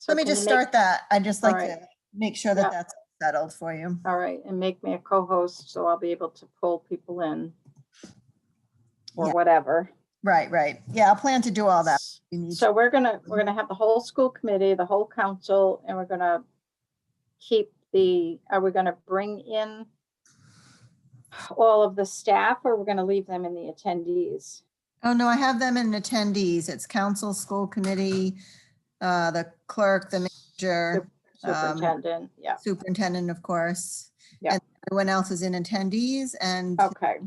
So Let me can you just make- start that. I'd just All like right. to make sure that Yeah. that's settled for you. All right, and make me a co-host so I'll be able to pull people in. Or Yeah. whatever. Right, right. Yeah, I'll plan to do all that. You need So we're gonna have the whole school committee, the whole council, and we're gonna keep are we gonna bring in all of the staff, or we're gonna leave them in the attendees? Oh, no, I have them in attendees. It's council, school committee, the clerk, the manager, Superintendent, yeah, superintendent, of course. Yeah. And everyone else is in attendees, and okay,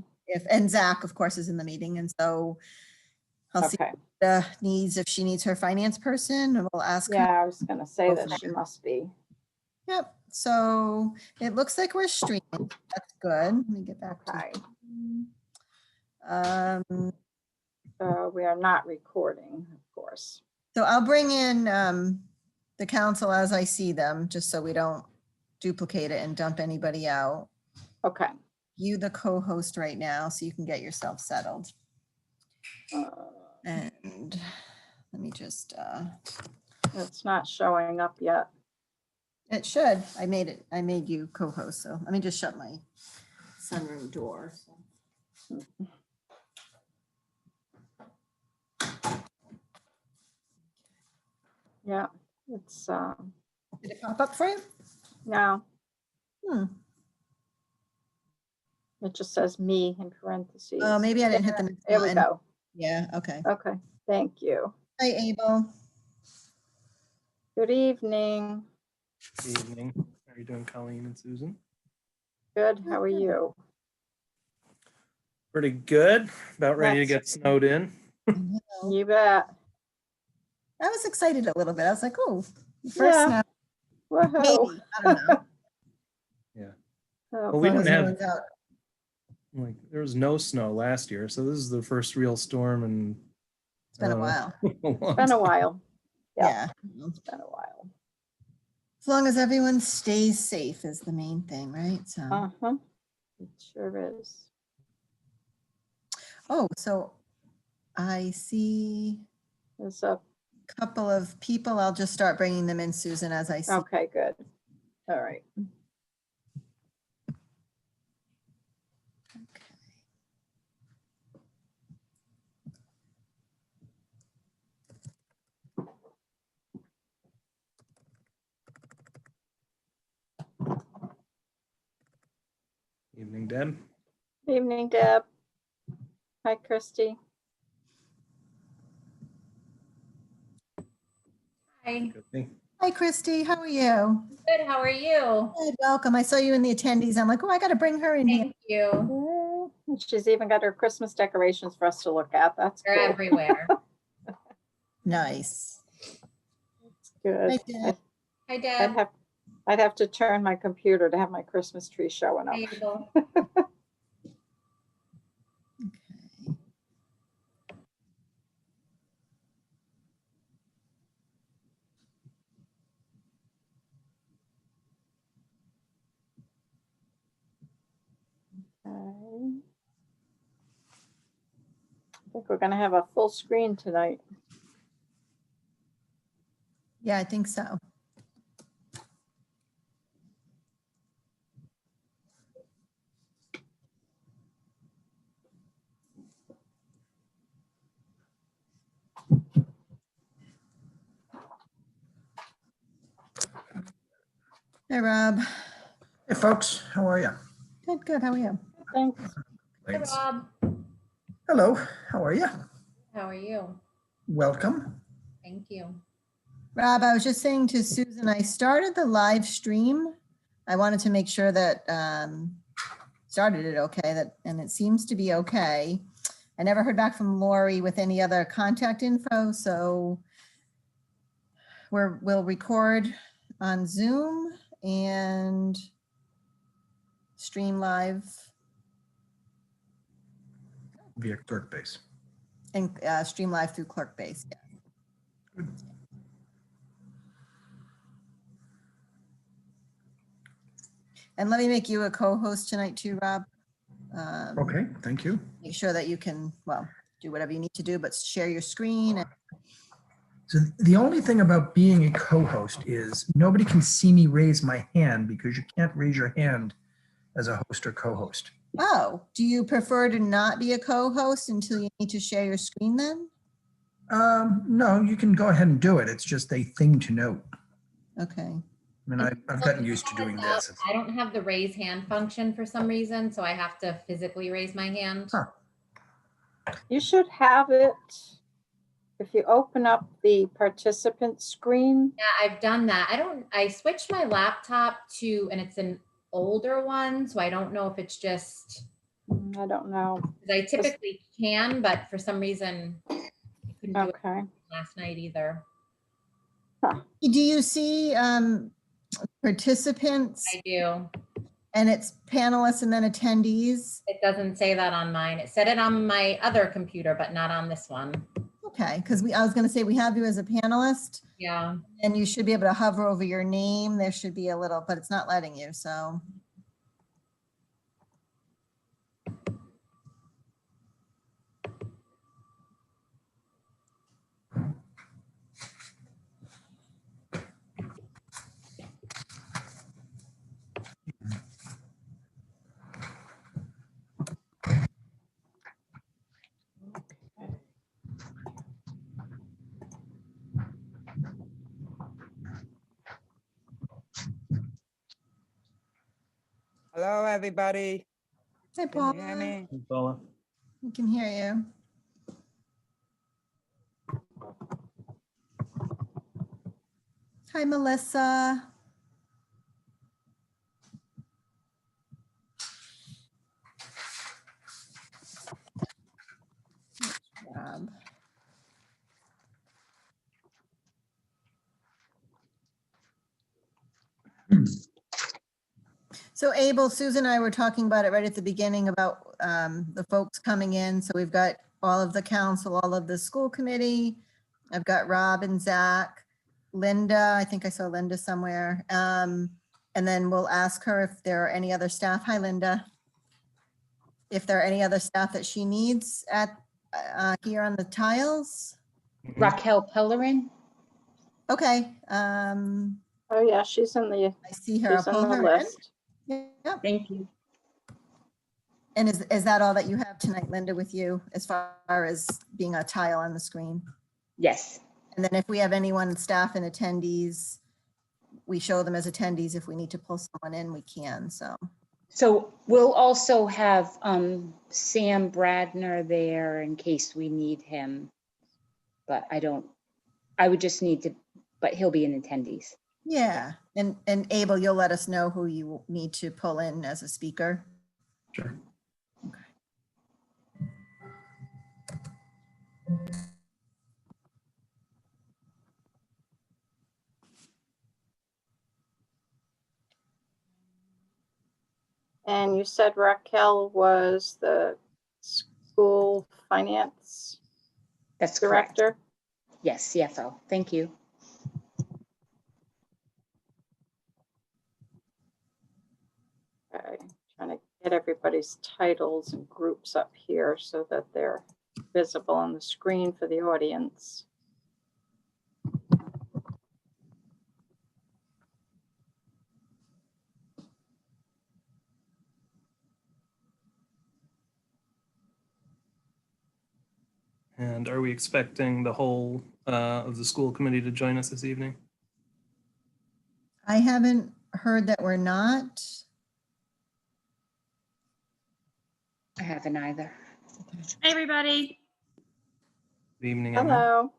and Zach, of course, is in the meeting. And so I'll see okay. the needs, if she needs her finance person, and we'll ask her. Yeah, I was gonna say Go that from she must be. Yep. So it looks like we're streaming. That's good. Let me get back Okay, to. we are not recording, of course. So I'll bring in the council as I see them, just so we don't duplicate it and dump anybody out. Okay. You the co-host right now, so you can get yourself settled. And let me just, It's not showing up yet. it should. I made you co-host, so let me just shut my sunroom door. Yeah, it's, Did it pop up for you? no, Hmm. it just says me in parentheses. Oh, maybe I didn't hit the next There we button. go. Yeah, okay. Okay, thank you. Hi, Abel. Good evening. Good evening. How are you doing, Colleen and Susan? Good, how are you? Pretty good. About ready to get snowed in. You bet. I was excited a little bit. I was like, oh, first Yeah. snow. Woohoo. Maybe. I don't know. Yeah. Oh, Well, we As long didn't as no have, one's out. like, there was no snow last year, so this is the first real storm in It's been a uh, while. It's been a while. Yeah. Yeah. It's been a while. As long as everyone stays safe is the main thing, right? So, Uh-huh. It sure is. oh, so I see It's a, a couple of people. I'll just start bringing them in, Susan, as I see. okay, good. All right. evening, Deb. Evening, Deb. Hi, Christy. Hi, Good thing. Hi, Christy. How are you? good. How are you? Good, welcome. I saw you in the attendees. I'm like, oh, I got to bring her in here. Thank you. She's even got her Christmas decorations for us to look at. That's They're cool. everywhere. Nice. Good. Hi, Deb. Hi, I'd Deb. have to turn my computer to have my Christmas tree showing up. Hi, Abel. Okay. Okay. I think we're gonna have a full screen tonight. Yeah, I think so. Hey, Rob. Hey, folks, how are you? Good, good. How are you? Thanks. Hi, Rob. Hello, how are you? How are you? Welcome. Thank you. Rob, I was just saying to Susan, I started the live stream. I wanted to make sure that started it okay, and it seems to be okay. I never heard back from Lori with any other contact info, so we'll record on Zoom and stream live Via Clerkbase. and stream live through Clerkbase. Yeah. And let me make you a co-host tonight too, Rob. Okay, thank you. Make sure that you can, well, do whatever you need to do, but share your screen. So the only thing about being a co-host is nobody can see me raise my hand because you can't raise your hand as a host or co-host. Oh, do you prefer to not be a co-host until you need to share your screen then? No, you can go ahead and do it. It's just a thing to note. Okay. I mean, I've gotten used to doing this. I don't have the raise hand function for some reason, so I have to physically raise my hand. Huh. You should have it, if you open up the participant screen. Yeah, I've done that. I switched my laptop to, and it's an older one, so I don't know if it's just, I don't know. 'cause I typically can, but for some reason, I couldn't do it Okay. last night either. Do you see participants I do. and it's panelists and then attendees? It doesn't say that on mine. It said it on my other computer, but not on this one. Okay, because I was going to say we have you as a panelist Yeah. and you should be able to hover over your name. There should be a little, but it's not letting you. So Hello, everybody. hi, Can Paul. you hear me? Paula. We can hear you. Hi, Melissa. Rob. So Abel, Susan and I were talking about it right at the beginning about the folks coming in. So we've got all of the council, all of the school committee. I've got Rob and Zach, Linda. I think I saw Linda somewhere. And then we'll ask her if there are any other staff. Hi, Linda. If there are any other staff that she needs at here on the tiles. Raquel Pellerin. Okay. Oh, yeah, she's in the, I see her. I'll she's in pull the her in. list. Yep. Thank you. And is that all that you have tonight, Linda, with you as far as being a tile on the screen? Yes. And then if we have anyone, staff and attendees, we show them as attendees. If we need to pull someone in, we can, so. So we'll also have Sam Bradner there in case we need him. But I would just need to, but he'll be in attendees. Yeah, and Abel, you'll let us know who you need to pull in as a speaker. Sure. And you said Raquel was the school finance That's correct. director? Yes, CFO. Thank you. Okay, trying to get everybody's titles and groups up here so that they're visible on the screen for the audience. And are we expecting the whole of the school committee to join us this evening? I haven't heard that we're not. I haven't either. Hi, everybody. Good evening, Emma. Hello.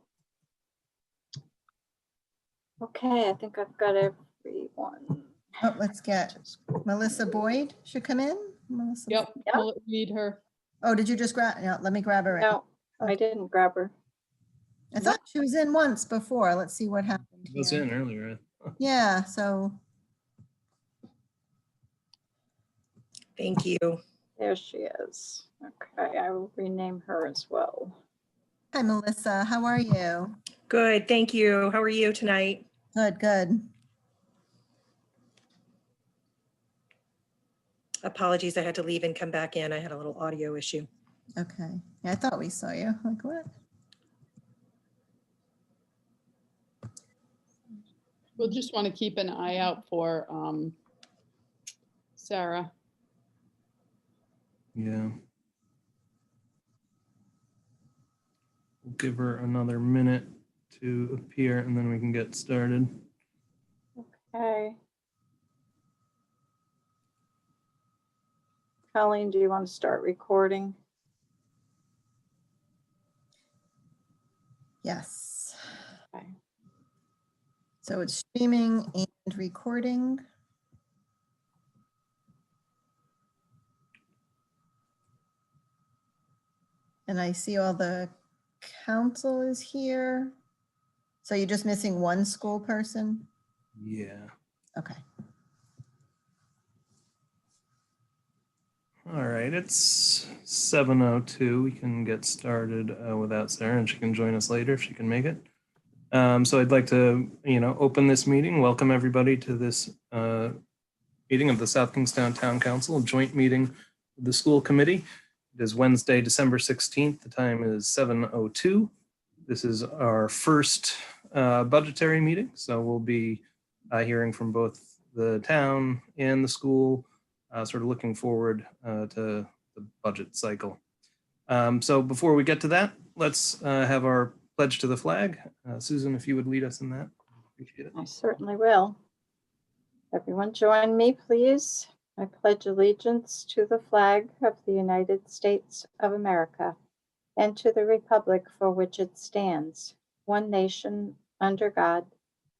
Okay, I think I've got everyone. Oh, let's get Melissa Boyd should come in. Melissa. Yep, Yep. we'll need her. Oh, did you just grab? No, let me grab her. in. No, I didn't grab her. I thought she was in once before. Let's see what happened I was here. in earlier. Yeah, so Thank you. There she is. Okay, I will rename her as well. hi, Melissa. How are you? Good, thank you. How are you tonight? Good, good. Apologies, I had to leave and come back in. I had a little audio issue. Okay. Yeah, I thought we saw you. Like what? We'll just want to keep an eye out for Sarah. Yeah. We'll give her another minute to appear and then we can get started. Okay. Colleen, do you want to start recording? Yes. Okay. So it's streaming and recording. And I see all the council is here. So you're just missing one school person? Yeah. Okay. All right, it's 7:02. We can get started without Sarah, and she can join us later if she can make it. So I'd like to, open this meeting. Welcome everybody to this meeting of the South Kingstown Town Council, a joint meeting with the school committee. It is Wednesday, December 16th. The time is 7:02. This is our first budgetary meeting, so we'll be hearing from both the town and the school. Sort of looking forward to the budget cycle. So before we get to that, let's have our pledge to the flag. Susan, if you would lead us in that, appreciate it. I certainly will. Everyone join me, please. I pledge allegiance to the flag of the United States of America and to the republic for which it stands, one nation, under God,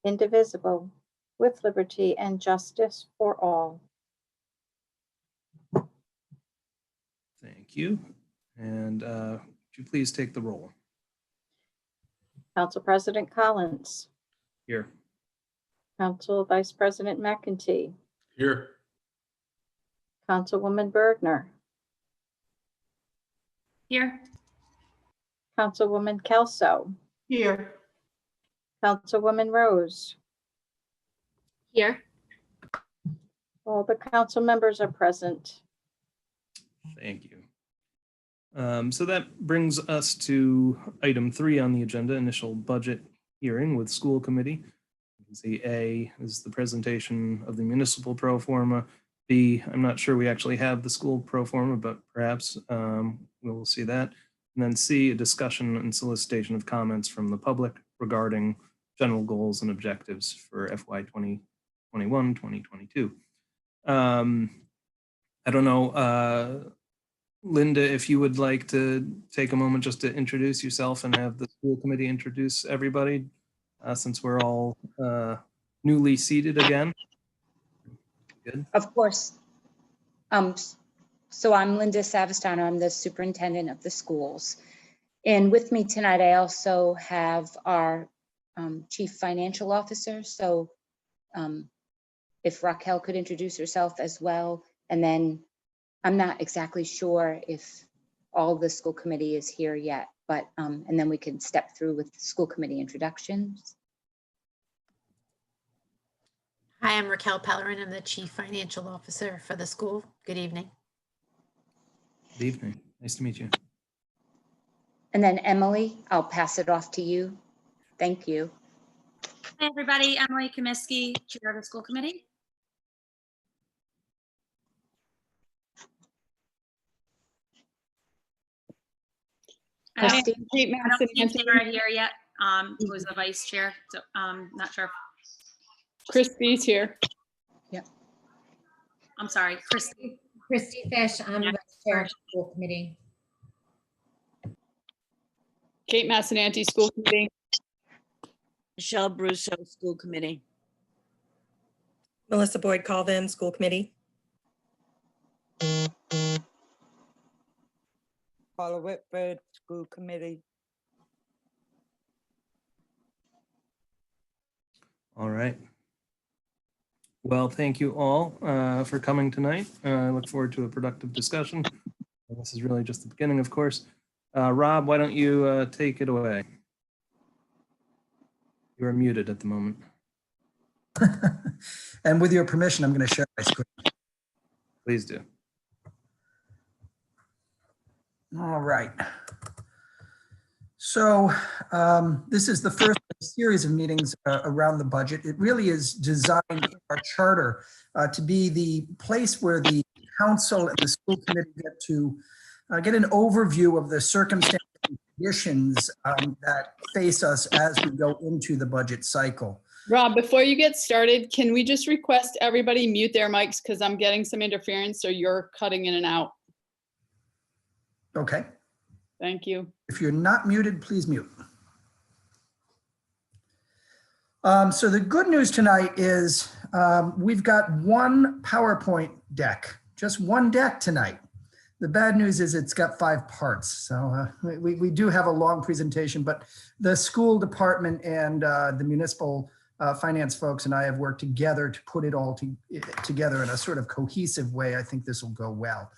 indivisible, with liberty and justice for all. Thank you. And would you please take the roll? Council President Collins, Here. Council Vice President McEntee, Here. Councilwoman Bergner, Here. Councilwoman Kelso, Here. Councilwoman Rose. Here. All the council members are present. Thank you. So that brings us to item 3 on the agenda, initial budget hearing with school committee. You can see A is the presentation of the municipal pro forma. B, I'm not sure we actually have the school pro forma, but perhaps we'll see that. And then C, a discussion and solicitation of comments from the public regarding general goals and objectives for FY 2021, 2022. I don't know, Linda, if you would like to take a moment just to introduce yourself and have the school committee introduce everybody, since we're all newly seated again. Good. Of course. So I'm Linda Savastano. I'm the superintendent of the schools. And with me tonight, I also have our chief financial officer. So if Raquel could introduce herself as well. And then I'm not exactly sure if all the school committee is here yet, but and then we can step through with the school committee introductions. Hi, I'm Raquel Pellerin. I'm the Chief Financial Officer for the school. Good evening. Good evening. Nice to meet you. And then Emily, I'll pass it off to you. Thank you. Hey, everybody. Emily Comiskey, Chair of the School Committee. I don't Christine? see Sarah here yet. Who is the vice chair? So not sure. Christy's here. Yep. I'm sorry, Christy. Christy Fish, I'm Yeah. the chair of the school committee. Kate Massinanti, School Committee. Michelle Brusso, School Committee. Melissa Boyd Colvin, School Committee. Paula Whitford, School Committee. All right. Well, thank you all for coming tonight. I look forward to a productive discussion. This is really just the beginning, of course. Rob, why don't you take it away? You are muted at the moment. And with your permission, I'm going to share my screen. Please do. All right. So this is the first of a series of meetings around the budget. It really is designed in our charter to be the place where the council and the school committee get to get an overview of the circumstances and conditions that face us as we go into the budget cycle. Rob, before you get started, can we just request everybody mute their mics because I'm getting some interference, so you're cutting in and out. Okay. Thank you. If you're not muted, please mute. So the good news tonight is we've got one PowerPoint deck, just one deck tonight. The bad news is it's got 5 parts. So we do have a long presentation, but the school department and the municipal finance folks and I have worked together to put it all together in a sort of cohesive way. I think this will go well.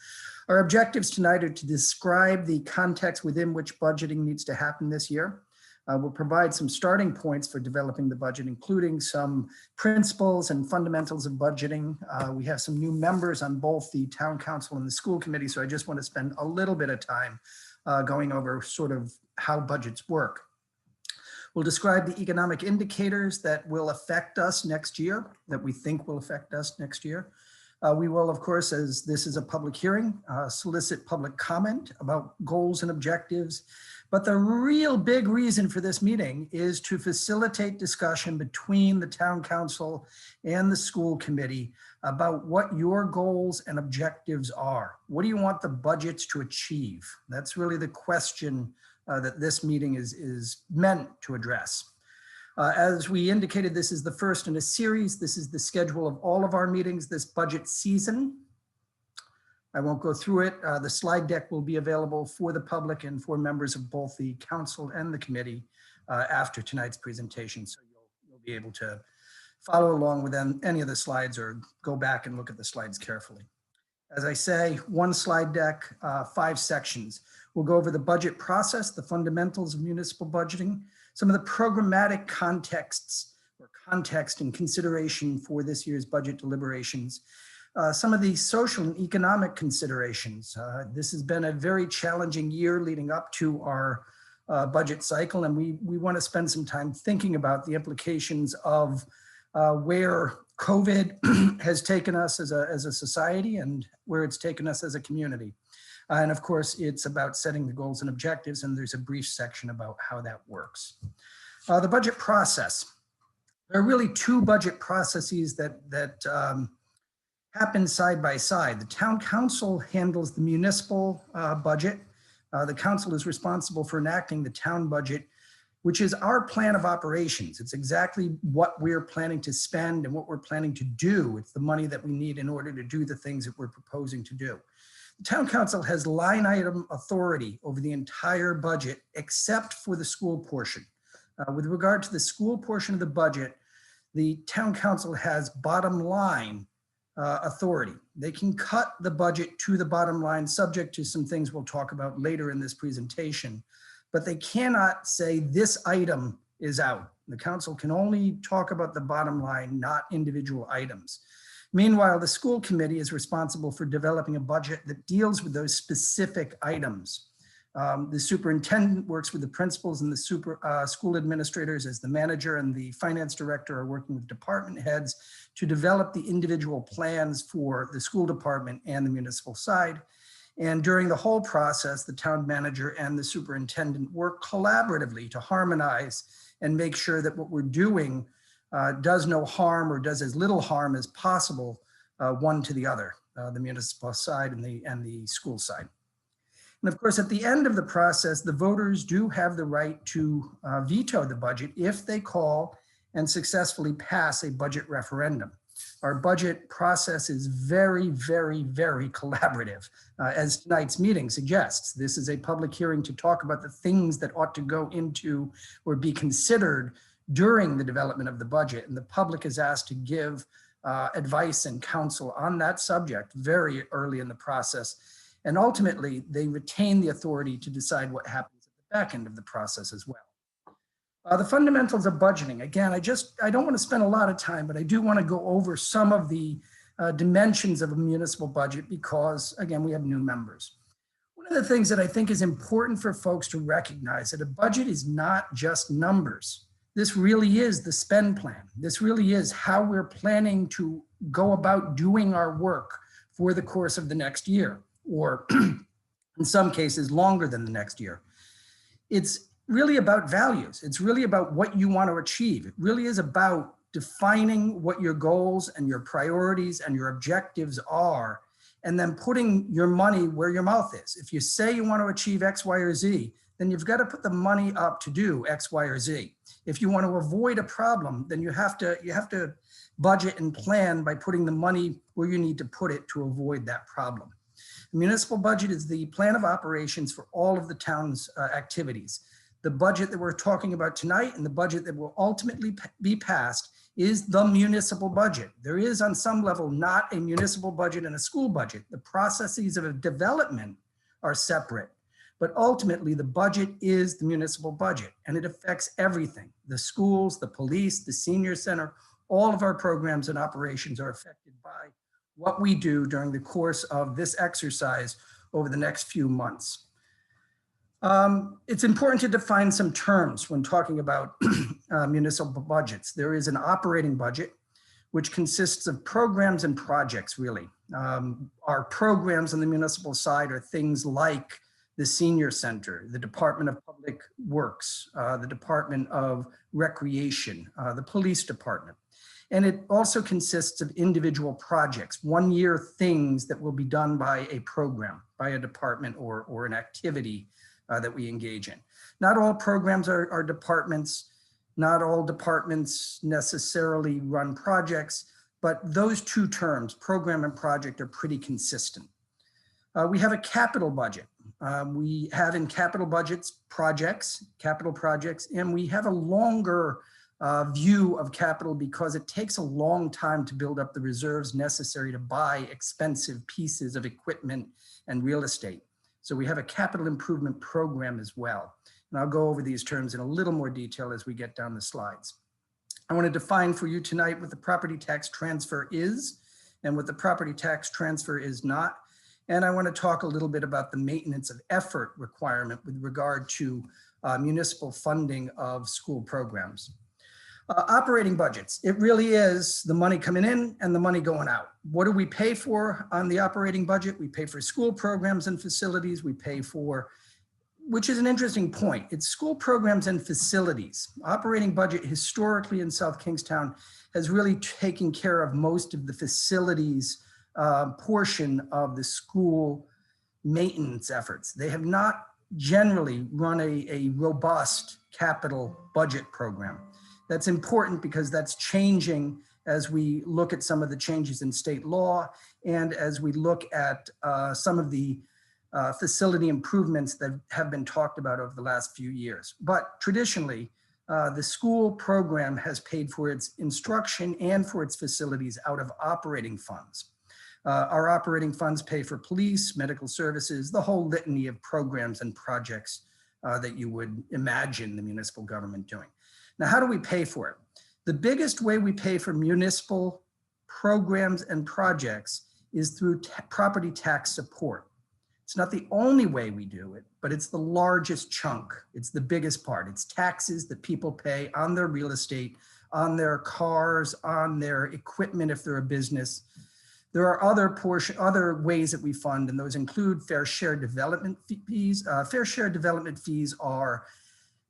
Our objectives tonight are to describe the context within which budgeting needs to happen this year. We'll provide some starting points for developing the budget, including some principles and fundamentals of budgeting. We have some new members on both the town council and the school committee, so I just want to spend a little bit of time going over sort of how budgets work. We'll describe the economic indicators that will affect us next year, that we think will affect us next year. We will, of course, as this is a public hearing, solicit public comment about goals and objectives. But the real big reason for this meeting is to facilitate discussion between the town council and the school committee about what your goals and objectives are. What do you want the budgets to achieve? That's really the question that this meeting is meant to address. As we indicated, this is the first in a series. This is the schedule of all of our meetings this budget season. I won't go through it. The slide deck will be available for the public and for members of both the council and the committee after tonight's presentation. So you'll be able to follow along with any of the slides or go back and look at the slides carefully. As I say, one slide deck, 5 sections. We'll go over the budget process, the fundamentals of municipal budgeting, some of the programmatic contexts or context and consideration for this year's budget deliberations, some of the social and economic considerations. This has been a very challenging year leading up to our budget cycle, and we want to spend some time thinking about the implications of where COVID has taken us as a society and where it's taken us as a community. And of course, it's about setting the goals and objectives, and there's a brief section about how that works. The budget process. There are really 2 budget processes that happen side by side. The town council handles the municipal budget. The council is responsible for enacting the town budget, which is our plan of operations. It's exactly what we're planning to spend and what we're planning to do. It's the money that we need in order to do the things that we're proposing to do. The town council has line item authority over the entire budget, except for the school portion. With regard to the school portion of the budget, the town council has bottom line authority. They can cut the budget to the bottom line, subject to some things we'll talk about later in this presentation, but they cannot say this item is out. The council can only talk about the bottom line, not individual items. Meanwhile, the school committee is responsible for developing a budget that deals with those specific items. The superintendent works with the principals, and the school administrators as the manager and the finance director are working with department heads to develop the individual plans for the school department and the municipal side. And during the whole process, the town manager and the superintendent work collaboratively to harmonize and make sure that what we're doing does no harm or does as little harm as possible one to the other, the municipal side and the school side. And of course, at the end of the process, the voters do have the right to veto the budget if they call and successfully pass a budget referendum. Our budget process is very, very, very collaborative. As tonight's meeting suggests, this is a public hearing to talk about the things that ought to go into or be considered during the development of the budget. And the public is asked to give advice and counsel on that subject very early in the process. And ultimately, they retain the authority to decide what happens at the back end of the process as well. The fundamentals of budgeting. Again, I don't want to spend a lot of time, but I do want to go over some of the dimensions of a municipal budget because, again, we have new members. One of the things that I think is important for folks to recognize that a budget is not just numbers. This really is the spend plan. This really is how we're planning to go about doing our work for the course of the next year, or in some cases, longer than the next year. It's really about values. It's really about what you want to achieve. It really is about defining what your goals and your priorities and your objectives are, and then putting your money where your mouth is. If you say you want to achieve X, Y, or Z, then you've got to put the money up to do X, Y, or Z. If you want to avoid a problem, then you have to budget and plan by putting the money where you need to put it to avoid that problem. The municipal budget is the plan of operations for all of the town's activities. The budget that we're talking about tonight and the budget that will ultimately be passed is the municipal budget. There is, on some level, not a municipal budget and a school budget. The processes of development are separate, but ultimately the budget is the municipal budget, and it affects everything. The schools, the police, the senior center, all of our programs and operations are affected by what we do during the course of this exercise over the next few months. It's important to define some terms when talking about municipal budgets. There is an operating budget, which consists of programs and projects, really. Our programs on the municipal side are things like the Senior Center, the Department of Public Works, the Department of Recreation, the Police Department. And it also consists of individual projects, one-year things that will be done by a program, by a department or an activity that we engage in. Not all programs are departments. Not all departments necessarily run projects, but those two terms, program and project, are pretty consistent. We have a capital budget. We have in capital budgets projects, capital projects, and we have a longer view of capital because it takes a long time to build up the reserves necessary to buy expensive pieces of equipment and real estate. So we have a capital improvement program as well. And I'll go over these terms in a little more detail as we get down the slides. I want to define for you tonight what the property tax transfer is and what the property tax transfer is not. And I want to talk a little bit about the maintenance of effort requirement with regard to municipal funding of school programs. Operating budgets, it really is the money coming in and the money going out. What do we pay for on the operating budget? We pay for school programs and facilities. We pay for, which is an interesting point, it's school programs and facilities. Operating budget historically in South Kingstown has really taken care of most of the facilities portion of the school maintenance efforts. They have not generally run a robust capital budget program. That's important because that's changing as we look at some of the changes in state law and as we look at some of the facility improvements that have been talked about over the last few years. But traditionally, the school program has paid for its instruction and for its facilities out of operating funds. Our operating funds pay for police, medical services, the whole litany of programs and projects that you would imagine the municipal government doing. Now, how do we pay for it? The biggest way we pay for municipal programs and projects is through property tax support. It's not the only way we do it, but it's the largest chunk. It's the biggest part. It's taxes that people pay on their real estate, on their cars, on their equipment if they're a business. There are other ways that we fund, and those include fair share development fees. Fair share development fees are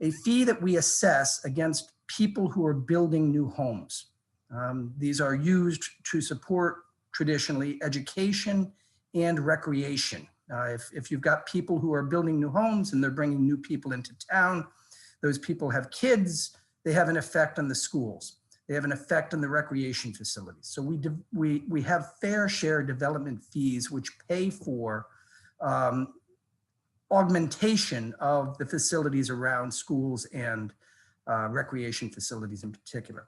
a fee that we assess against people who are building new homes. These are used to support traditionally education and recreation. If you've got people who are building new homes and they're bringing new people into town, those people have kids, they have an effect on the schools. They have an effect on the recreation facilities. So we have fair share development fees which pay for augmentation of the facilities around schools and recreation facilities in particular.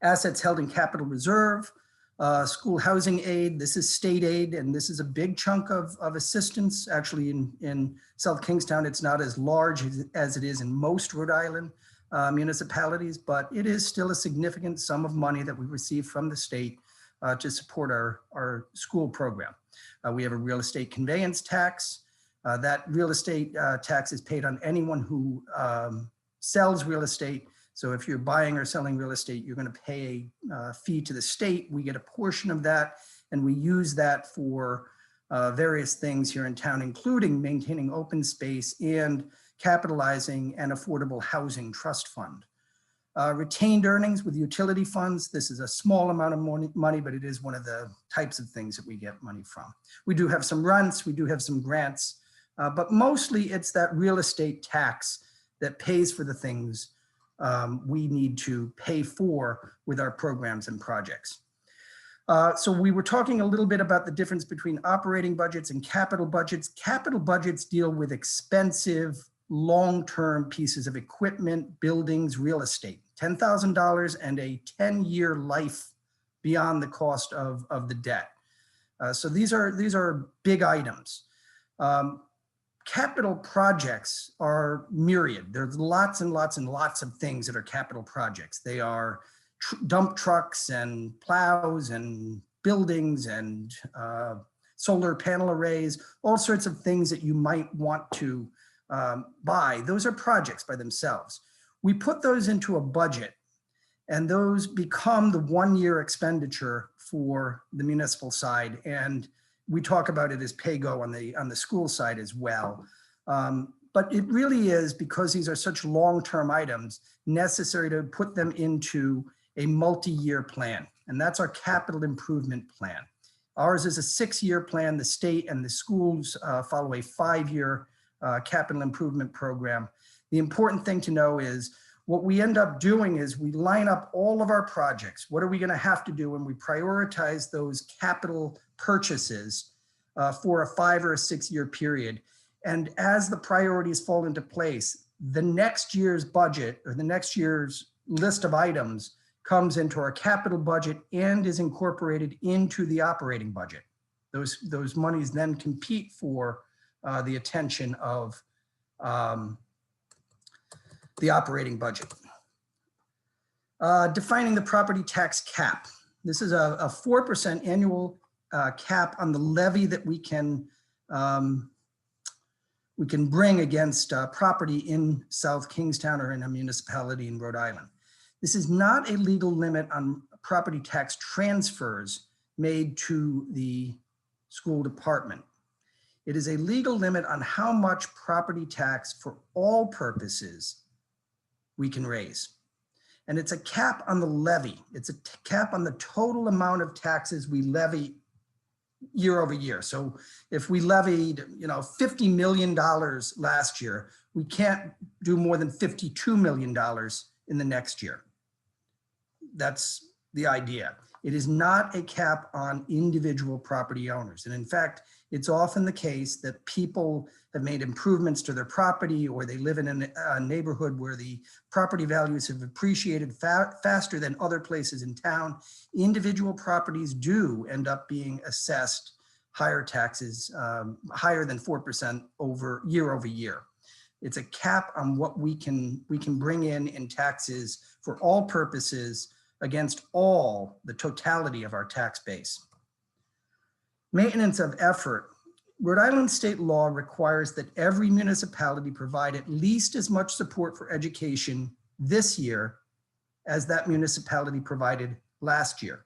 Assets held in capital reserve, school housing aid, this is state aid, and this is a big chunk of assistance. Actually in South Kingstown, it's not as large as it is in most Rhode Island municipalities, but it is still a significant sum of money that we receive from the state to support our school program. We have a real estate conveyance tax. That real estate tax is paid on anyone who sells real estate. So if you're buying or selling real estate, you're going to pay a fee to the state. We get a portion of that, and we use that for various things here in town, including maintaining open space and capitalizing an affordable housing trust fund. Retained earnings with utility funds. This is a small amount of money, but it is one of the types of things that we get money from. We do have some rents, we do have some grants, but mostly it's that real estate tax that pays for the things we need to pay for with our programs and projects. So we were talking a little bit about the difference between operating budgets and capital budgets. Capital budgets deal with expensive, long-term pieces of equipment, buildings, real estate, $10,000 and a 10-year life beyond the cost of the debt. So these are big items. Capital projects are myriad. There's lots and lots and lots of things that are capital projects. They are dump trucks and plows and buildings and solar panel arrays, all sorts of things that you might want to buy. Those are projects by themselves. We put those into a budget, and those become the one-year expenditure for the municipal side. And we talk about it as pay-go on the school side as well. But it really is, because these are such long-term items, necessary to put them into a multi-year plan. And that's our capital improvement plan. Ours is a 6-year plan. The state and the schools follow a 5-year capital improvement program. The important thing to know is what we end up doing is we line up all of our projects. What are we going to have to do? And we prioritize those capital purchases for a 5 or a 6-year period. And as the priorities fall into place, the next year's budget or the next year's list of items comes into our capital budget and is incorporated into the operating budget. Those monies then compete for the attention of the operating budget. Defining the property tax cap. This is a 4% annual cap on the levy that we can bring against property in South Kingstown or in a municipality in Rhode Island. This is not a legal limit on property tax transfers made to the school department. It is a legal limit on how much property tax for all purposes we can raise. And it's a cap on the levy. It's a cap on the total amount of taxes we levy year over year. So if we levied, $50 million last year, we can't do more than $52 million in the next year. That's the idea. It is not a cap on individual property owners. And in fact, it's often the case that people have made improvements to their property, or they live in a neighborhood where the property values have appreciated faster than other places in town. Individual properties do end up being assessed higher taxes, higher than 4% year over year. It's a cap on what we can bring in taxes for all purposes against all the totality of our tax base. Maintenance of effort. Rhode Island state law requires that every municipality provide at least as much support for education this year as that municipality provided last year.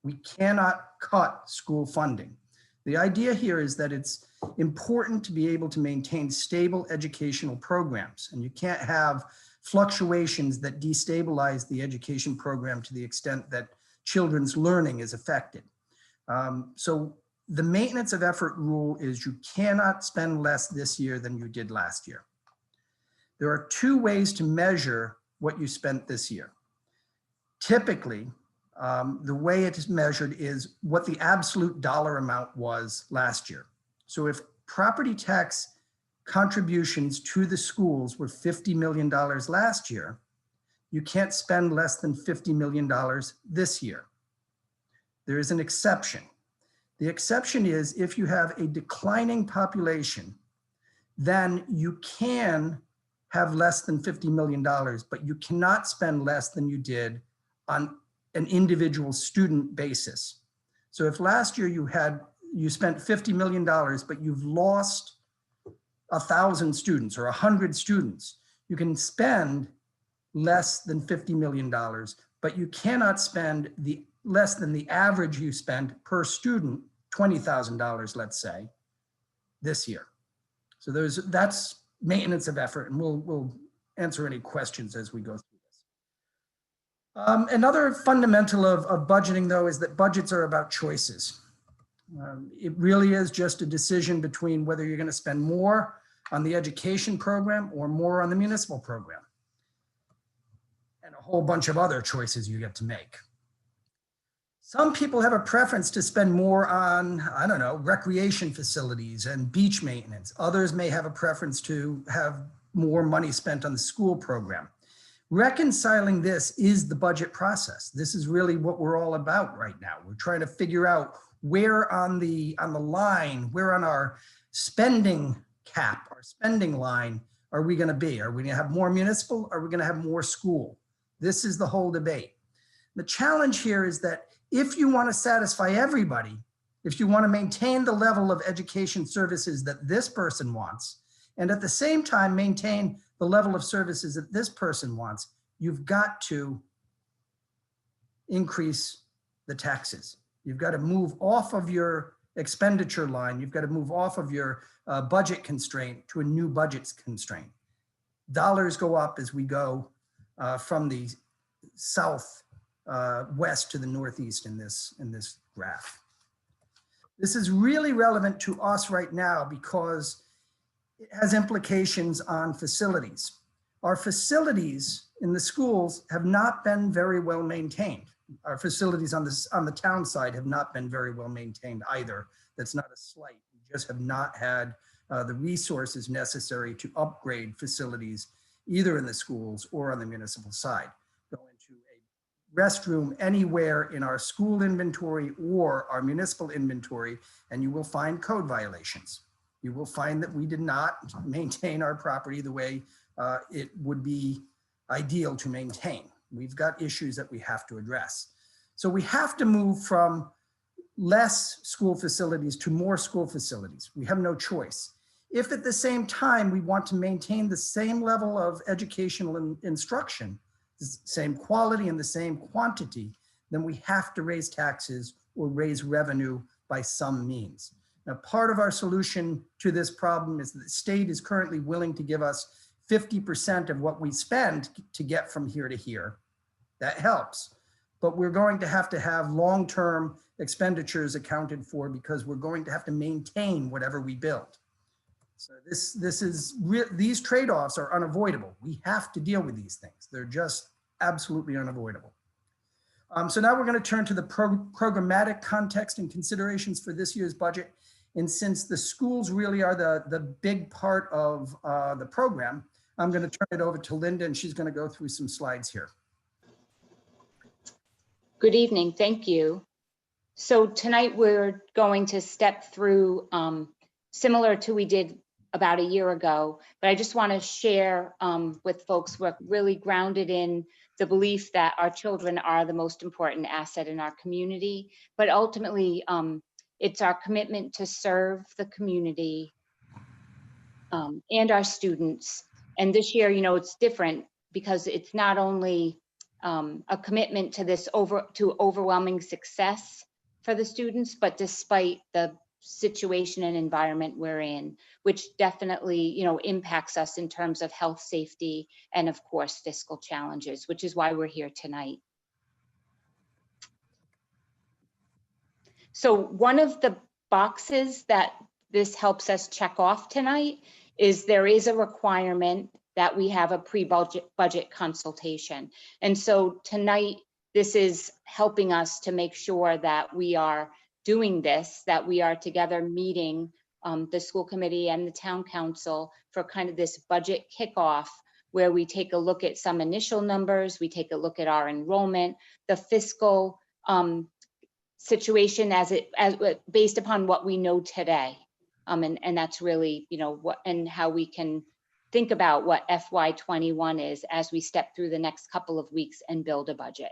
We cannot cut school funding. The idea here is that it's important to be able to maintain stable educational programs, and you can't have fluctuations that destabilize the education program to the extent that children's learning is affected. So the maintenance of effort rule is you cannot spend less this year than you did last year. There are 2 ways to measure what you spent this year. Typically, the way it is measured is what the absolute dollar amount was last year. So if property tax contributions to the schools were $50 million last year, you can't spend less than $50 million this year. There is an exception. The exception is if you have a declining population, then you can have less than $50 million, but you cannot spend less than you did on an individual student basis. So if last year you spent $50 million, but you've lost 1,000 students or 100 students, you can spend less than $50 million, but you cannot spend less than the average you spend per student, $20,000, let's say, this year. So that's maintenance of effort, and we'll answer any questions as we go through this. Another fundamental of budgeting, though, is that budgets are about choices. It really is just a decision between whether you're going to spend more on the education program or more on the municipal program, and a whole bunch of other choices you get to make. Some people have a preference to spend more on, I don't know, recreation facilities and beach maintenance. Others may have a preference to have more money spent on the school program. Reconciling this is the budget process. This is really what we're all about right now. We're trying to figure out where on the line, where on our spending cap, our spending line, are we going to be? Are we going to have more municipal? Are we going to have more school? This is the whole debate. The challenge here is that if you want to satisfy everybody, if you want to maintain the level of education services that this person wants, and at the same time maintain the level of services that this person wants, you've got to increase the taxes. You've got to move off of your expenditure line. You've got to move off of your budget constraint to a new budget constraint. Dollars go up as we go from the south west to the northeast in this graph. This is really relevant to us right now because it has implications on facilities. Our facilities in the schools have not been very well maintained. Our facilities on the town side have not been very well maintained either. That's not a slight. We just have not had the resources necessary to upgrade facilities either in the schools or on the municipal side. Go into a restroom anywhere in our school inventory or our municipal inventory, and you will find code violations. You will find that we did not maintain our property the way it would be ideal to maintain. We've got issues that we have to address. So we have to move from less school facilities to more school facilities. We have no choice. If at the same time we want to maintain the same level of educational instruction, the same quality and the same quantity, then we have to raise taxes or raise revenue by some means. Now, part of our solution to this problem is that the state is currently willing to give us 50% of what we spend to get from here to here. That helps, but we're going to have long-term expenditures accounted for because we're going to have to maintain whatever we build. So these trade-offs are unavoidable. We have to deal with these things. They're just absolutely unavoidable. So now we're going to turn to the programmatic context and considerations for this year's budget. And since the schools really are the big part of the program, I'm going to turn it over to Linda, and she's going to go through some slides here. Good evening, thank you. So tonight we're going to step through similar to we did about a year ago, but I just want to share with folks we're really grounded in the belief that our children are the most important asset in our community, but ultimately it's our commitment to serve the community and our students. And this year, you know, it's different because it's not only a commitment to this overwhelming success for the students, but despite the situation and environment we're in, which definitely, you know, impacts us in terms of health, safety, and of course, fiscal challenges, which is why we're here tonight. So one of the boxes that this helps us check off tonight is there is a requirement that we have a pre-budget consultation. And so tonight, this is helping us to make sure that we are doing this, that we are together meeting the school committee and the town council for kind of this budget kickoff, where we take a look at some initial numbers, we take a look at our enrollment, the fiscal situation as based upon what we know today. And that's really, you know, what and how we can think about what FY21 is as we step through the next couple of weeks and build a budget.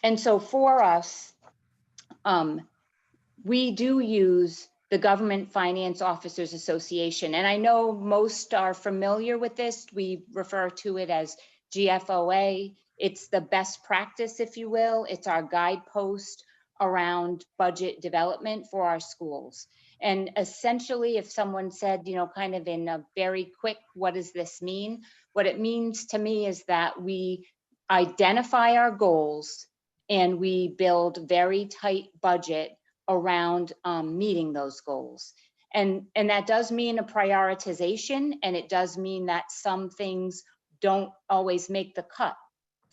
And so for us, we do use the Government Finance Officers Association. And I know most are familiar with this. We refer to it as GFOA. It's the best practice, if you will. It's our guidepost around budget development for our schools. And essentially, if someone said, you know, kind of in a very quick, what does this mean? What it means to me is that we identify our goals and we build very tight budget around meeting those goals. And that does mean a prioritization, and it does mean that some things don't always make the cut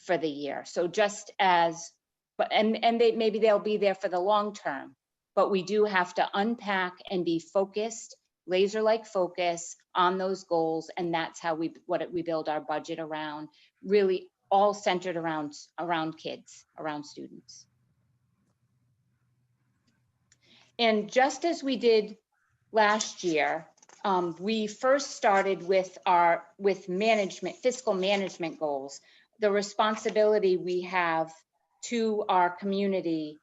for the year. So just as, but maybe they'll be there for the long term, but we do have to unpack and be focused, laser-like focus on those goals, and that's how we build our budget around, really all centered around kids, around students. And just as we did last year, we first started with fiscal management goals, the responsibility we have to our community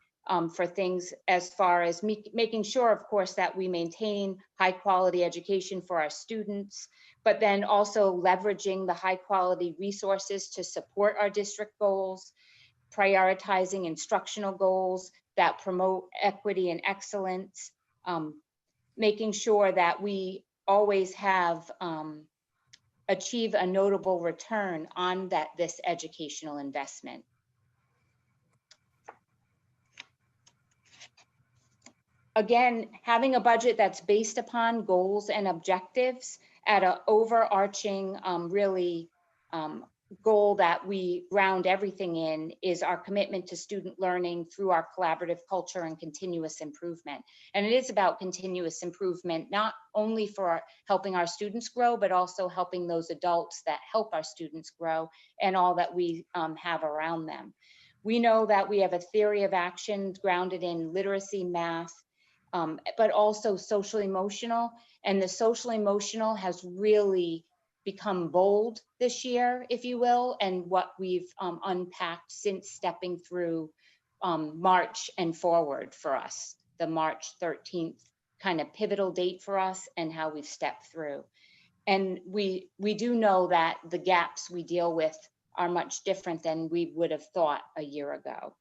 for things as far as making sure, of course, that we maintain high quality education for our students, but then also leveraging the high quality resources to support our district goals, prioritizing instructional goals that promote equity and excellence, making sure that we always have achieve a notable return on this educational investment. Again, having a budget that's based upon goals and objectives at an overarching goal that we ground everything in is our commitment to student learning through our collaborative culture and continuous improvement. And it is about continuous improvement, not only for helping our students grow, but also helping those adults that help our students grow and all that we have around them. We know that we have a theory of action grounded in literacy, math, but also social emotional. And the social emotional has really become bold this year, if you will, and what we've unpacked since stepping through March and forward for us, the March 13th kind of pivotal date for us and how we've stepped through. And we do know that the gaps we deal with are much different than we would have thought a year ago.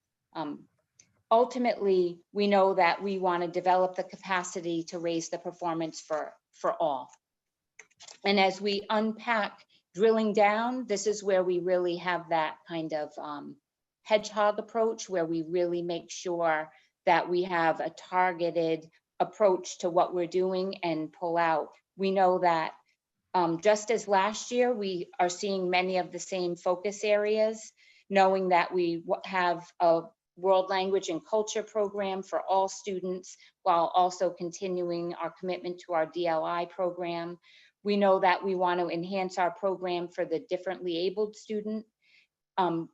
Ultimately, we know that we want to develop the capacity to raise the performance for all. And as we unpack drilling down, this is where we really have that kind of hedgehog approach, where we really make sure that we have a targeted approach to what we're doing and pull out. We know that just as last year, we are seeing many of the same focus areas, knowing that we have a world language and culture program for all students, while also continuing our commitment to our DLI program. We know that we want to enhance our program for the differently abled student.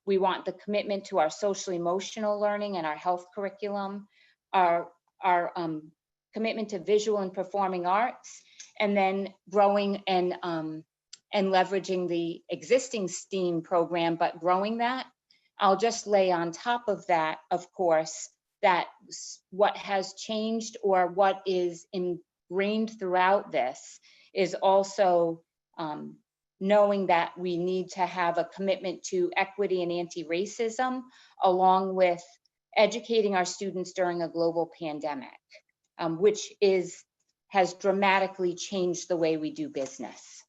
We want the commitment to our social emotional learning and our health curriculum, our commitment to visual and performing arts, and then growing and leveraging the existing STEAM program, but growing that. I'll just lay on top of that, of course, that what has changed or what is ingrained throughout this is also knowing that we need to have a commitment to equity and anti-racism, along with educating our students during a global pandemic, which has dramatically changed the way we do business.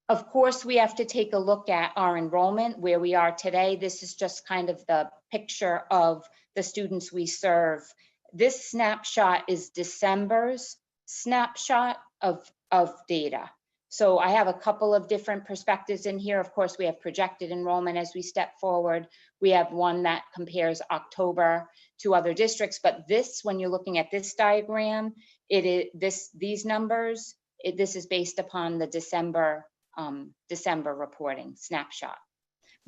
Of course, we have to take a look at our enrollment, where we are today. This is just kind of the picture of the students we serve. This snapshot is December's snapshot of data. So I have a couple of different perspectives in here. Of course, we have projected enrollment as we step forward. We have one that compares October to other districts, but this, when you're looking at this diagram, these numbers, this is based upon the December reporting snapshot.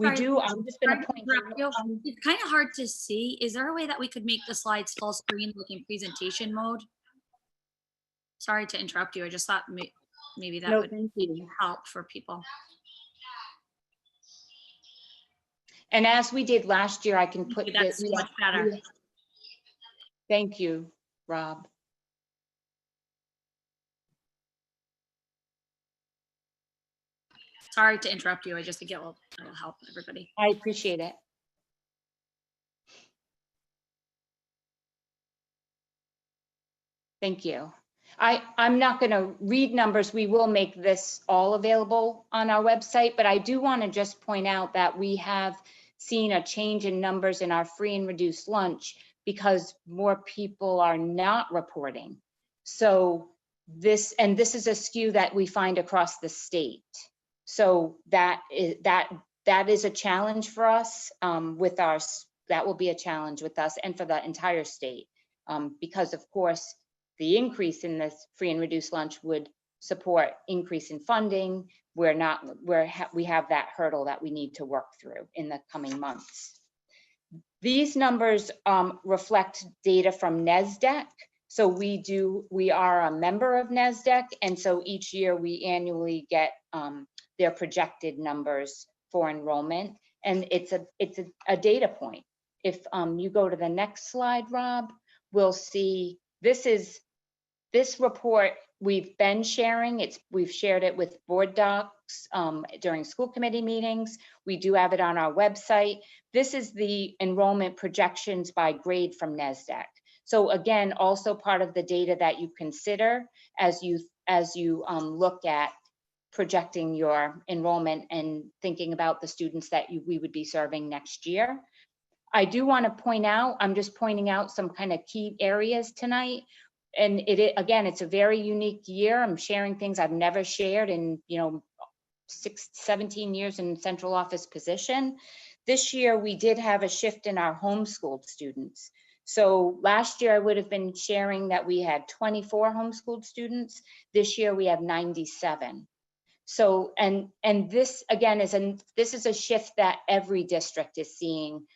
I'm just going to point out. It's kind of hard to see. Is there a way that we could make the slides full screen, like in presentation mode? Sorry to interrupt you. I just thought maybe that would help for people. And as we did last year, I can put that's much better. Thank you, Rob. Sorry to interrupt you. I just think it'll help everybody. I appreciate it. Thank you. I'm not going to read numbers. We will make this all available on our website, but I do want to just point out that we have seen a change in numbers in our free and reduced lunch because more people are not reporting. So this is a skew that we find across the state. So that is a challenge for us that will be a challenge with us and for the entire state because of course, the increase in this free and reduced lunch would support increase in funding. We have that hurdle that we need to work through in the coming months. These numbers reflect data from NESDEC. So we are a member of NESDEC, and so each year we annually get their projected numbers for enrollment, and it's a data point. If you go to the next slide, Rob, we'll see this report we've been sharing. We've shared it with board docs during school committee meetings. We do have it on our website. This is the enrollment projections by grade from NESDEC. So again, also part of the data that you consider as you look at projecting your enrollment and thinking about the students that we would be serving next year. I do want to point out, I'm just pointing out some kind of key areas tonight. And again, it's a very unique year. I'm sharing things I've never shared in 17 years in central office position. This year, we did have a shift in our homeschooled students. So last year, I would have been sharing that we had 24 homeschooled students. This year, we have 97. So, and this again this is a shift that every district is seeing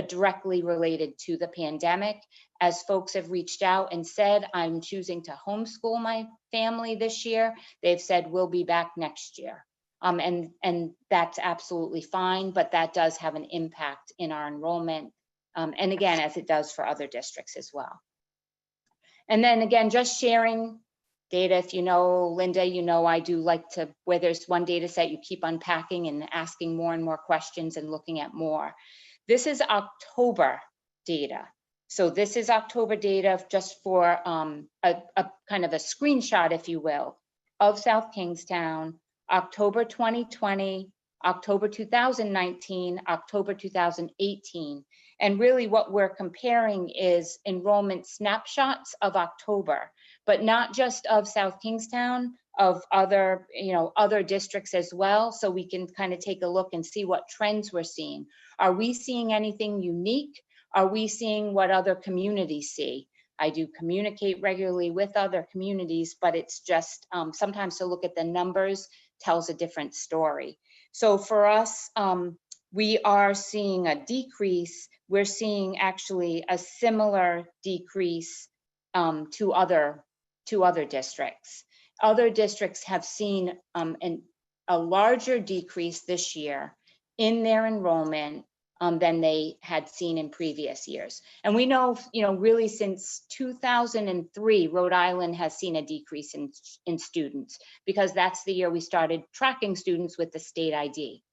directly related to the pandemic. As folks have reached out and said, I'm choosing to homeschool my family this year, they've said, we'll be back next year. And that's absolutely fine, but that does have an impact in our enrollment. And again, as it does for other districts as well. And then again, just sharing data. If you know, Linda, I do like to, where there's one data set, you keep unpacking and asking more and more questions and looking at more. This is October data. So this is October data just for a kind of a screenshot, if you will, of South Kingstown, October 2020, October 2019, October 2018. And really what we're comparing is enrollment snapshots of October, but not just of South Kingstown, of other districts as well. So we can kind of take a look and see what trends we're seeing. Are we seeing anything unique? Are we seeing what other communities see? I do communicate regularly with other communities, but it's just sometimes to look at the numbers tells a different story. So for us, we are seeing a decrease. We're seeing actually a similar decrease to other districts. Other districts have seen a larger decrease this year in their enrollment than they had seen in previous years. And we know, really since 2003, Rhode Island has seen a decrease in students because that's the year we started tracking students with the state ID.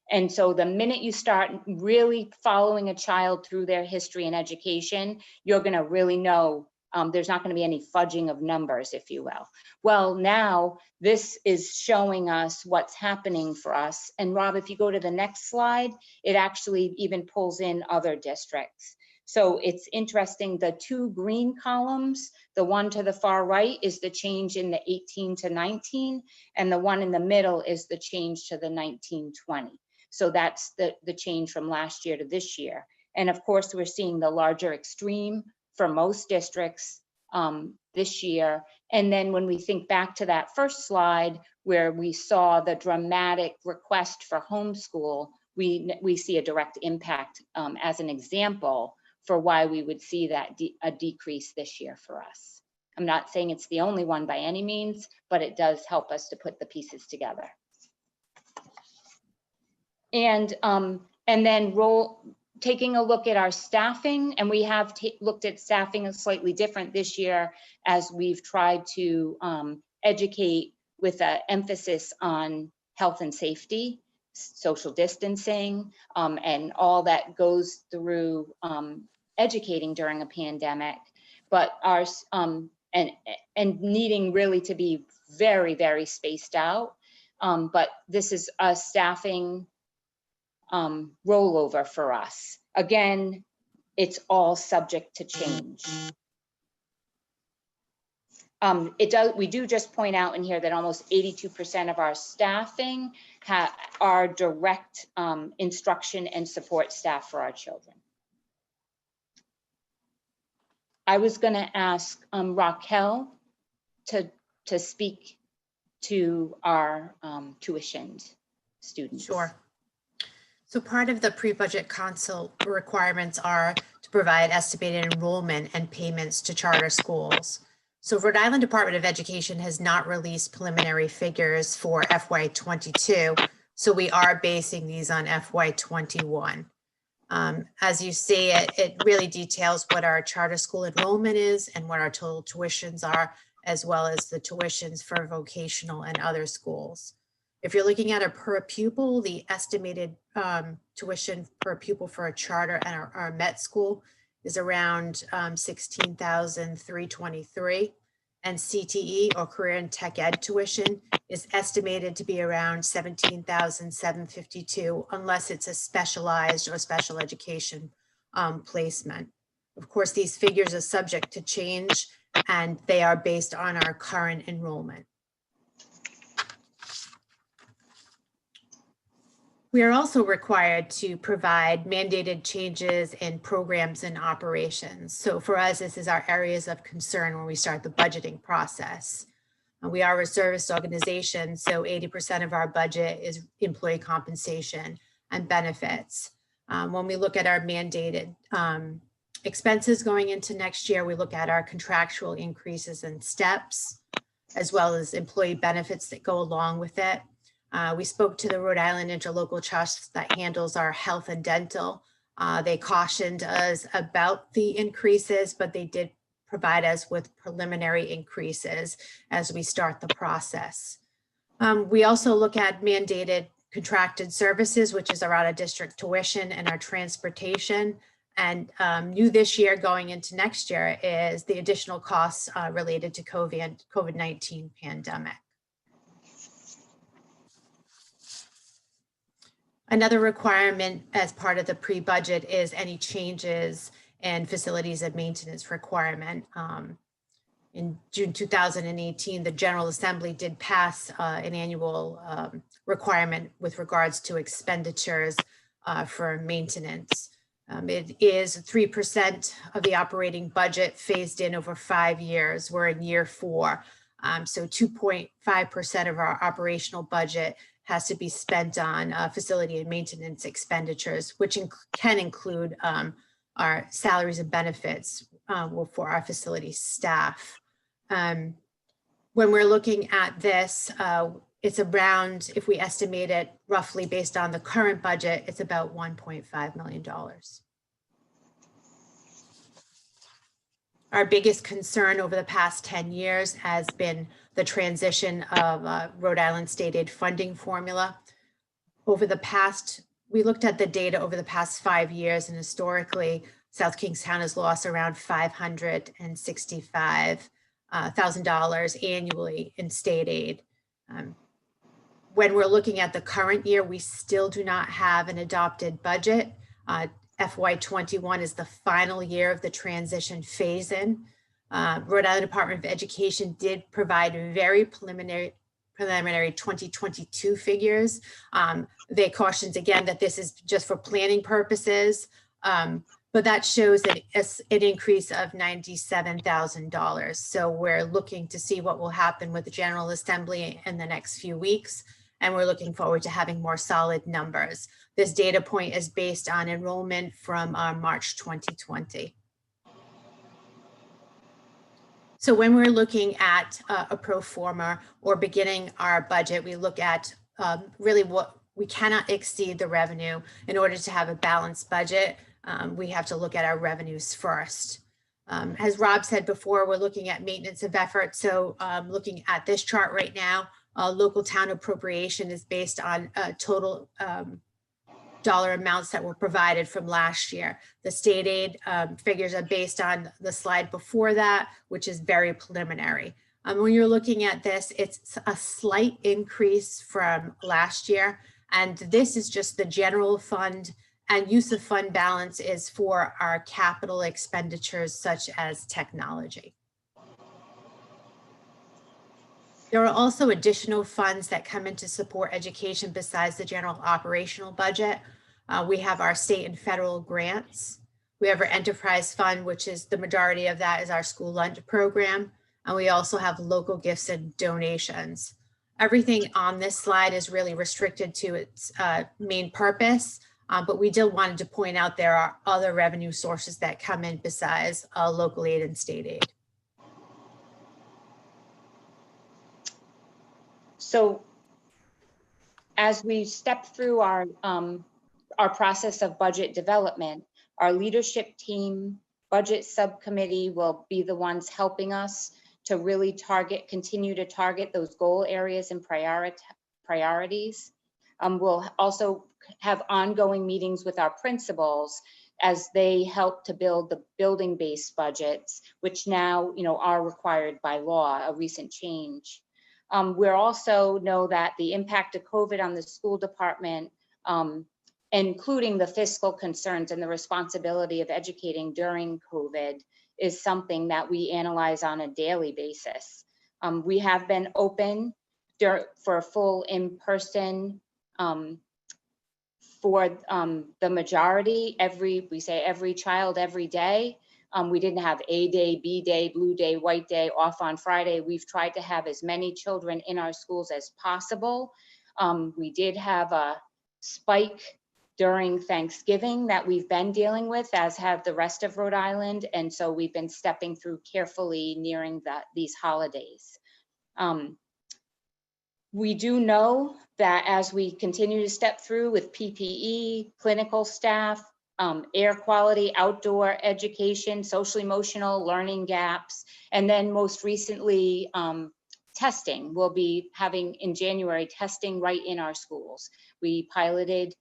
And so the minute you start really following a child through their history and education, you're going to really know there's not going to be any fudging of numbers, if you will. Well, now this is showing us what's happening for us. And Rob, if you go to the next slide, it actually even pulls in other districts. So it's interesting, the two green columns, the one to the far right is the change in the 18 to 19, and the one in the middle is the change to the 19-20. So that's the change from last year to this year. And of course, we're seeing the larger extreme for most districts this year. And then when we think back to that first slide where we saw the dramatic request for homeschool, we see a direct impact as an example for why we would see that a decrease this year for us. I'm not saying it's the only one by any means, but it does help us to put the pieces together. And then taking a look at our staffing, and we have looked at staffing slightly different this year as we've tried to educate with an emphasis on health and safety, social distancing, and all that goes through educating during a pandemic. But our and needing really to be very, very spaced out. But this is a staffing rollover for us. Again, it's all subject to change. We do just point out in here that almost 82% of our staffing are direct instruction and support staff for our children. I was going to ask Raquel to speak to our tuitioned students. Sure. So part of the pre-budget consult requirements are to provide estimated enrollment and payments to charter schools. So Rhode Island Department of Education has not released preliminary figures for FY22. So we are basing these on FY21. As you see, it really details what our charter school enrollment is and what our total tuitions are, as well as the tuitions for vocational and other schools. If you're looking at a per pupil, the estimated tuition per pupil for a charter and our Met school is around $16,323, and CTE or career and tech ed tuition is estimated to be around $17,752, unless it's a specialized or special education placement. Of course, these figures are subject to change, and they are based on our current enrollment. We are also required to provide mandated changes in programs and operations. So for us, this is our areas of concern when we start the budgeting process. We are a service organization, so 80% of our budget is employee compensation and benefits. When we look at our mandated expenses going into next year, we look at our contractual increases and steps, as well as employee benefits that go along with it. We spoke to the Rhode Island Interlocal Trust that handles our health and dental. They cautioned us about the increases, but they did provide us with preliminary increases as we start the process. We also look at mandated contracted services, which is our out-of-district tuition and our transportation. And new this year going into next year is the additional costs related to COVID-19 pandemic. Another requirement as part of the pre-budget is any changes in facilities and maintenance requirement. In June 2018, the General Assembly did pass an annual requirement with regards to expenditures for maintenance. It is 3% of the operating budget phased in over 5 years. We're in year 4. So 2.5% of our operational budget has to be spent on facility and maintenance expenditures, which can include our salaries and benefits for our facility staff. When we're looking at this, it's around, if we estimate it roughly based on the current budget, it's about $1.5 million. Our biggest concern over the past 10 years has been the transition of Rhode Island state aid funding formula. We looked at the data over the past 5 years, and historically, South Kingstown has lost around $565,000 annually in state aid. When we're looking at the current year, we still do not have an adopted budget. FY21 is the final year of the transition phase-in. Rhode Island Department of Education did provide very preliminary 2022 figures. They cautioned again that this is just for planning purposes, but that shows an increase of $97,000. So we're looking to see what will happen with the General Assembly in the next few weeks, and we're looking forward to having more solid numbers. This data point is based on enrollment from March 2020. So when we're looking at a pro forma or beginning our budget, we look at really what we cannot exceed the revenue. In order to have a balanced budget, we have to look at our revenues first. As Rob said before, we're looking at maintenance of effort. So looking at this chart right now, local town appropriation is based on total dollar amounts that were provided from last year. The state aid figures are based on the slide before that, which is very preliminary. When you're looking at this, it's a slight increase from last year. And this is just the general fund, and use of fund balance is for our capital expenditures such as technology. There are also additional funds that come in to support education besides the general operational budget. We have our state and federal grants. We have our enterprise fund, which is the majority of that is our school lunch program. And we also have local gifts and donations. Everything on this slide is really restricted to its main purpose, but we did wanted to point out there are other revenue sources that come in besides local aid and state aid. So as we step through our process of budget development, our leadership team, budget subcommittee will be the ones helping us to really continue to target those goal areas and priorities. We'll also have ongoing meetings with our principals as they help to build the building-based budgets, which now, are required by law, a recent change. We also know that the impact of COVID on the school department, including the fiscal concerns and the responsibility of educating during COVID, is something that we analyze on a daily basis. We have been open for a full in-person for the majority, every child every day. We didn't have A day, B day, blue day, white day, off on Friday. We've tried to have as many children in our schools as possible. We did have a spike during Thanksgiving that we've been dealing with, as have the rest of Rhode Island. And so we've been stepping through carefully nearing these holidays. We do know that as we continue to step through with PPE, clinical staff, air quality, outdoor education, social emotional learning gaps, and then most recently, testing. We'll be having in January testing right in our schools. We piloted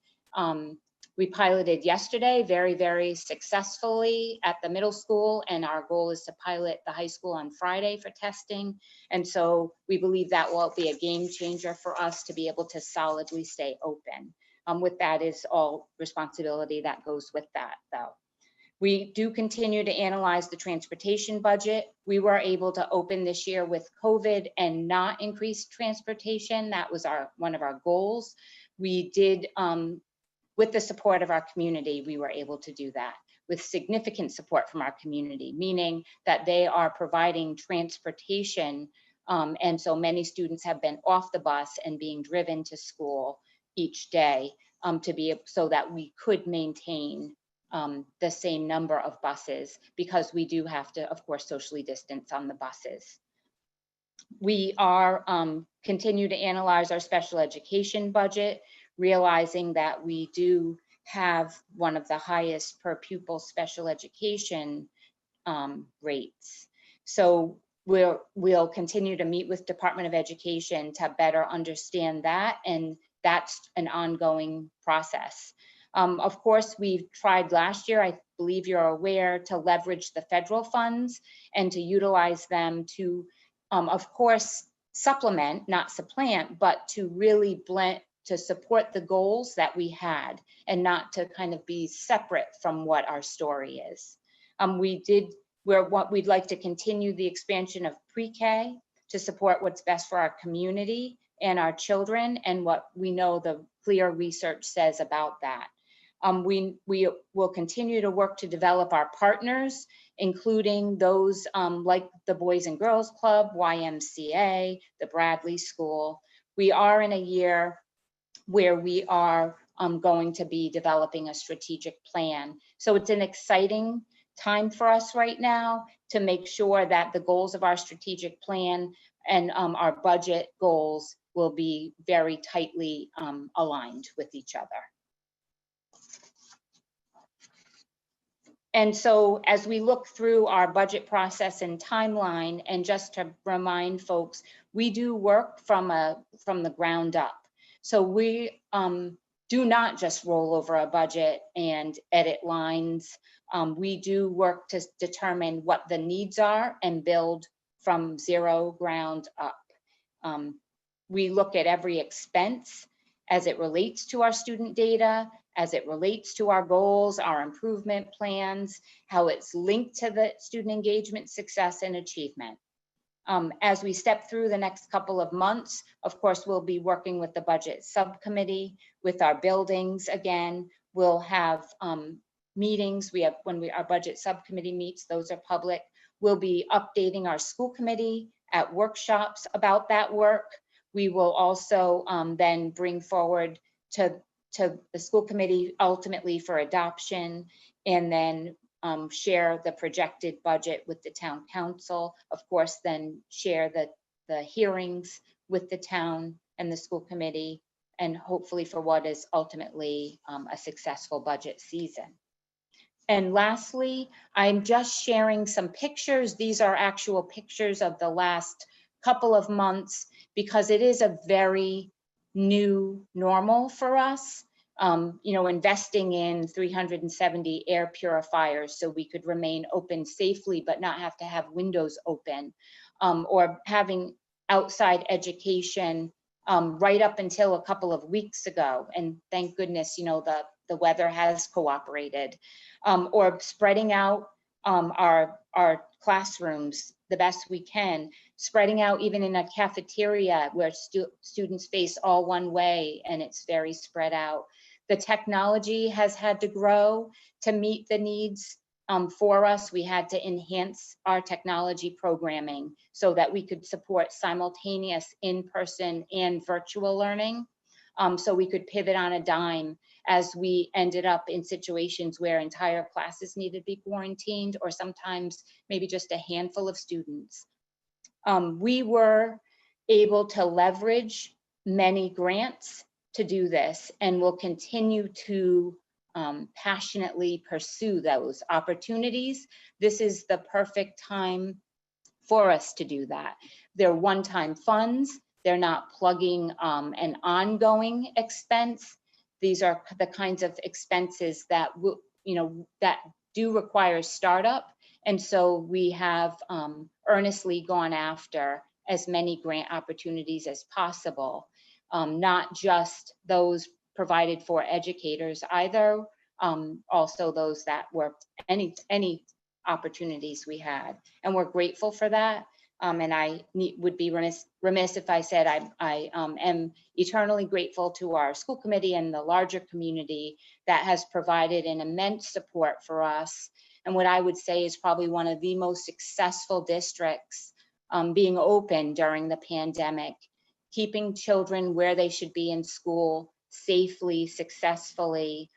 yesterday very, very successfully at the middle school, and our goal is to pilot the high school on Friday for testing. And so we believe that will be a game changer for us to be able to solidly stay open. With that is all responsibility that goes with that, though. We do continue to analyze the transportation budget. We were able to open this year with COVID and not increase transportation. That was one of our goals. We did, with the support of our community, we were able to do that with significant support from our community, meaning that they are providing transportation. And so many students have been off the bus and being driven to school each day so that we could maintain the same number of buses, because we do have to, of course, socially distance on the buses. We are continue to analyze our special education budget, realizing that we do have one of the highest per pupil special education rates. So we'll continue to meet with Department of Education to better understand that, and that's an ongoing process. Of course, we've tried last year, I believe you're aware, to leverage the federal funds and to utilize them to, of course, supplement, not supplant, but to really blend, to support the goals that we had and not to kind of be separate from what our story is. We'd like to continue the expansion of pre-K to support what's best for our community and our children, and what we know the clear research says about that. We will continue to work to develop our partners, including those like the Boys and Girls Club, YMCA, the Bradley School. We are in a year where we are going to be developing a strategic plan. So it's an exciting time for us right now to make sure that the goals of our strategic plan and our budget goals will be very tightly aligned with each other. And so as we look through our budget process and timeline, and just to remind folks, we do work from the ground up. So we do not just roll over a budget and edit lines. We do work to determine what the needs are and build from zero ground up. We look at every expense as it relates to our student data, as it relates to our goals, our improvement plans, how it's linked to the student engagement, success, and achievement. As we step through the next couple of months, of course, we'll be working with the budget subcommittee, with our buildings again. We'll have meetings. Our budget subcommittee meets, those are public. We'll be updating our school committee at workshops about that work. We will also then bring forward to the school committee ultimately for adoption, and then share the projected budget with the town council. Of course, then share the hearings with the town and the school committee, and hopefully for what is ultimately a successful budget season. And lastly, I'm just sharing some pictures. These are actual pictures of the last couple of months, because it is a very new normal for us. Investing in 370 air purifiers so we could remain open safely but not have to have windows open, or having outside education right up until a couple of weeks ago. And thank goodness, the weather has cooperated, or spreading out our classrooms the best we can, spreading out even in a cafeteria where students face all one way and it's very spread out. The technology has had to grow to meet the needs for us. We had to enhance our technology programming so that we could support simultaneous in-person and virtual learning. So we could pivot on a dime as we ended up in situations where entire classes needed to be quarantined, or sometimes maybe just a handful of students. We were able to leverage many grants to do this, and will continue to passionately pursue those opportunities. This is the perfect time for us to do that. They're one-time funds. They're not plugging an ongoing expense. These are the kinds of expenses that that do require startup, and so we have earnestly gone after as many grant opportunities as possible. Not just those provided for educators either, also those that were any opportunities we had, and we're grateful for that. And I would be remiss if I said I am eternally grateful to our school committee and the larger community that has provided an immense support for us, and what I would say is probably one of the most successful districts being open during the pandemic, keeping children where they should be in school safely, successfully.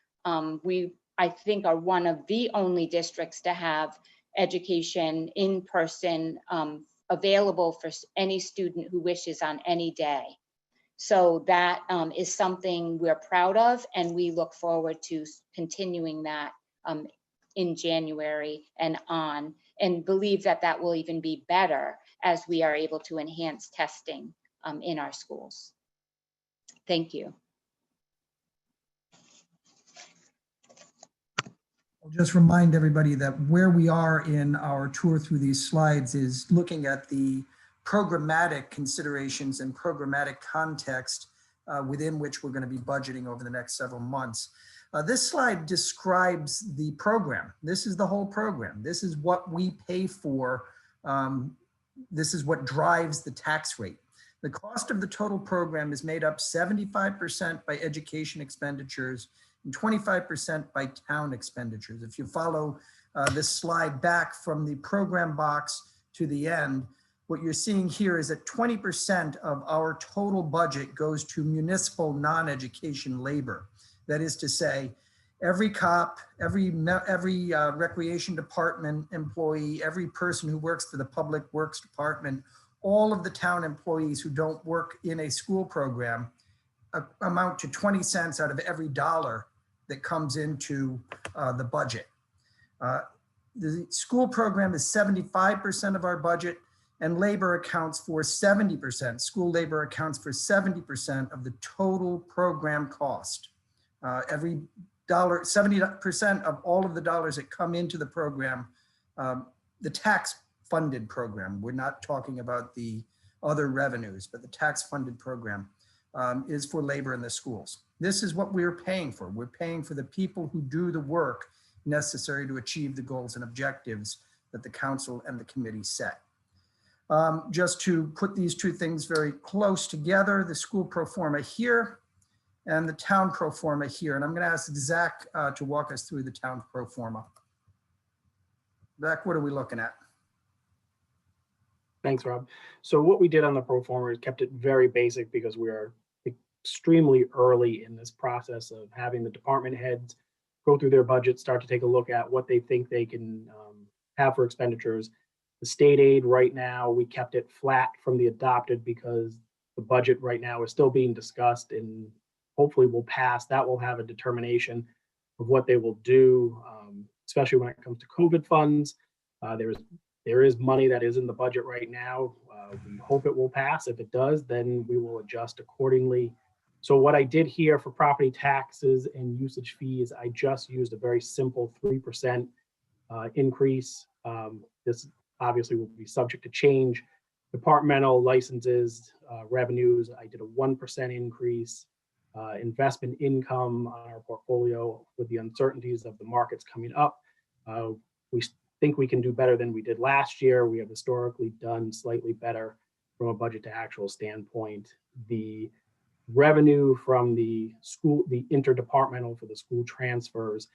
We, I think, are one of the only districts to have education in person available for any student who wishes on any day. So that is something we're proud of, and we look forward to continuing that in January and on, and believe that that will even be better as we are able to enhance testing in our schools. Thank you. I'll just remind everybody that where we are in our tour through these slides is looking at the programmatic considerations and programmatic context within which we're going to be budgeting over the next several months. This slide describes the program. This is the whole program. This is what we pay for. This is what drives the tax rate. The cost of the total program is made up 75% by education expenditures and 25% by town expenditures. If you follow this slide back from the program box to the end, what you're seeing here is that 20% of our total budget goes to municipal non-education labor. That is to say, every cop, every recreation department employee, every person who works for the public works department, all of the town employees who don't work in a school program amount to 20 cents out of every dollar that comes into the budget. The school program is 75% of our budget, and labor accounts for 70%. School labor accounts for 70% of the total program cost. Every dollar, 70% of all of the dollars that come into the program, the tax funded program, we're not talking about the other revenues, but the tax funded program is for labor in the schools. This is what we're paying for. We're paying for the people who do the work necessary to achieve the goals and objectives that the council and the committee set. Just to put these two things very close together, the school pro forma here and the town pro forma here. And I'm going to ask Zach to walk us through the town pro forma. Zach, what are we looking at? Thanks, Rob. So what we did on the pro forma is kept it very basic because we are extremely early in this process of having the department heads go through their budget, start to take a look at what they think they can have for expenditures. The state aid right now, we kept it flat from the adopted because the budget right now is still being discussed and hopefully will pass. That will have a determination of what they will do, especially when it comes to COVID funds. There is money that is in the budget right now. We hope it will pass. If it does, then we will adjust accordingly. So what I did here for property taxes and usage fees, I just used a very simple 3% increase. This obviously will be subject to change. Departmental licenses, revenues, I did a 1% increase. Investment income on our portfolio with the uncertainties of the markets coming up. We think we can do better than we did last year. We have historically done slightly better from a budget to actual standpoint. The revenue from the school, the interdepartmental for the school transfers,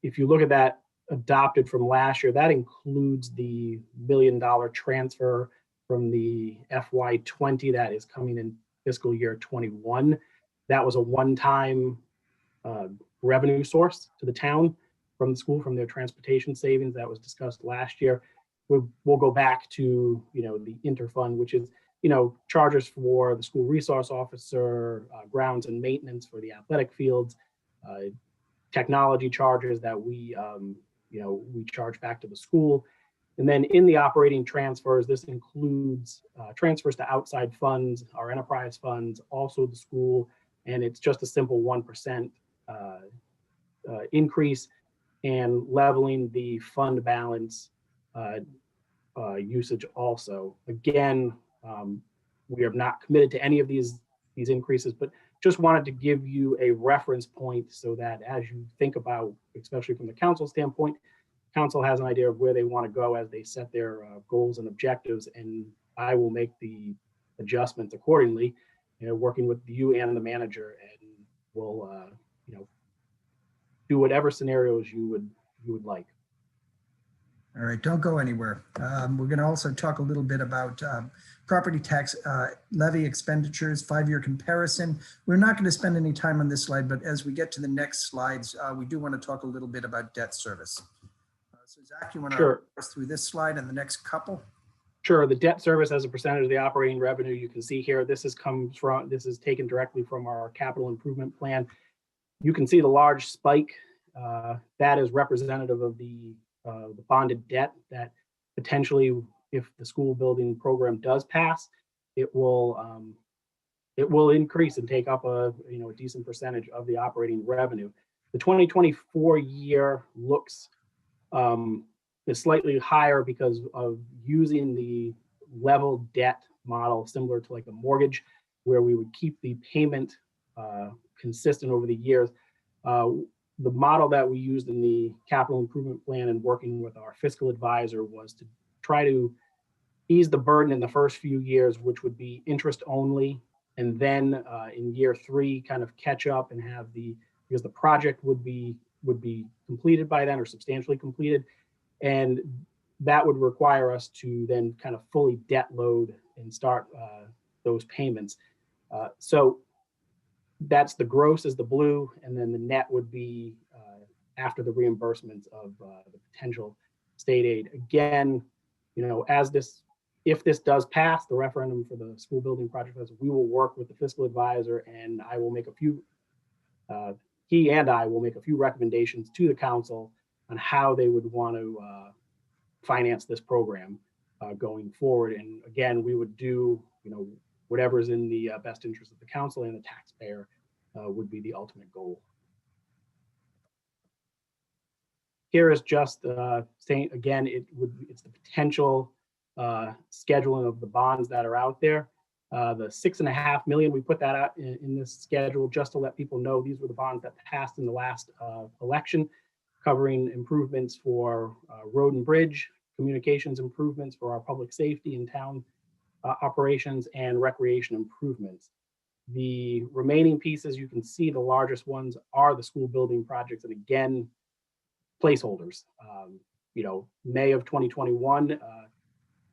if you look at that adopted from last year, that includes the $1 million transfer from the FY20 that is coming in fiscal year 21. That was a one-time revenue source to the town from the school, from their transportation savings that was discussed last year. We'll go back to, the interfund, which is, charges for the school resource officer, grounds and maintenance for the athletic fields, technology charges that we charge back to the school. And then in the operating transfers, this includes transfers to outside funds, our enterprise funds, also the school, and it's just a simple 1% increase and leveling the fund balance usage also. Again, we are not committed to any of these increases, but just wanted to give you a reference point so that as you think about, especially from the council standpoint, council has an idea of where they want to go as they set their goals and objectives, and I will make the adjustments accordingly, working with you and the manager, and we'll do whatever scenarios you would like. All right, don't go anywhere. We're going to also talk a little bit about property tax levy expenditures, 5-year comparison. We're not going to spend any time on this slide, but as we get to the next slides, we do want to talk a little bit about debt service. So Zach, you want to walk us through this slide and the next couple? Sure. The debt service as a percentage of the operating revenue, you can see here, this is taken directly from our capital improvement plan. You can see the large spike. That is representative of the bonded debt that potentially, if the school building program does pass, it will increase and take up a decent percentage of the operating revenue. The 2024 year looks is slightly higher because of using the level debt model, similar to like a mortgage, where we would keep the payment consistent over the years. The model that we used in the capital improvement plan and working with our fiscal advisor was to try to ease the burden in the first few years, which would be interest only. And then in year 3, kind of catch up and have because the project would be completed by then or substantially completed. And that would require us to then kind of fully debt load and start those payments. So that's the gross is the blue, and then the net would be after the reimbursements of the potential state aid. Again, as this If this does pass, the referendum for the school building project, we will work with the fiscal advisor, and I will make a few, he and I will make a few recommendations to the council on how they would want to finance this program going forward. And again, we would do, whatever's in the best interest of the council and the taxpayer would be the ultimate goal. Here is just saying, again, it's the potential scheduling of the bonds that are out there. The $6.5 million, we put that out in this schedule just to let people know these were the bonds that passed in the last election, covering improvements for road and bridge, communications improvements for our public safety and town operations, and recreation improvements. The remaining pieces, you can see the largest ones are the school building projects, and again, placeholders. May of 2021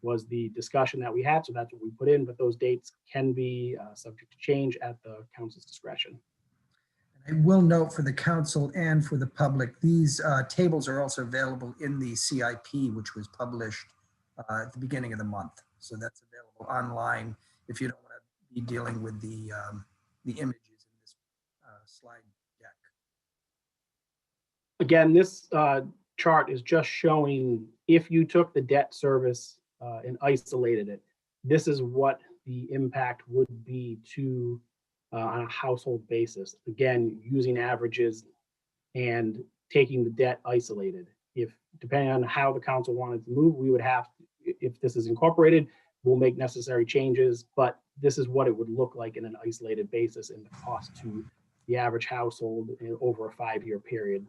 was the discussion that we had, so that's what we put in, but those dates can be subject to change at the council's discretion. I will note for the council and for the public, these tables are also available in the CIP, which was published at the beginning of the month. So that's available online if you don't want to be dealing with the images in this slide deck. Again, this chart is just showing if you took the debt service and isolated it, this is what the impact would be to on a household basis. Again, using averages and taking the debt isolated. If depending on how the council wanted to move, we would have, if this is incorporated, we'll make necessary changes, but this is what it would look like in an isolated basis and the cost to the average household over a 5-year period.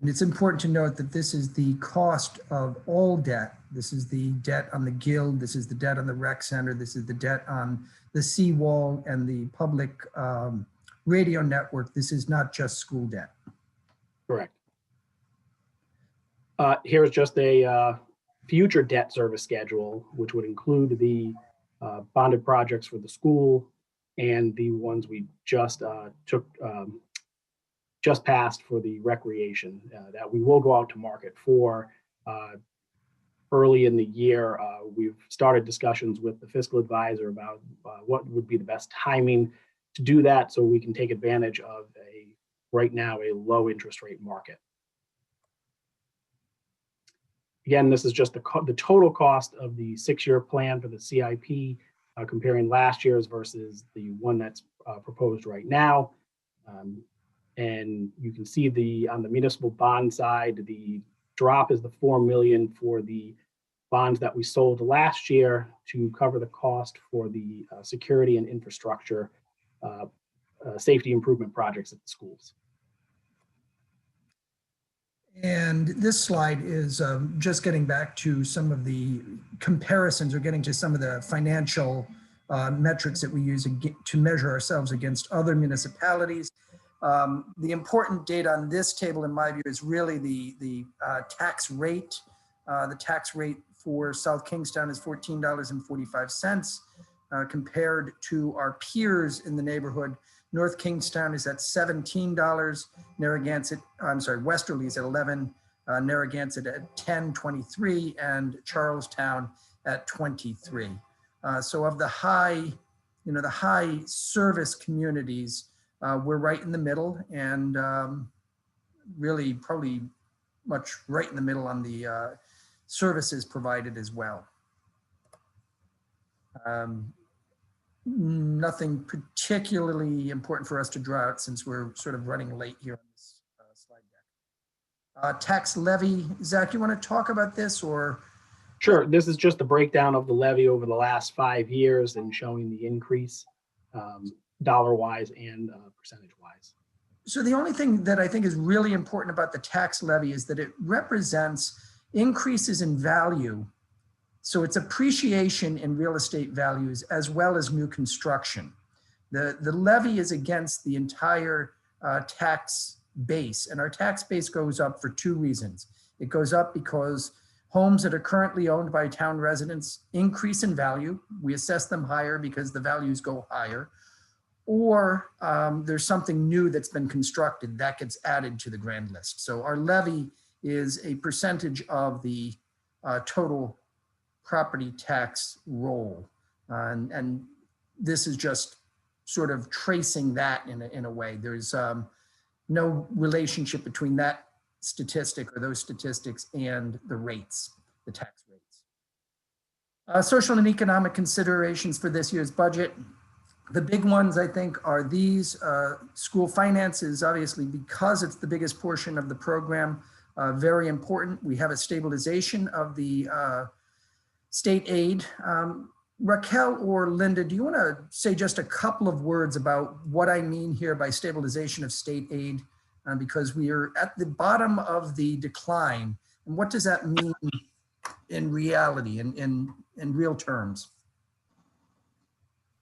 And it's important to note that this is the cost of all debt. This is the debt on the Guild. This is the debt on the rec center. This is the debt on the seawall and the public radio network. This is not just school debt. Correct. Here's just a future debt service schedule, which would include the bonded projects for the school and the ones we just just passed for the recreation that we will go out to market for early in the year. We've started discussions with the fiscal advisor about what would be the best timing to do that so we can take advantage of right now a low interest rate market. Again, this is just the total cost of the 6-year plan for the CIP, comparing last year's versus the one that's proposed right now. And you can see on the municipal bond side, the drop is the $4 million for the bonds that we sold last year to cover the cost for the security and infrastructure safety improvement projects at the schools. And this slide is just getting back to some of the comparisons or getting to some of the financial metrics that we use to measure ourselves against other municipalities. The important data on this table, in my view, is really the tax rate. The tax rate for South Kingstown is $14.45 compared to our peers in the neighborhood. North Kingstown is at $17. Narragansett, I'm sorry, Westerly is at $11. Narragansett at $10.23, and Charlestown at $23. So of the high, the high service communities, we're right in the middle, and really probably much right in the middle on the services provided as well. Nothing particularly important for us to draw out since we're sort of running late here on this slide deck. Tax levy, Zach, you want to talk about this or? Sure, this is just a breakdown of the levy over the last 5 years and showing the increase dollar-wise and percentage-wise. So the only thing that I think is really important about the tax levy is that it represents increases in value. So it's appreciation in real estate values as well as new construction. The levy is against the entire tax base, and our tax base goes up for 2 reasons. It goes up because homes that are currently owned by town residents increase in value. We assess them higher because the values go higher. Or there's something new that's been constructed that gets added to the grand list. So our levy is a percentage of the total property tax roll. And this is just sort of tracing that in a way. There's no relationship between that statistic or those statistics and the rates, the tax rates. Social and economic considerations for this year's budget. The big ones, I think, are these. School finances, obviously, because it's the biggest portion of the program, very important. We have a stabilization of the state aid. Raquel or Linda, do you want to say just a couple of words about what I mean here by stabilization of state aid? Because we are at the bottom of the decline. And what does that mean in reality, in real terms?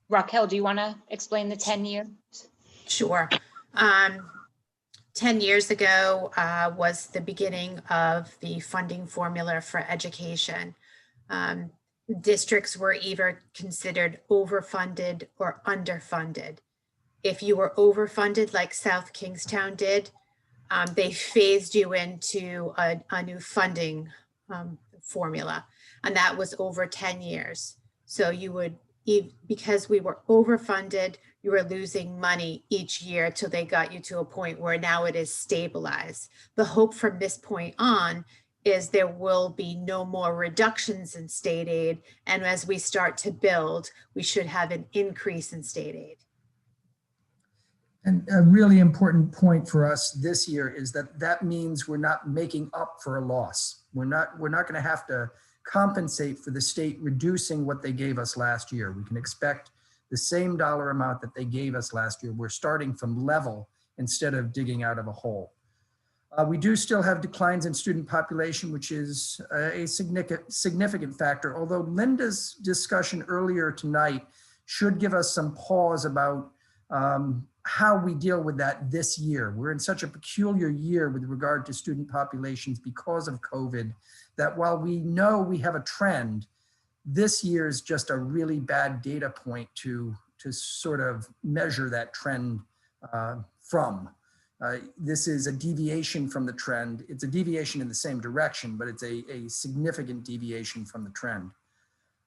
Raquel, do you want to explain the 10 years? Sure. 10 years ago was the beginning of the funding formula for education. Districts were either considered overfunded or underfunded. If you were overfunded, like South Kingstown did, they phased you into a new funding formula, and that was over 10 years. So you would, because we were overfunded, you were losing money each year till they got you to a point where now it is stabilized. The hope from this point on is there will be no more reductions in state aid. And as we start to build, we should have an increase in state aid. And a really important point for us this year is that means we're not making up for a loss. We're not going to have to compensate for the state reducing what they gave us last year. We can expect the same dollar amount that they gave us last year. We're starting from level instead of digging out of a hole. We do still have declines in student population, which is a significant factor, although Linda's discussion earlier tonight should give us some pause about how we deal with that this year. We're in such a peculiar year with regard to student populations because of COVID, that while we know we have a trend, this year is just a really bad data point to sort of measure that trend from. This is a deviation from the trend. It's a deviation in the same direction, but it's a significant deviation from the trend.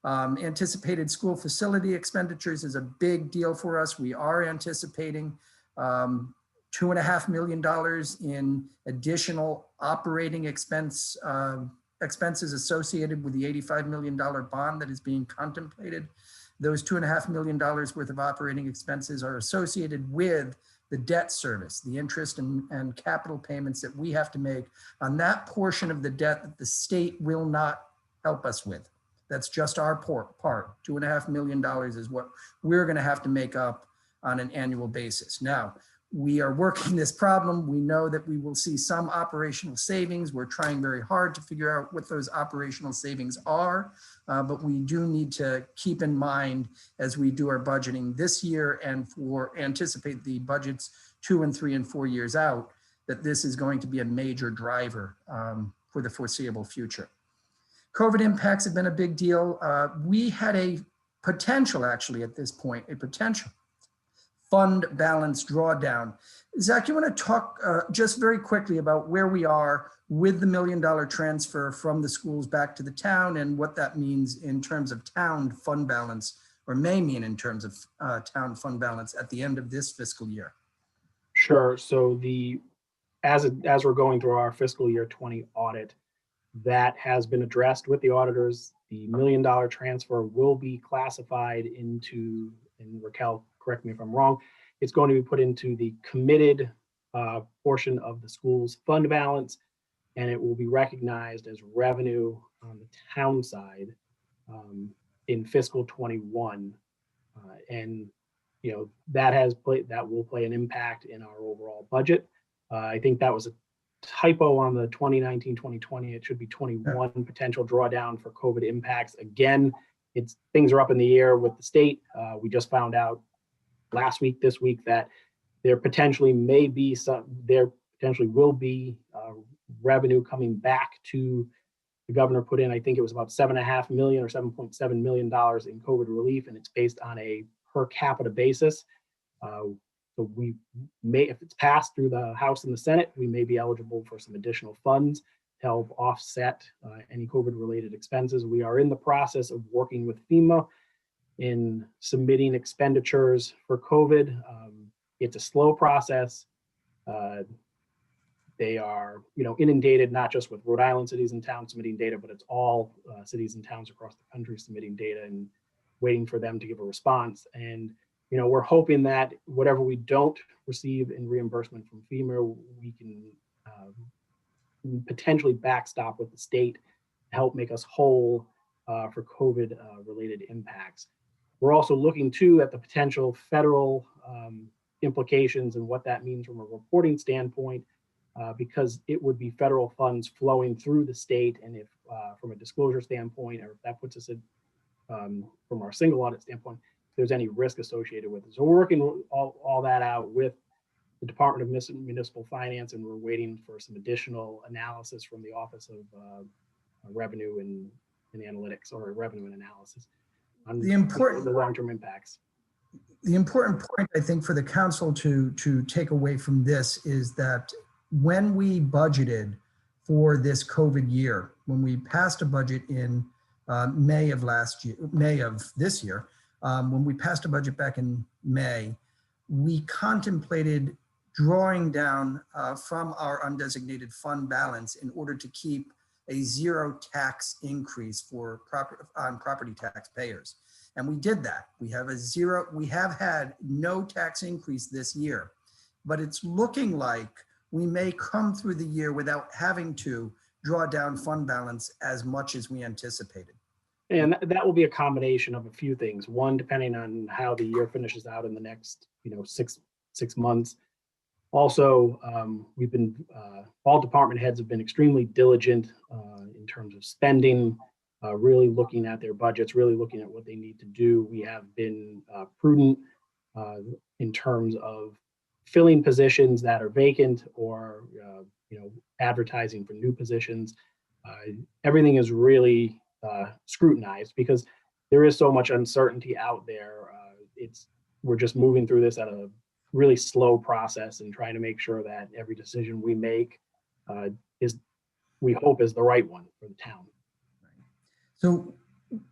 Anticipated school facility expenditures is a big deal for us. We are anticipating $2.5 million in additional operating expenses associated with the $85 million bond that is being contemplated. Those $2.5 million worth of operating expenses are associated with the debt service, the interest and capital payments that we have to make on that portion of the debt that the state will not help us with. That's just our part. $2.5 million is what we're going to have to make up on an annual basis. Now, we are working this problem. We know that we will see some operational savings. We're trying very hard to figure out what those operational savings are, but we do need to keep in mind as we do our budgeting this year and for anticipate the budgets 2 and 3 and 4 years out, that this is going to be a major driver for the foreseeable future. COVID impacts have been a big deal. We had a potential, actually, at this point, a potential fund balance drawdown. Zach, you want to talk just very quickly about where we are with the $1 million transfer from the schools back to the town and what that means in terms of town fund balance, or may mean in terms of town fund balance at the end of this fiscal year? Sure. So as we're going through our fiscal year 20 audit, that has been addressed with the auditors. The $1 million transfer will be classified into, and Raquel, correct me if I'm wrong, it's going to be put into the committed portion of the school's fund balance, and it will be recognized as revenue on the town side in fiscal 21. And you know, that will play an impact in our overall budget. I think that was a typo on the 2019-2020. It should be 21 potential drawdown for COVID impacts. Again, things are up in the air with the state. We just found out last week, this week, that there potentially will be revenue coming back to the governor. Put in, I think it was about $7.5 million or $7.7 million in COVID relief, and it's based on a per capita basis. So we may, if it's passed through the House and the Senate, we may be eligible for some additional funds. help offset any COVID-related expenses. We are in the process of working with FEMA in submitting expenditures for COVID. It's a slow process. They are, inundated not just with Rhode Island cities and towns submitting data, but it's all cities and towns across the country submitting data and waiting for them to give a response. And we're hoping that whatever we don't receive in reimbursement from FEMA, we can potentially backstop with the state to help make us whole for COVID related impacts. We're also looking too at the potential federal implications and what that means from a reporting standpoint, because it would be federal funds flowing through the state. And if from a disclosure standpoint, or if that puts us at, from our single audit standpoint, if there's any risk associated with it. So we're working all that out with the Department of Municipal Finance, and we're waiting for some additional analysis from the Office of Revenue and Analytics, or Revenue and Analysis, on the long-term impacts. The important point, I think, for the council to take away from this is that when we budgeted for this COVID year, when we passed a budget in May of this year, when we passed a budget back in May, we contemplated drawing down from our undesignated fund balance in order to keep a zero tax increase for property tax payers. And we did that. We have had no tax increase this year, but it's looking like we may come through the year without having to draw down fund balance as much as we anticipated. And that will be a combination of a few things. One, depending on how the year finishes out in the next, 6 months. Also, we've been, all department heads have been extremely diligent in terms of spending, really looking at their budgets, really looking at what they need to do. We have been prudent in terms of filling positions that are vacant, or advertising for new positions. Everything is really scrutinized because there is so much uncertainty out there. We're just moving through this at a really slow process and trying to make sure that every decision we make we hope is the right one for the town. So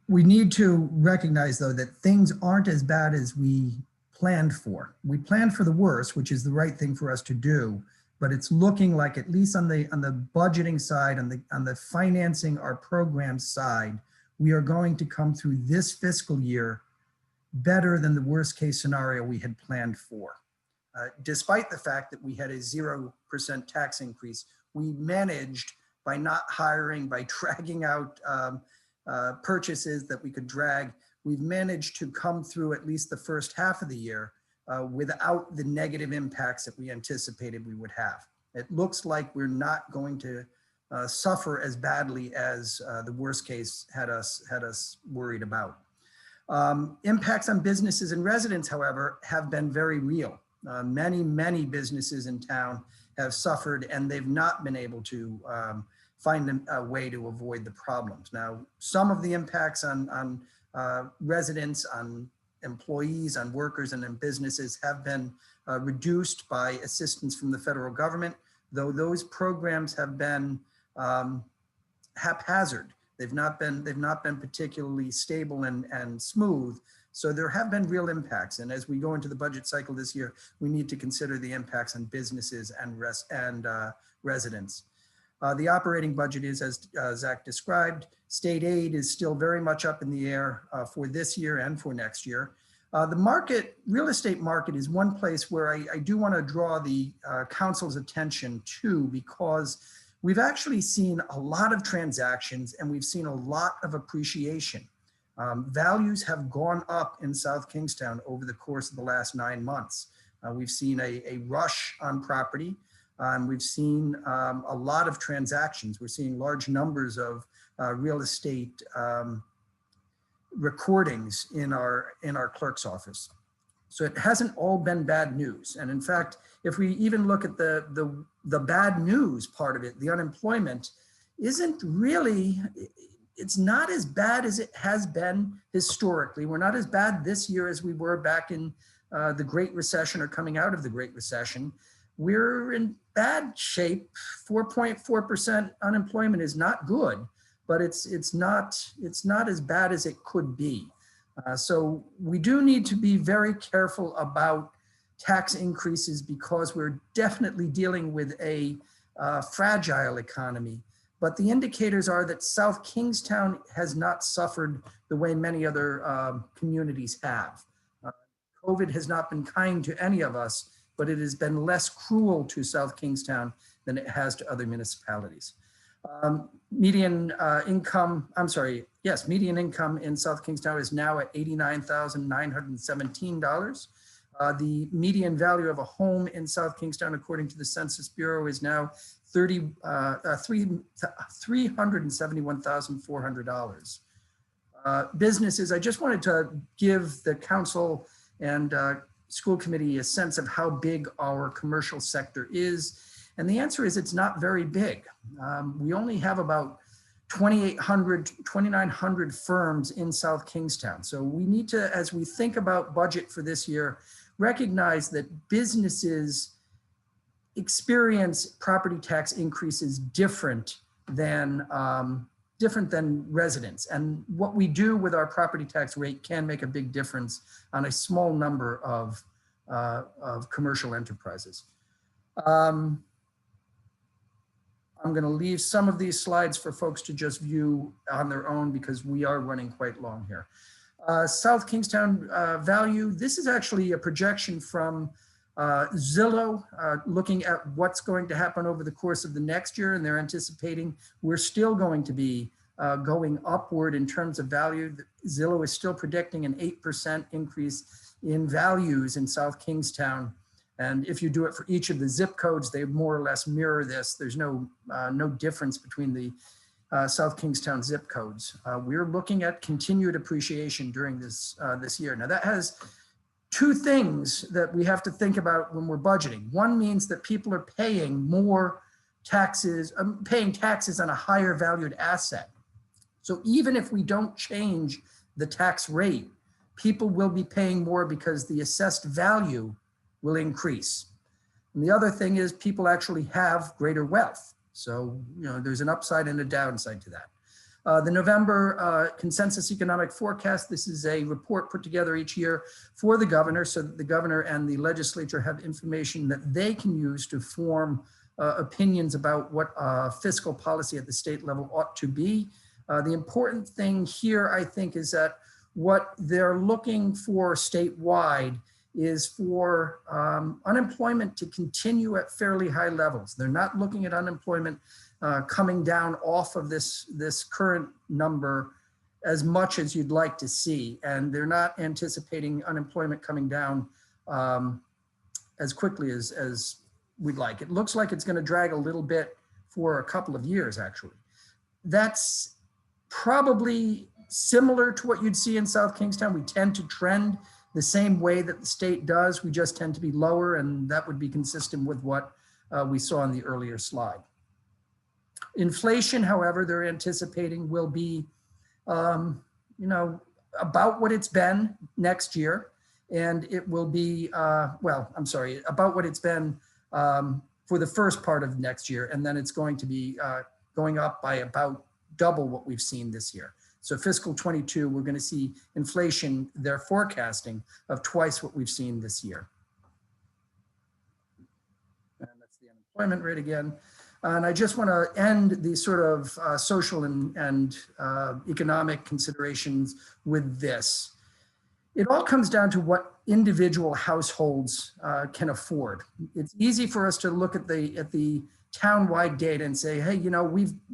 we need to recognize, though, that things aren't as bad as we planned for. We planned for the worst, which is the right thing for us to do, but it's looking like, at least on the budgeting side, on the financing our program side, we are going to come through this fiscal year better than the worst case scenario we had planned for. Despite the fact that we had a 0% tax increase, we managed, by not hiring, by dragging out purchases that we could drag, we've managed to come through at least the first half of the year without the negative impacts that we anticipated we would have. It looks like we're not going to suffer as badly as the worst case had us worried about. Impacts on businesses and residents, however, have been very real. Many businesses in town have suffered, and they've not been able to find a way to avoid the problems. Now, some of the impacts on residents, on employees, on workers, and in businesses have been reduced by assistance from the federal government, though those programs have been haphazard. They've not been particularly stable and smooth. So there have been real impacts. And as we go into the budget cycle this year, we need to consider the impacts on businesses and residents. The operating budget is, as Zach described. State aid is still very much up in the air for this year and for next year. The real estate market is one place where I do want to draw the council's attention to, because we've actually seen a lot of transactions and we've seen a lot of appreciation. Values have gone up in South Kingstown over the course of the last 9 months. We've seen a rush on property. We've seen a lot of transactions. We're seeing large numbers of real estate recordings in our clerk's office. So it hasn't all been bad news. And in fact, if we even look at the bad news part of it, the unemployment isn't really, it's not as bad as it has been historically. We're not as bad this year as we were back in the Great Recession or coming out of the Great Recession. we're in bad shape. 4.4% unemployment is not good, but it's not as bad as it could be. So we do need to be very careful about tax increases because we're definitely dealing with a fragile economy. But the indicators are that South Kingstown has not suffered the way many other communities have. COVID has not been kind to any of us, but it has been less cruel to South Kingstown than it has to other municipalities. Median income in South Kingstown is now at $89,917. The median value of a home in South Kingstown, according to the Census Bureau, is now $371,400. Businesses, I just wanted to give the council and school committee a sense of how big our commercial sector is. And the answer is it's not very big. We only have about 2,900 firms in South Kingstown. So we need to, as we think about budget for this year, recognize that businesses experience property tax increases different than residents. And what we do with our property tax rate can make a big difference on a small number of commercial enterprises. I'm going to leave some of these slides for folks to just view on their own because we are running quite long here. South Kingstown value, this is actually a projection from Zillow looking at what's going to happen over the course of the next year, and they're anticipating we're still going to be going upward in terms of value. Zillow is still predicting an 8% increase in values in South Kingstown. And if you do it for each of the zip codes, they more or less mirror this. There's no difference between the South Kingstown zip codes. We're looking at continued appreciation during this year. Now that has two things that we have to think about when we're budgeting. One means that people are paying more taxes, paying taxes on a higher valued asset. So even if we don't change the tax rate, people will be paying more because the assessed value will increase. And the other thing is people actually have greater wealth. So, there's an upside and a downside to that. The November consensus economic forecast, this is a report put together each year for the governor so that the governor and the legislature have information that they can use to form opinions about what fiscal policy at the state level ought to be. The important thing here, I think, is that what they're looking for statewide is for unemployment to continue at fairly high levels. They're not looking at unemployment coming down off of this current number as much as you'd like to see. And they're not anticipating unemployment coming down as quickly as we'd like. It looks like it's going to drag a little bit for a couple of years, actually. That's probably similar to what you'd see in South Kingstown. We tend to trend the same way that the state does. We just tend to be lower, and that would be consistent with what we saw in the earlier slide. Inflation, however, they're anticipating will be, about what it's been next year. And it will be, about what it's been for the first part of next year. And then it's going to be going up by about double what we've seen this year. So fiscal 22, we're going to see inflation, they're forecasting, of twice what we've seen this year. And that's the unemployment rate again. And I just want to end these sort of social and economic considerations with this. It all comes down to what individual households can afford. It's easy for us to look at the town-wide data and say, hey,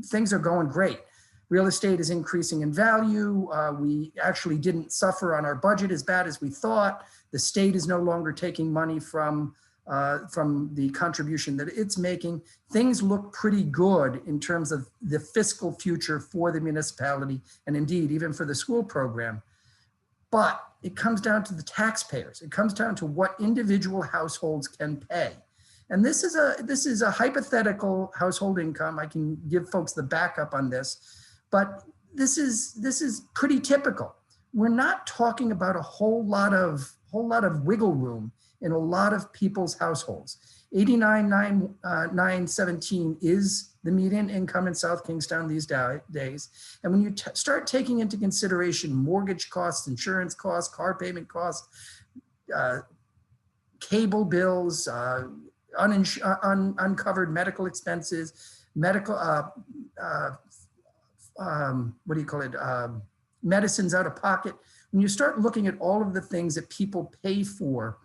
things are going great. Real estate is increasing in value. We actually didn't suffer on our budget as bad as we thought. The state is no longer taking money from the contribution that it's making. Things look pretty good in terms of the fiscal future for the municipality and indeed even for the school program. But it comes down to the taxpayers. It comes down to what individual households can pay. And this is a hypothetical household income. I can give folks the backup on this. But this is pretty typical. We're not talking about a whole lot of wiggle room in a lot of people's households. $89,917 is the median income in South Kingstown these days. And when you start taking into consideration mortgage costs, insurance costs, car payment costs, cable bills, uncovered medical expenses, medical, what do you call it? Medicines out of pocket. When you start looking at all of the things that people pay for,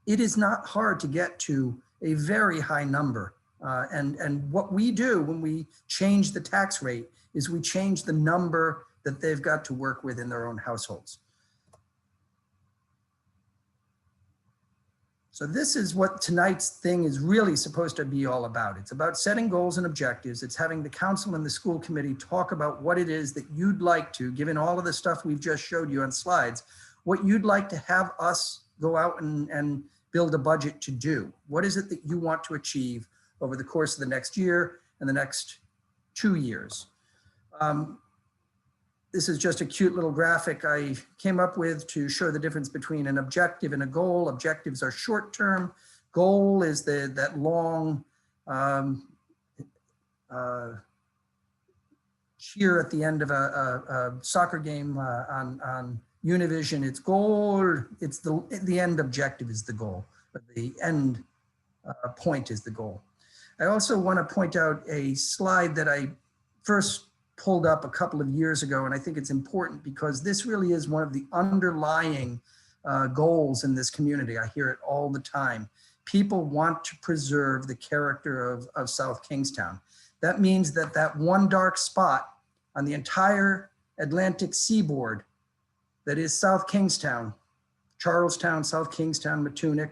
it is not hard to get to a very high number. And what we do when we change the tax rate is we change the number that they've got to work with in their own households. So this is what tonight's thing is really supposed to be all about. It's about setting goals and objectives. It's having the council and the school committee talk about what it is that you'd like to, given all of the stuff we've just showed you on slides, what you'd like to have us go out and build a budget to do. What is it that you want to achieve over the course of the next year and the next 2 years? This is just a cute little graphic I came up with to show the difference between an objective and a goal. Objectives are short-term. Goal is that long cheer at the end of a soccer game on Univision. It's goal. It's the end objective is the goal, but the end point is the goal. I also want to point out a slide that I first pulled up a couple of years ago, and I think it's important because this really is one of the underlying goals in this community. I hear it all the time. People want to preserve the character of South Kingstown. That means that one dark spot on the entire Atlantic seaboard that is South Kingstown, Charlestown, South Kingstown, Matunic,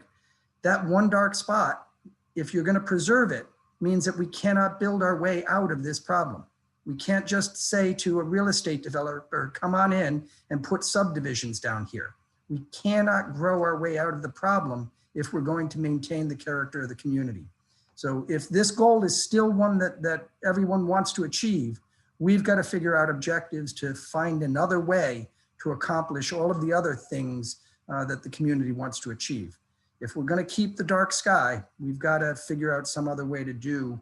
that one dark spot, if you're going to preserve it, means that we cannot build our way out of this problem. We can't just say to a real estate developer, come on in and put subdivisions down here. We cannot grow our way out of the problem if we're going to maintain the character of the community. So if this goal is still one that everyone wants to achieve, we've got to figure out objectives to find another way to accomplish all of the other things that the community wants to achieve. If we're going to keep the dark sky, we've got to figure out some other way to do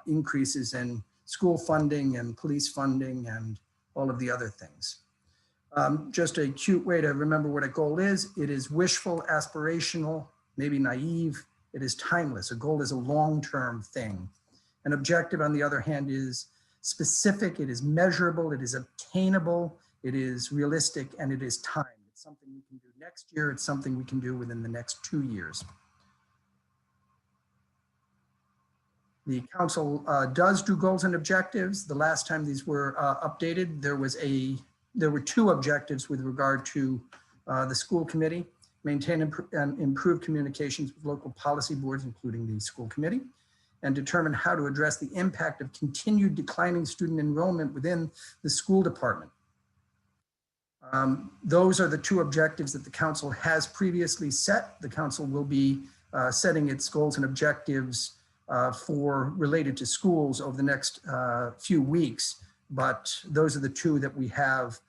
increases in school funding and police funding and all of the other things. Just a cute way to remember what a goal is. It is wishful, aspirational, maybe naive. It is timeless. A goal is a long-term thing. An objective, on the other hand, is specific, it is measurable, it is obtainable, it is realistic, and it is timed. It's something we can do next year. It's something we can do within the next 2 years. The council does do goals and objectives. The last time these were updated, there were 2 objectives with regard to the school committee: maintain and improve communications with local policy boards, including the school committee, and determine how to address the impact of continued declining student enrollment within the school department. Those are the 2 objectives that the council has previously set. The council will be setting its goals and objectives related to schools over the next few weeks, but those are the 2 that we have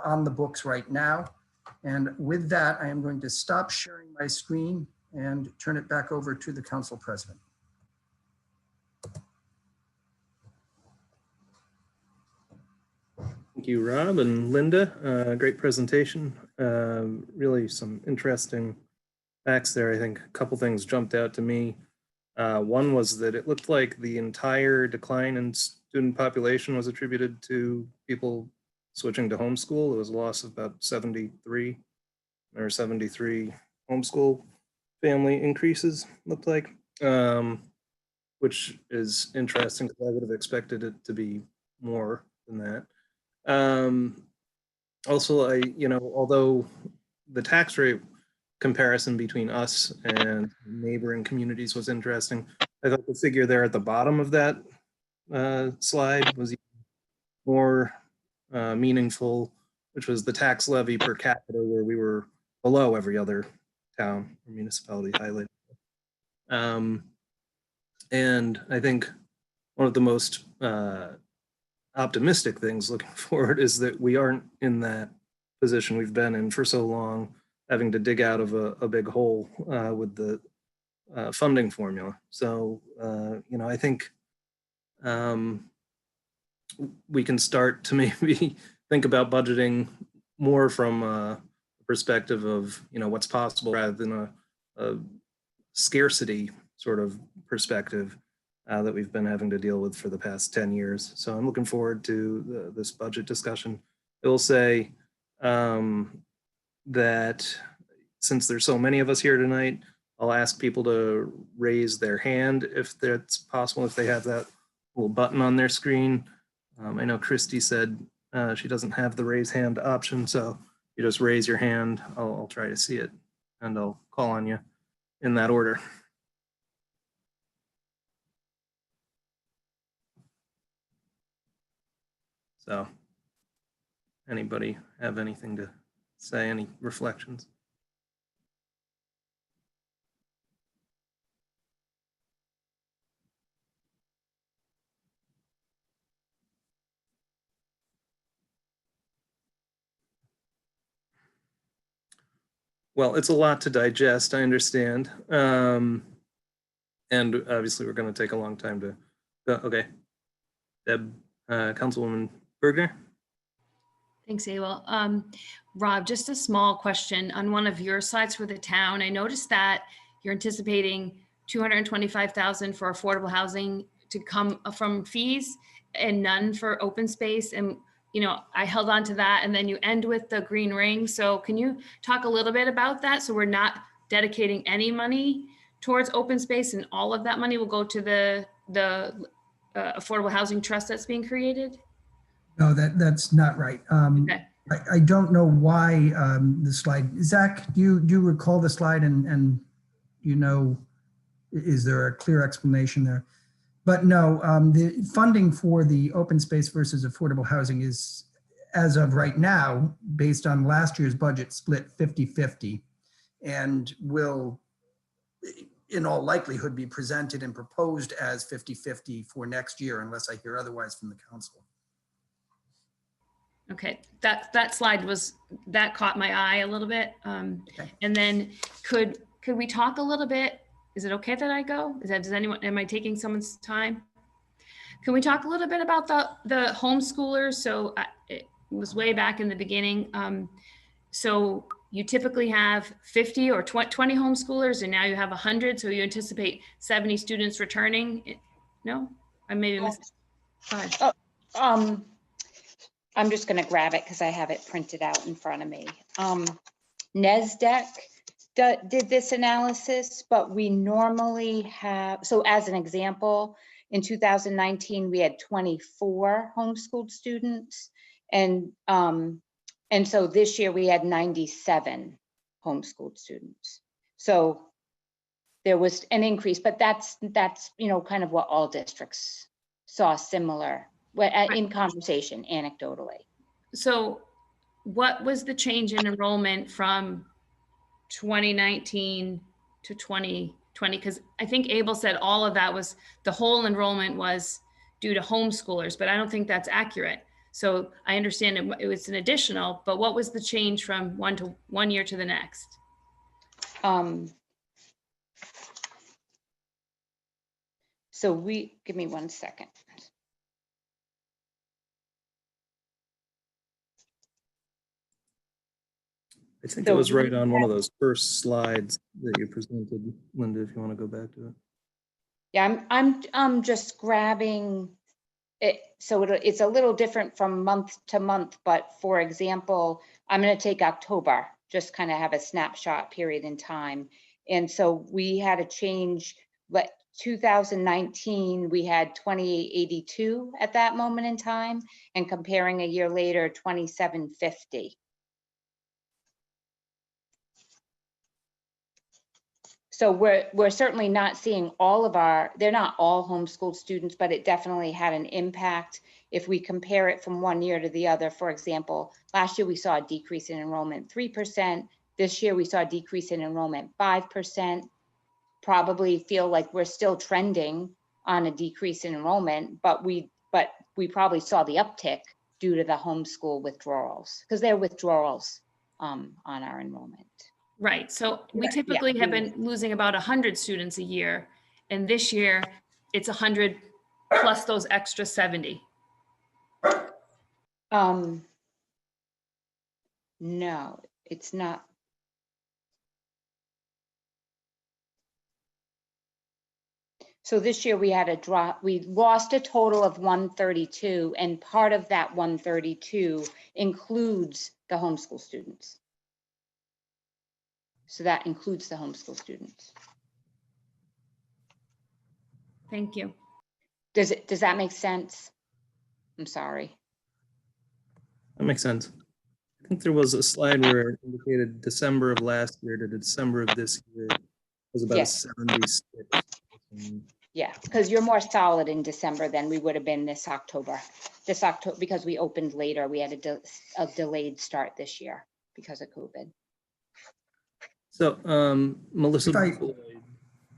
on the books right now. And with that, I am going to stop sharing my screen and turn it back over to the council president. Thank you, Rob and Linda. Great presentation. Really some interesting facts there. I think a couple things jumped out to me. One was that it looked like the entire decline in student population was attributed to people switching to homeschool. It was a loss of about 73 homeschool family increases, looked like, which is interesting because I would have expected it to be more than that. Also, although the tax rate comparison between us and neighboring communities was interesting, I thought the figure there at the bottom of that slide was even more meaningful, which was the tax levy per capita, where we were below every other town or municipality highlighted. And I think one of the most optimistic things looking forward is that we aren't in that position we've been in for so long, having to dig out of a big hole with the funding formula. So, I think we can start to maybe think about budgeting more from a perspective of, what's possible rather than a scarcity sort of perspective that we've been having to deal with for the past 10 years. So I'm looking forward to this budget discussion. I will say that since there's so many of us here tonight, I'll ask people to raise their hand if that's possible, if they have that little button on their screen. I know Christy said she doesn't have the raise hand option, so you just raise your hand. I'll try to see it and I'll call on you in that order. So, anybody have anything to say, any reflections? Well, it's a lot to digest, I understand. And obviously we're going to take a long time to go. Okay. Deb, Councilwoman Bergner. Thanks, Abel. Rob, just a small question on one of your slides for the town. I noticed that you're anticipating $225,000 for affordable housing to come from fees and none for open space. And, I held on to that, and then you end with the green ring. So can you talk a little bit about that? So we're not dedicating any money towards open space and all of that money will go to the affordable housing trust that's being created? No, that's not right. Okay. I don't know why the slide. Zach, do you recall the slide and is there a clear explanation there? But no, the funding for the open space versus affordable housing is, as of right now, based on last year's budget, split 50-50 and will, in all likelihood, be presented and proposed as 50-50 for next year, unless I hear otherwise from the council. Okay, that slide that caught my eye a little bit. Okay. And then could we talk a little bit? Is it okay that I go? Am I taking someone's time? Can we talk a little bit about the homeschoolers? So it was way back in the beginning. So you typically have 50 or 20 homeschoolers, and now you have 100. So you anticipate 70 students returning. No, I maybe missed. Go ahead. I'm just going to grab it because I have it printed out in front of me. NESDEC did this analysis, but we normally have, so as an example, in 2019, we had 24 homeschooled students. And so this year we had 97 homeschooled students. So there was an increase, but that's kind of what all districts saw similar in conversation anecdotally. So what was the change in enrollment from 2019 to 2020? Because I think Abel said all of that was, the whole enrollment was due to homeschoolers, but I don't think that's accurate. So I understand it was an additional, but what was the change from one year to the next? So give me 1 second. I think it was right on one of those first slides that you presented, Linda, if you want to go back to it. Yeah, I'm just grabbing it. So it's a little different from month to month, but for example, I'm going to take October, just kind of have a snapshot period in time. And so we had a change, but 2019, we had 2882 at that moment in time, and comparing a year later, 2750. So we're certainly not seeing all of they're not all homeschooled students, but it definitely had an impact. If we compare it from one year to the other, for example, last year we saw a decrease in enrollment 3%. This year we saw a decrease in enrollment 5%. Probably feel like we're still trending on a decrease in enrollment, but we probably saw the uptick due to the homeschool withdrawals, because they're withdrawals on our enrollment. Right, so we Yeah, typically have we- been losing about 100 students a year, and this year it's 100 plus those extra 70. No, it's not. So this year we had a drop, we lost a total of 132, and part of that 132 includes the homeschool students. So that includes the homeschool students. Thank you. Does that make sense? I'm sorry. That makes sense. I think there was a slide where it indicated December of last year to December of this year was about Yes. 76. Yeah, because you're more solid in December than we would have been this October. This October, because we opened later, we had a delayed start this year because of COVID. So, Melissa, If I-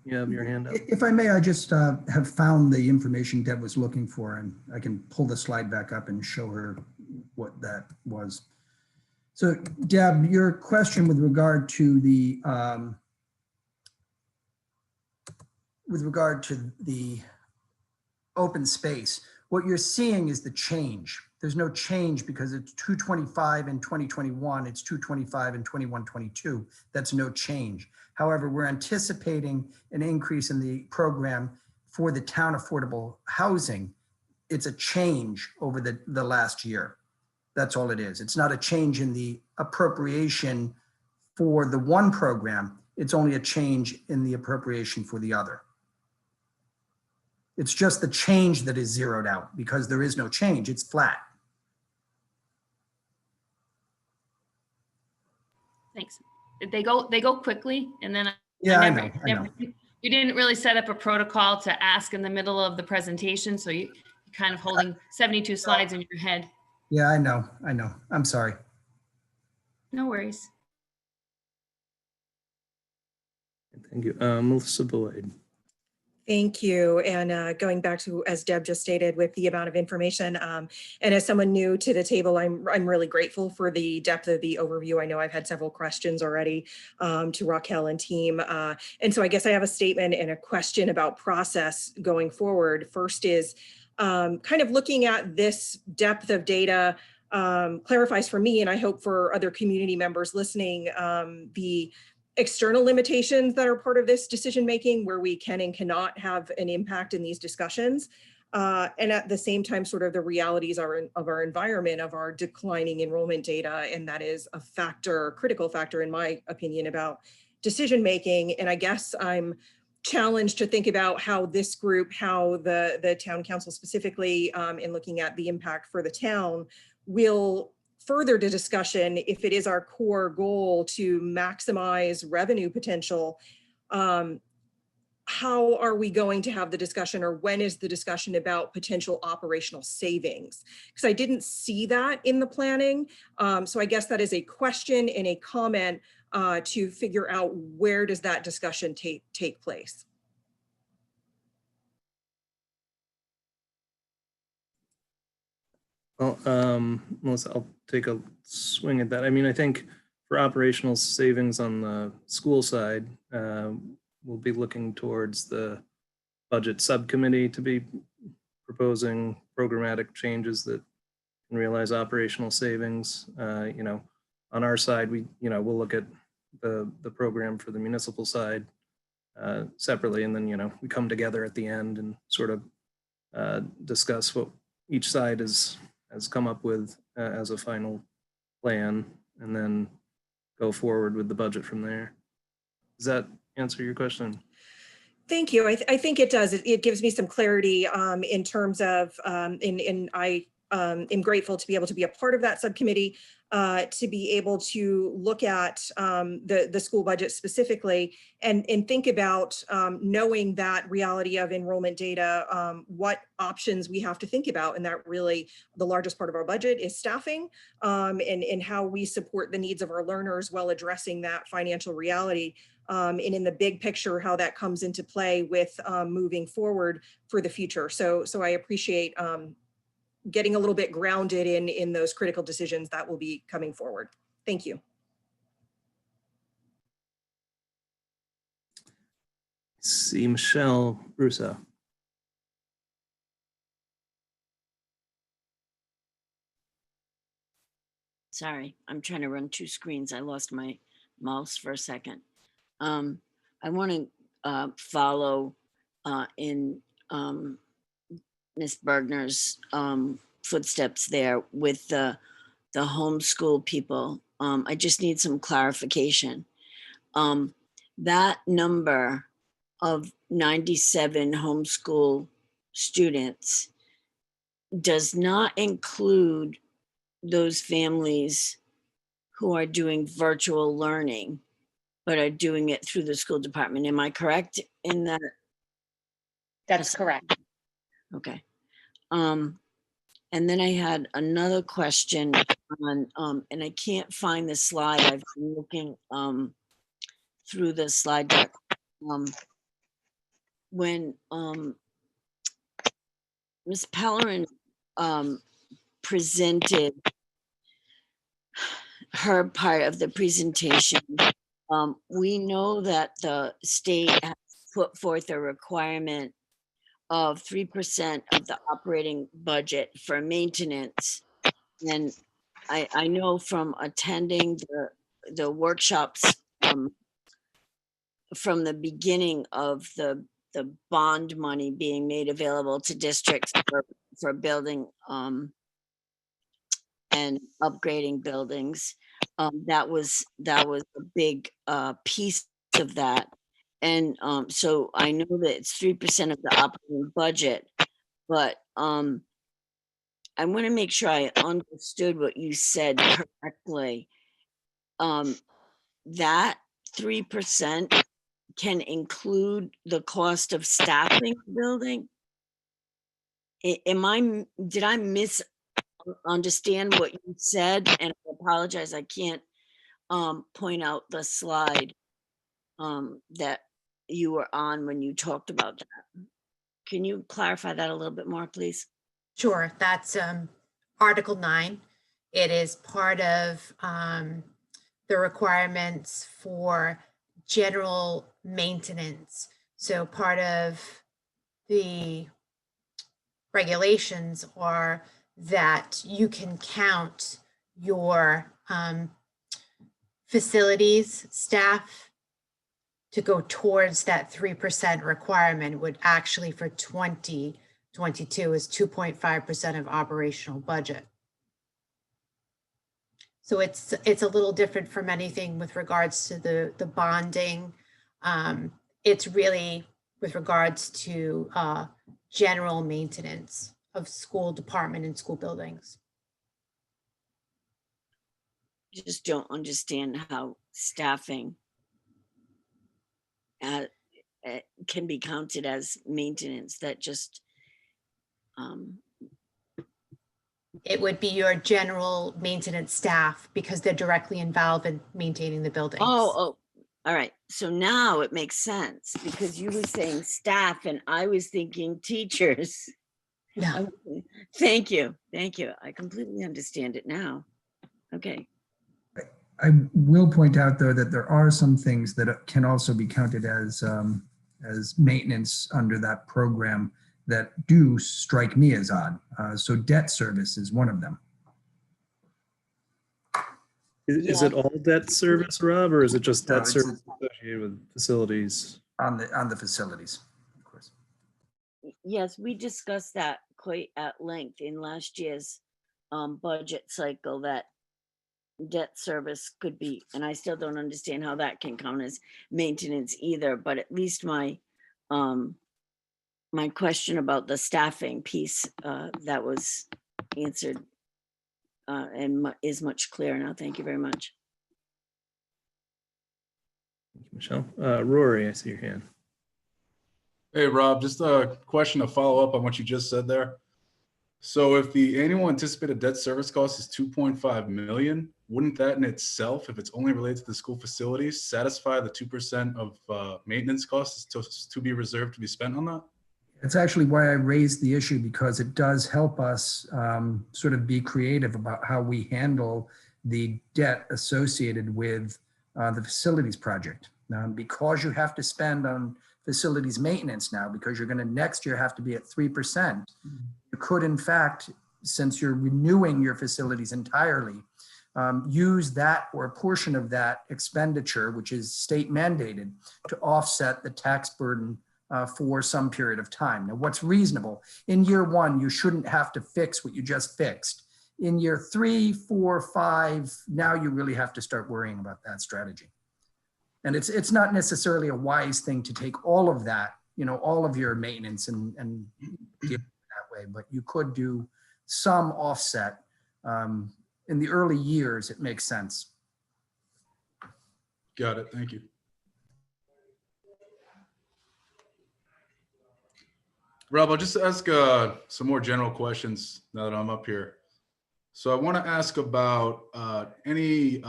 you have your hand up. If I may, I just have found the information Deb was looking for, and I can pull the slide back up and show her what that was. So Deb, your question with regard to the open space, what you're seeing is the change. There's no change because it's 225 in 2021, it's 225 in 21-22. That's no change. However, we're anticipating an increase in the program for the town affordable housing. It's a change over the last year. That's all it is. It's not a change in the appropriation for the one program. It's only a change in the appropriation for the other. It's just the change that is zeroed out because there is no change. It's flat. Thanks. They go quickly, and then Yeah, I never- know, I know. You didn't really set up a protocol to ask in the middle of the presentation, so you're kind of holding 72 slides in your head. Yeah, I know. I'm sorry. No worries. Thank you. Melissa Boyd. Thank you. And going back to, as Deb just stated, with the amount of information, and as someone new to the table, I'm really grateful for the depth of the overview. I know I've had several questions already to Raquel and team. And so I guess I have a statement and a question about process going forward. First is kind of looking at this depth of data clarifies for me, and I hope for other community members listening, the external limitations that are part of this decision-making where we can and cannot have an impact in these discussions. And at the same time, sort of the realities of our environment, of our declining enrollment data. And that is a factor, critical factor in my opinion about decision-making. And I guess I'm challenged to think about how this group, how the town council specifically in looking at the impact for the town will further to discussion if it is our core goal to maximize revenue potential. How are we going to have the discussion, or when is the discussion about potential operational savings? Because I didn't see that in the planning. So I guess that is a question and a comment to figure out where does that discussion take place. Well, Melissa, I'll take a swing at that. I mean, I think for operational savings on the school side, we'll be looking towards the budget subcommittee to be proposing programmatic changes that can realize operational savings. You know, on our side, we'll look at the program for the municipal side separately, and then, we come together at the end and sort of discuss what each side has come up with as a final plan, and then go forward with the budget from there. Does that answer your question? Thank you. I think it does. It gives me some clarity in terms of, and I am grateful to be able to be a part of that subcommittee, to be able to look at the school budget specifically and think about knowing that reality of enrollment data, what options we have to think about. And that really the largest part of our budget is staffing and how we support the needs of our learners while addressing that financial reality. And in the big picture, how that comes into play with moving forward for the future. So I appreciate getting a little bit grounded in those critical decisions that will be coming forward. Thank you. See Michelle Russo. Sorry, I'm trying to run two screens. I lost my mouse for a second. I want to follow in Ms. Bergner's footsteps there with the homeschool people. I just need some clarification. That number of 97 homeschool students does not include those families who are doing virtual learning, but are doing it through the school department. Am I correct in that? That's correct. Okay. And then I had another question on, and I can't find the slide. I've been looking through the slide deck. When Ms. Pellerin presented her part of the presentation, we know that the state has put forth a requirement of 3% of the operating budget for maintenance. And I know from attending the workshops from the beginning of the bond money being made available to districts for building and upgrading buildings. That was a big piece of that. And so I know that it's 3% of the operating budget, but I want to make sure I understood what you said correctly. That 3% can include the cost of staffing the building? Did I misunderstand what you said? And I apologize, I can't point out the slide that you were on when you talked about that. Can you clarify that a little bit more, please? Sure, that's Article 9. It is part of the requirements for general maintenance. So part of the regulations are that you can count your facilities staff to go towards that 3% requirement, would actually for 2022 is 2.5% of operational budget. So it's a little different from anything with regards to the bonding. It's really with regards to general maintenance of school department and school buildings. Just don't understand how staffing can be counted as maintenance. That just it would be your general maintenance staff because they're directly involved in maintaining the buildings. Oh, all right. So now it makes sense because you were saying staff and I was thinking teachers. No. Thank you. Thank you. I completely understand it now. Okay. I will point out, though, that there are some things that can also be counted as maintenance under that program that do strike me as odd. So debt service is one of them. Is it all debt service, Rob, or is it just No, debt it's- service associated with facilities? On the facilities, of course. Yes, we discussed that quite at length in last year's budget cycle, that debt service could be, and I still don't understand how that can count as maintenance either, but at least my my question about the staffing piece that was answered and is much clearer now. Thank you very much. Thank you, Michelle. Rory, I see your hand. Hey, Rob, just a question to follow up on what you just said there. So if the annual anticipated debt service cost is 2.5 million, wouldn't that in itself, if it's only related to the school facilities, satisfy the 2% of maintenance costs to be reserved to be spent on that? It's actually why I raised the issue, because it does help us sort of be creative about how we handle the debt associated with the facilities project. Because you have to spend on facilities maintenance now, because you're going to next year have to be at 3%. You could, in fact, since you're renewing your facilities entirely, use that or a portion of that expenditure, which is state mandated, to offset the tax burden for some period of time. Now, what's reasonable? In year one, you shouldn't have to fix what you just fixed. In year 3, 4, 5, now you really have to start worrying about that strategy. And it's not necessarily a wise thing to take all of that, all of your maintenance and deal with it that way, but you could do some offset. In the early years, it makes sense. Got it. Thank you. Rob, I'll just ask some more general questions now that I'm up here. So I want to ask about any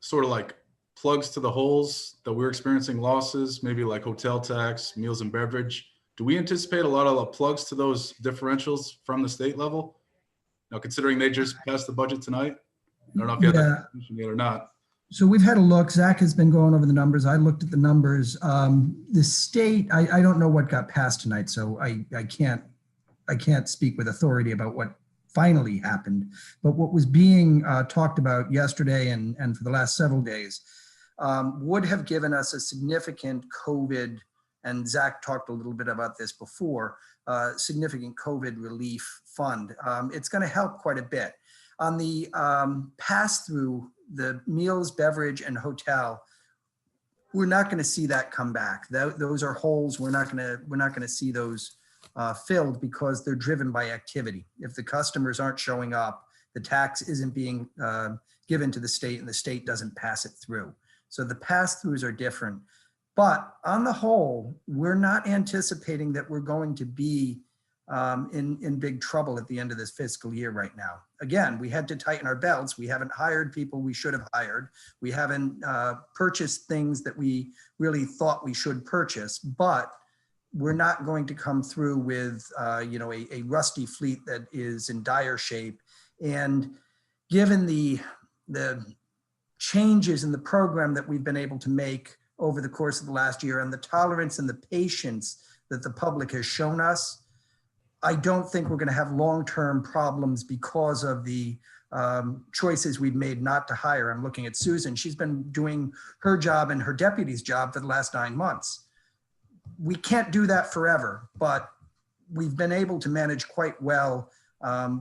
sort of like plugs to the holes that we're experiencing losses, maybe like hotel tax, meals and beverage. Do we anticipate a lot of plugs to those differentials from the state level? Now, considering they just passed the budget tonight, I don't know if you had that information yet or not. So we've had a look. Zach has been going over the numbers. I looked at the numbers. The state, I don't know what got passed tonight, so I can't speak with authority about what finally happened. But what was being talked about yesterday and for the last several days would have given us a significant COVID, and Zach talked a little bit about this before, significant COVID relief fund. It's going to help quite a bit. On the pass-through, the meals, beverage, and hotel, we're not going to see that come back. Those are holes. We're not going to see those filled because they're driven by activity. If the customers aren't showing up, the tax isn't being given to the state, and the state doesn't pass it through. So the pass-throughs are different. But on the whole, we're not anticipating that we're going to be in big trouble at the end of this fiscal year right now. Again, we had to tighten our belts. We haven't hired people we should have hired. We haven't purchased things that we really thought we should purchase, but we're not going to come through with a rusty fleet that is in dire shape. And given the changes in the program that we've been able to make over the course of the last year and the tolerance and the patience that the public has shown us, I don't think we're going to have long-term problems because of the choices we've made not to hire. I'm looking at Susan. She's been doing her job and her deputy's job for the last 9 months. We can't do that forever, but we've been able to manage quite well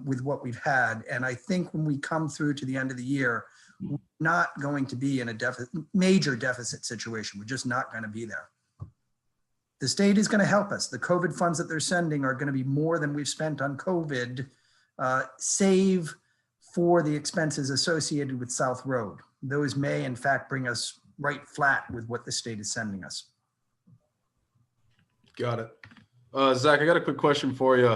with what we've had. And I think when we come through to the end of the year, we're not going to be in a major deficit situation. We're just not going to be there. The state is going to help us. The COVID funds that they're sending are going to be more than we've spent on COVID, save for the expenses associated with South Road. Those may, in fact, bring us right flat with what the state is sending us. Got it. Zach, I got a quick question for you.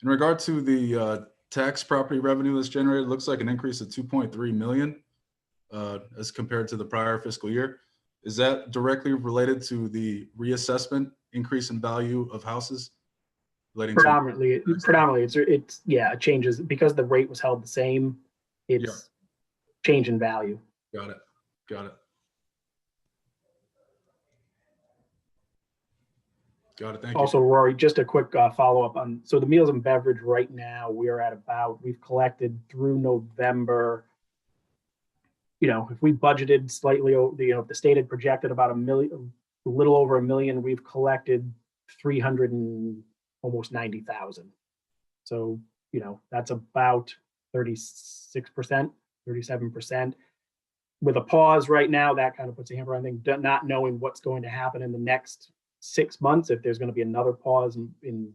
In regard to the tax property revenue that's generated, it looks like an increase of 2.3 million as compared to the prior fiscal year. Is that directly related to the reassessment increase in value of houses? Predominantly, it changes because the rate was held the same. It's change in value. Got it. Got it. Got it. Thank you. Also, Rory, just a quick follow-up on, so the meals and beverage right now, we're at we've collected through November. If we budgeted slightly, if the state had projected about a little over $1 million, we've collected 300 and almost 90,000. So, that's about 36%, 37%. With a pause right now, that kind of puts a hamper on things, not knowing what's going to happen in the next 6 months, if there's going to be another pause in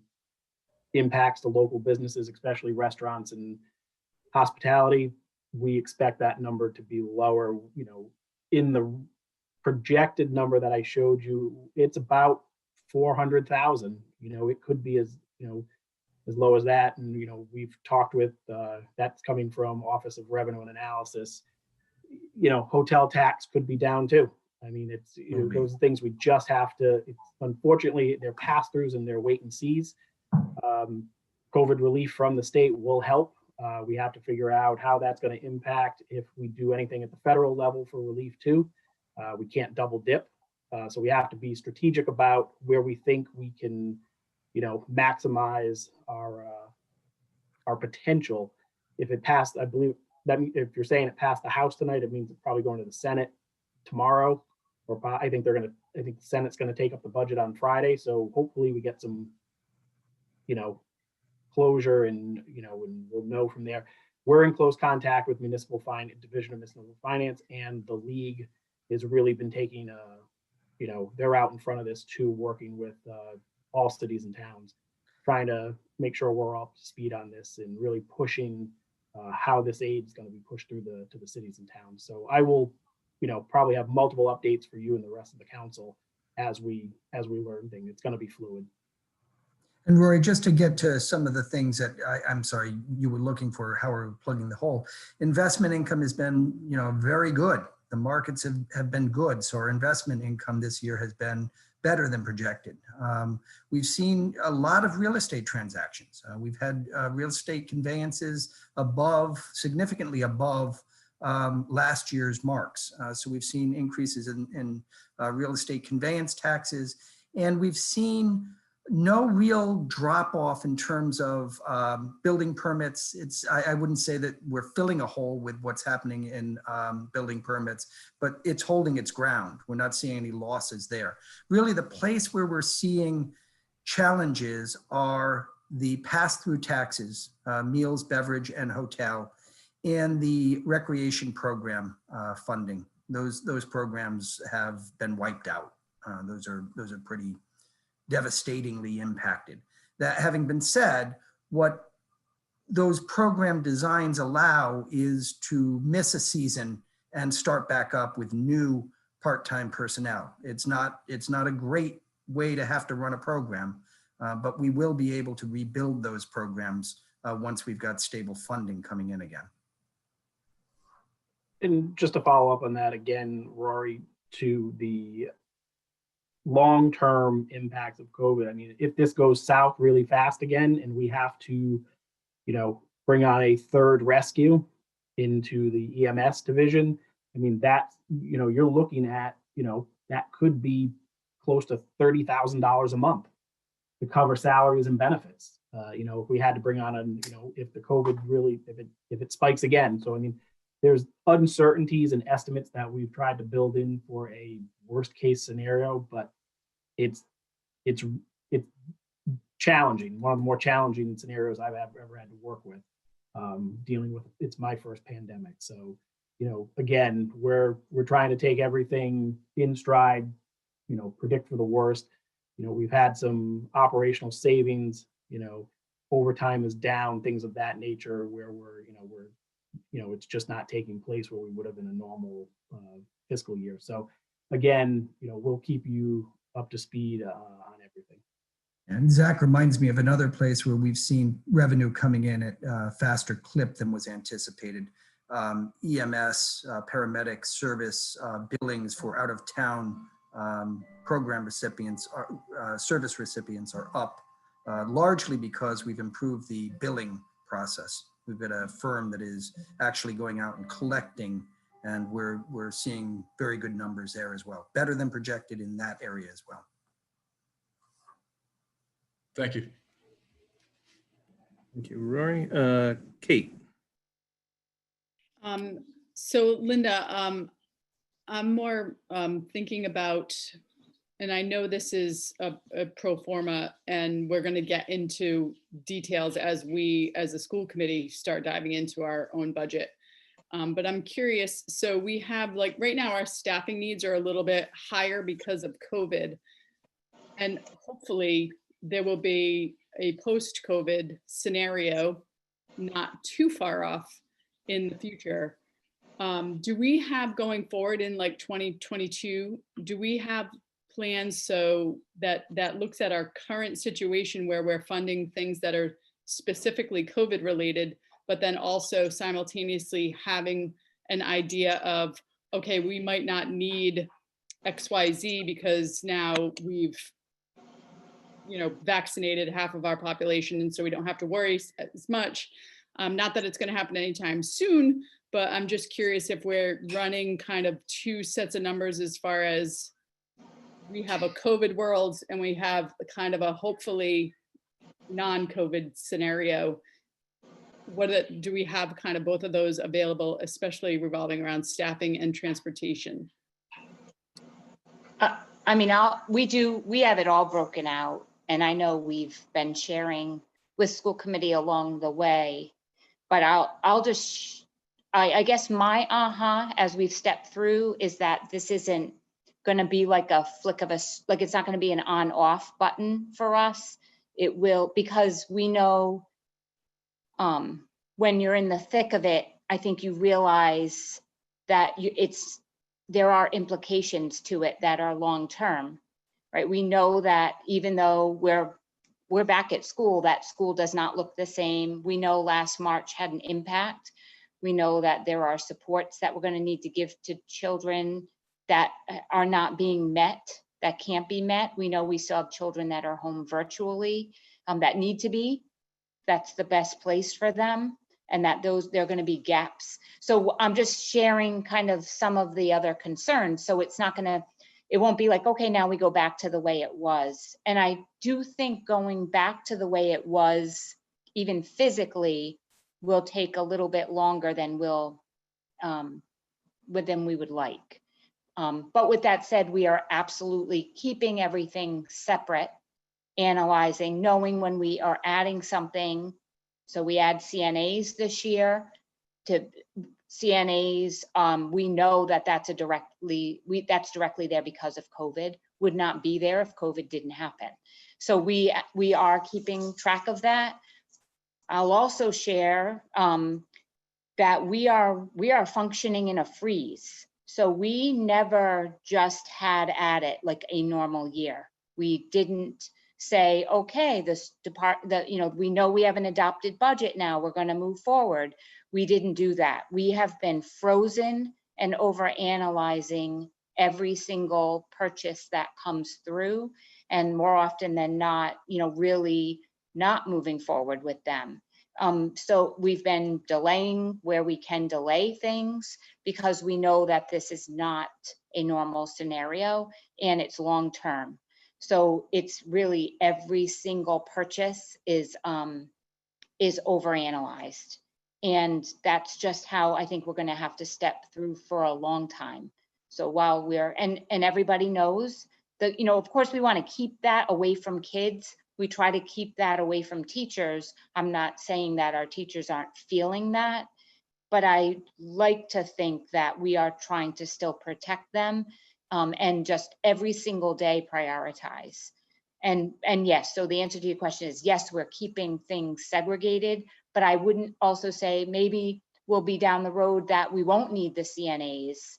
impacts to local businesses, especially restaurants and hospitality. We expect that number to be lower. In the projected number that I showed you, it's about 400,000. It could be as low as that. And we've talked with that's coming from Office of Revenue and Analysis. Hotel tax could be down too. I mean, it's those are things we just have to. Unfortunately, they're pass-throughs and they're wait and sees. COVID relief from the state will help. We have to figure out how that's going to impact if we do anything at the federal level for relief too. We can't double dip. So we have to be strategic about where we think we can, maximize our potential. If it passed, I believe that if you're saying it passed the House tonight, it means it's probably going to the Senate tomorrow. I think the Senate's going to take up the budget on Friday. So hopefully we get some, closure and we'll know from there. We're in close contact with Division of Municipal Finance, and the league has really been taking they're out in front of this too, working with all cities and towns, trying to make sure we're all up to speed on this and really pushing how this aid is going to be pushed through to the cities and towns. So I will, probably have multiple updates for you and the rest of the council as we learn things. It's going to be fluid. And Rory, just to get to some of the things that I'm sorry, you were looking for, how we're plugging the hole. Investment income has been, very good. The markets have been good. So our investment income this year has been better than projected. We've seen a lot of real estate transactions. We've had real estate conveyances significantly above last year's marks. So we've seen increases in real estate conveyance taxes, and we've seen no real drop off in terms of building permits. I wouldn't say that we're filling a hole with what's happening in building permits, but it's holding its ground. We're not seeing any losses there. Really, the place where we're seeing challenges are the pass-through taxes, meals, beverage, and hotel, and the recreation program funding. Those programs have been wiped out. Those are pretty devastatingly impacted. That having been said, what those program designs allow is to miss a season and start back up with new part-time personnel. It's not a great way to have to run a program, but we will be able to rebuild those programs once we've got stable funding coming in again. And just to follow up on that again, Rory, to the long-term impacts of COVID. I mean, if this goes south really fast again and we have to, bring on a third rescue into the EMS division, I mean, that, you're looking at, that could be close to $30,000 a month to cover salaries and benefits. If we had to bring on if the COVID really, if it spikes again. So, I mean, there's uncertainties and estimates that we've tried to build in for a worst case scenario, but it's challenging. One of the more challenging scenarios I've ever had to work with, dealing with. It's my first pandemic, so again, we're trying to take everything in stride. Predict for the worst. We've had some operational savings. Overtime is down, things of that nature, where we're it's just not taking place where we would have in a normal fiscal year. So again, we'll keep you up to speed on everything. And Zach reminds me of another place where we've seen revenue coming in at a faster clip than was anticipated. EMS, paramedic service billings for out of town program recipients, service recipients are up, largely because we've improved the billing process. We've got a firm that is actually going out and collecting, and we're seeing very good numbers there as well. Better than projected in that area as well. Thank you. Thank you, Rory. Kate. So Linda, I'm more thinking about, and I know this is a pro forma, and we're going to get into details as we, as a school committee, start diving into our own budget. But I'm curious, so we have, like, right now our staffing needs are a little bit higher because of COVID. And hopefully there will be a post-COVID scenario not too far off in the future. Do we have, going forward in like 2022, do we have plans so that looks at our current situation where we're funding things that are specifically COVID related, but then also simultaneously having an idea of, okay, we might not need XYZ because now we've, vaccinated half of our population, and so we don't have to worry as much. Not that it's going to happen anytime soon, but I'm just curious if we're running kind of two sets of numbers as far as we have a COVID world and we have a kind of a hopefully non-COVID scenario. Do we have kind of both of those available, especially revolving around staffing and transportation? I mean, we have it all broken out, and I know we've been sharing with school committee along the way, but I guess my as we've stepped through is that this isn't going to be like a flick of like it's not going to be an on off button for us. It will, because we know when you're in the thick of it, I think you realize that there are implications to it that are long-term, right? We know that even though we're back at school, that school does not look the same. We know last March had an impact. We know that there are supports that we're going to need to give to children that are not being met, that can't be met. We know we still have children that are home virtually that need to be. That's the best place for them, and that there are going to be gaps. So I'm just sharing kind of some of the other concerns. So it won't be like, okay, now we go back to the way it was. And I do think going back to the way it was, even physically, will take a little bit longer than we would like. But with that said, we are absolutely keeping everything separate, analyzing, knowing when we are adding something. So we add CNAs this year. To CNAs, we know that that's directly there because of COVID. Would not be there if COVID didn't happen. So we are keeping track of that. I'll also share that we are functioning in a freeze. So we never just had at it like a normal year. We didn't say, okay, we know we have an adopted budget now, we're going to move forward. We didn't do that. We have been frozen and over analyzing every single purchase that comes through, and more often than not, really not moving forward with them. So we've been delaying where we can delay things because we know that this is not a normal scenario and it's long term. So it's really every single purchase is overanalyzed. And that's just how I think we're going to have to step through for a long time. So while and everybody knows that, of course we want to keep that away from kids. We try to keep that away from teachers. I'm not saying that our teachers aren't feeling that, but I like to think that we are trying to still protect them and just every single day prioritize. And yes, so the answer to your question is yes, we're keeping things segregated, but I wouldn't also say maybe we'll be down the road that we won't need the CNAs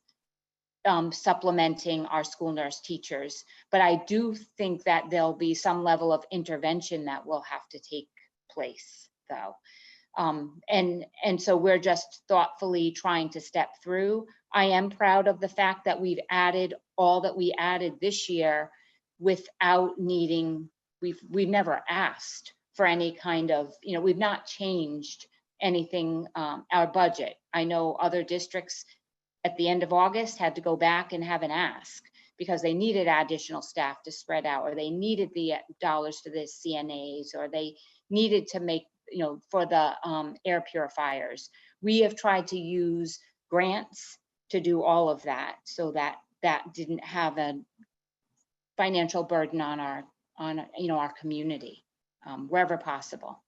supplementing our school nurse teachers. But I do think that there'll be some level of intervention that will have to take place though. And so we're just thoughtfully trying to step through. I am proud of the fact that we've added all that we added this year without needing, we've never asked for any kind of, we've not changed anything, our budget. I know other districts at the end of August had to go back and have an ask because they needed additional staff to spread out, or they needed the dollars to the CNAs, or they needed to make, for the air purifiers. We have tried to use grants to do all of that so that didn't have a financial burden on our community wherever possible.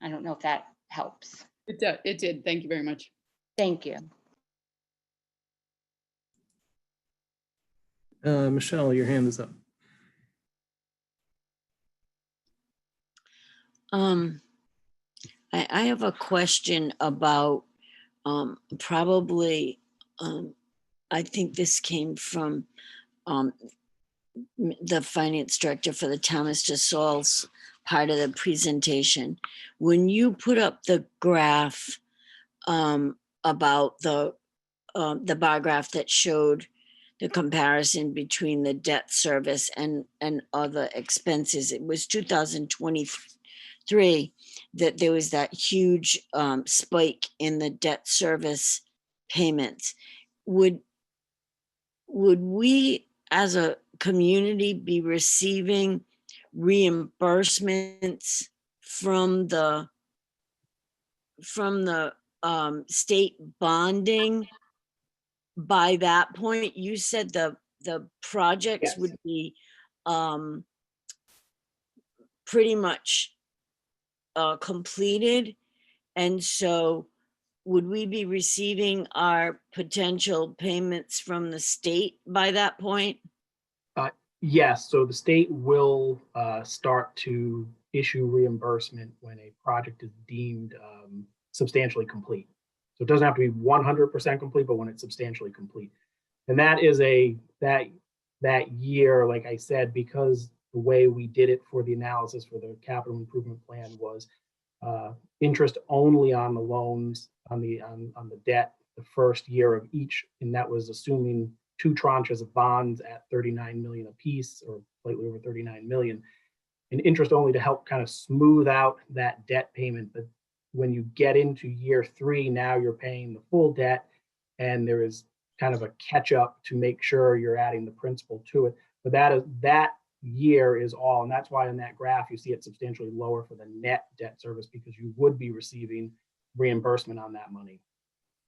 I don't know if that helps. It did. Thank you very much. Thank you. Michelle, your hand is up. I have a question about probably, I think this came from the finance director for the town, Mr. Saul's part of the presentation. When you put up the graph about the bar graph that showed the comparison between the debt service and other expenses, it was 2023 that there was that huge spike in the debt service payments. Would we as a community be receiving reimbursements from the state bonding by that point? You said the projects Yes. would be pretty much completed. And so would we be receiving our potential payments from the state by that point? Yes, so the state will start to issue reimbursement when a project is deemed substantially complete. So it doesn't have to be 100% complete, but when it's substantially complete. And that is that year, like I said, because the way we did it for the analysis for the capital improvement plan was interest only on the loans, on the debt, the first year of each, and that was assuming 2 tranches of bonds at 39 million apiece, or slightly over 39 million, and interest only to help kind of smooth out that debt payment. But when you get into year 3, now you're paying the full debt, and there is kind of a catch up to make sure you're adding the principal to it. But that year is all, and that's why in that graph you see it substantially lower for the net debt service, because you would be receiving reimbursement on that money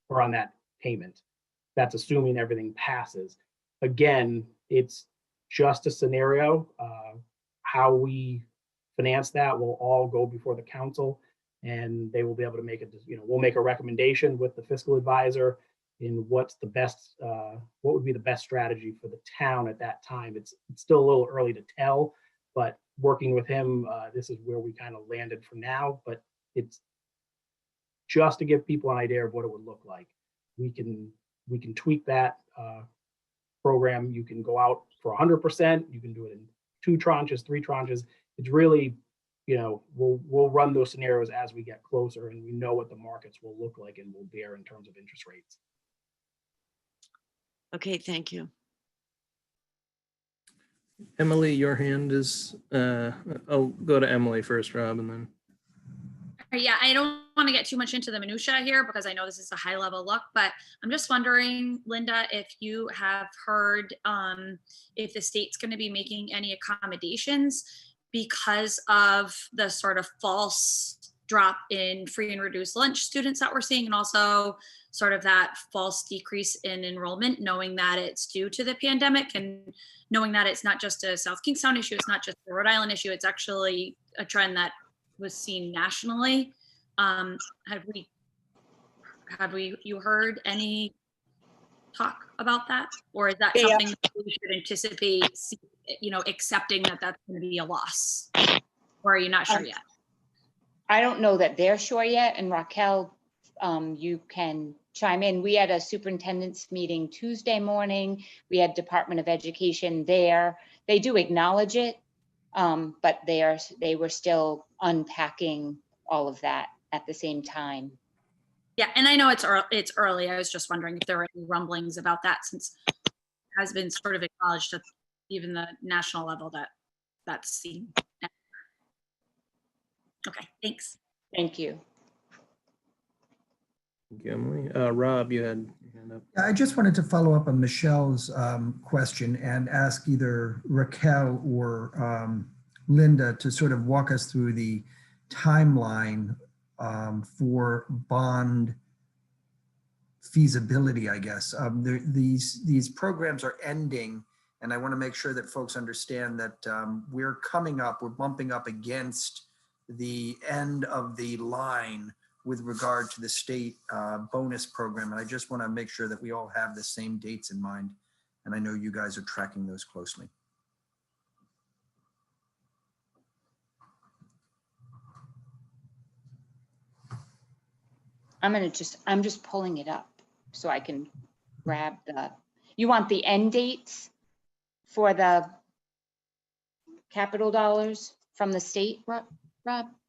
or on that payment. That's assuming everything passes. Again, it's just a scenario. How we finance that will all go before the council, and they will be able to make we'll make a recommendation with the fiscal advisor in what's the best, what would be the best strategy for the town at that time. It's still a little early to tell, but working with him, this is where we kind of landed for now. But it's just to give people an idea of what it would look like. We can tweak that program. You can go out for 100%. You can do it in 2 tranches, 3 tranches. It's really, we'll run those scenarios as we get closer, and we know what the markets will look like and will bear in terms of interest rates. Okay, thank you. Emily, your hand is, I'll go to Emily first, Rob, and then. Yeah, I don't want to get too much into the minutia here because I know this is a high level look, but I'm just wondering, Linda, if you have heard if the state's going to be making any accommodations because of the sort of false drop in free and reduced lunch students that we're seeing, and also sort of that false decrease in enrollment, knowing that it's due to the pandemic and knowing that it's not just a South Kingstown issue, it's not just a Rhode Island issue, it's actually a trend that was seen nationally. Have you heard any talk about that? Or is that something that we should anticipate, accepting that that's going to be a loss? Or are you not sure yet? I don't know that they're sure yet. And Raquel, you can chime in. We had a superintendent's meeting Tuesday morning. We had Department of Education there. They do acknowledge it, but they were still unpacking all of that at the same time. Yeah, and I know it's early. I was just wondering if there were any rumblings about that, since it has been sort of acknowledged at even the national level that that's seen. Okay, thanks. Thank you. Thank you, Emily. Rob, you had your hand up. I just wanted to follow up on Michelle's question and ask either Raquel or Linda to sort of walk us through the timeline for bond feasibility, I guess. These programs are ending, and I want to make sure that folks understand that we're bumping up against the end of the line with regard to the state bonus program. And I just want to make sure that we all have the same dates in mind. And I know you guys are tracking those closely. I'm just pulling it up so I can grab you want the end dates for the capital dollars from the state, Rob?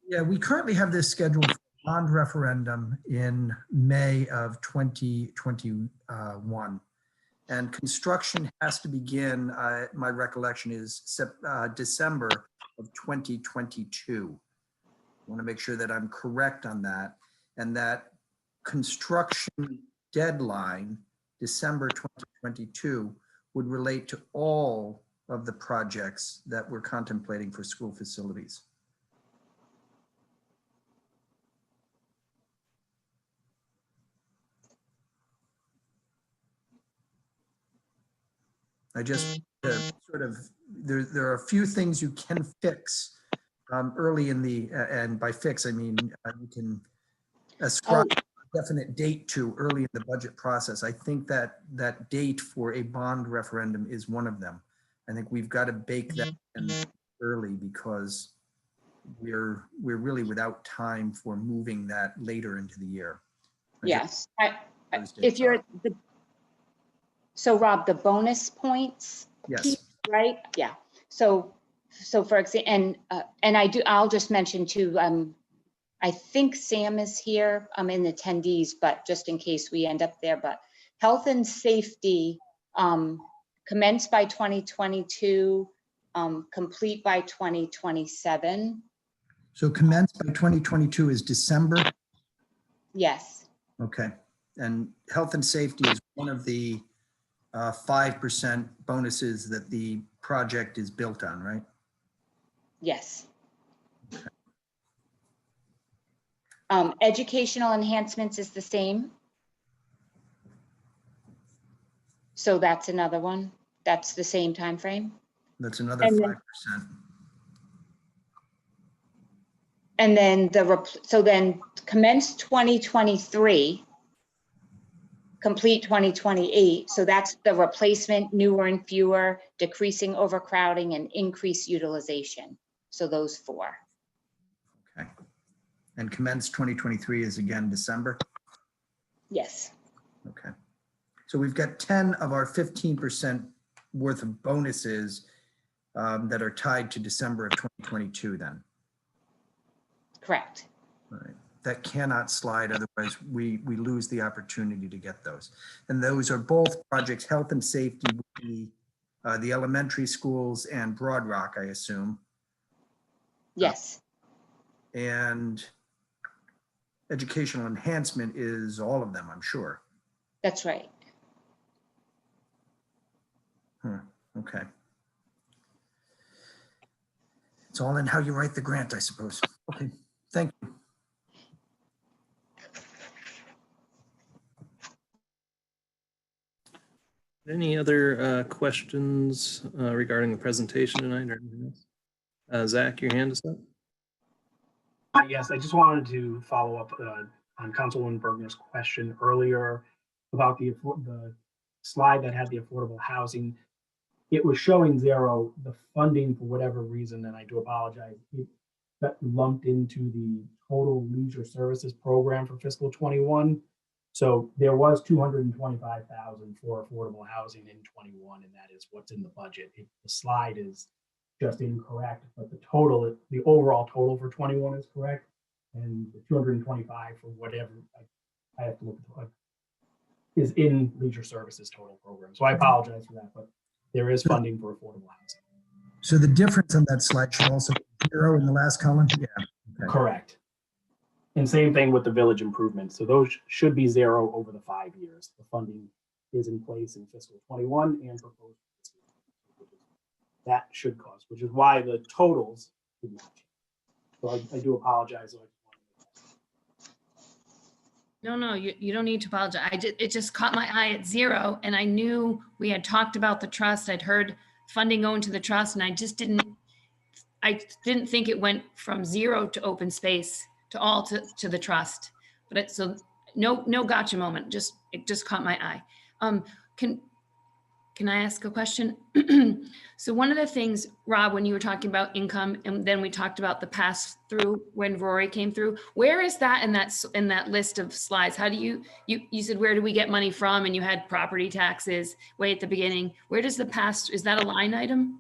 Yeah, we currently have this scheduled for bond referendum in May of 2021. And construction has to begin, my recollection is December of 2022. I want to make sure that I'm correct on that. And that construction deadline, December 2022, would relate to all of the projects that we're contemplating for school facilities. I just sort of, there are a few things you can fix early in the, and by fix, I mean, you can ascribe a definite date to early in the budget process. I think that that date for a bond referendum is one of them. I think we've got to bake that in early because we're really without time for moving that later into the year. Yes, if you're, so Rob, the bonus points, Yes. piece, right? Yeah. So for example, and I'll just mention too, I think Sam is here, in attendees, but just in case we end up there, but health and safety, commenced by 2022, complete by 2027. So commenced by 2022 is December? Yes, Okay. And health and safety is one of the 5% bonuses that the project is built on, right? yes. Educational enhancements is the same. So that's another one. That's the same time frame. That's another And 5%. And then so then commence 2023, complete 2028. So that's the replacement, newer and fewer, decreasing overcrowding, and increased utilization. So those 4. Okay. And commence 2023 is again December? Yes. Okay. So we've got 10 of our 15% worth of bonuses that are tied to December of 2022 then. Correct. All right. That cannot slide, otherwise we lose the opportunity to get those. And those are both projects, health and safety, the elementary schools and Broad Rock, I assume. Yes. And educational enhancement is all of them, I'm sure. That's right. Okay. It's all in how you write the grant, I suppose. Okay, thank you. Any other questions regarding the presentation tonight or anything else? Zach, your hand is up. Yes, I just wanted to follow up on Councilwoman Bergner's question earlier about the slide that had the affordable housing. It was showing 0, the funding for whatever reason, and I do apologize, it got lumped into the total leisure services program for fiscal 21. So there was 225,000 for affordable housing in 21, and that is what's in the budget. The slide is just incorrect, but the total, the overall total for 21 is correct. And the 225 for whatever, I have to look at, is in leisure services total program. So I apologize for that, but there is funding for affordable housing. So the difference on that slide should also be 0 in the last column? Yeah. Okay. Correct. And same thing with the village improvements. So those should be 0 over the 5 years. The funding is in place in fiscal 21 and proposed. That should cause, which is why the totals did not change. So I do apologize. No, you don't need to apologize. It just caught my eye at 0, and I knew we had talked about the trust. I'd heard funding going to the trust, and I didn't think it went from 0 to open space to all to the trust. But so no gotcha moment. It just caught my eye. Can I ask a question? So one of the things, Rob, when you were talking about income, and then we talked about the pass through when Rory came through, where is that in that list of slides? How do you said, where do we get money from? And you had property taxes way at the beginning. Where does the pass, is that a line item?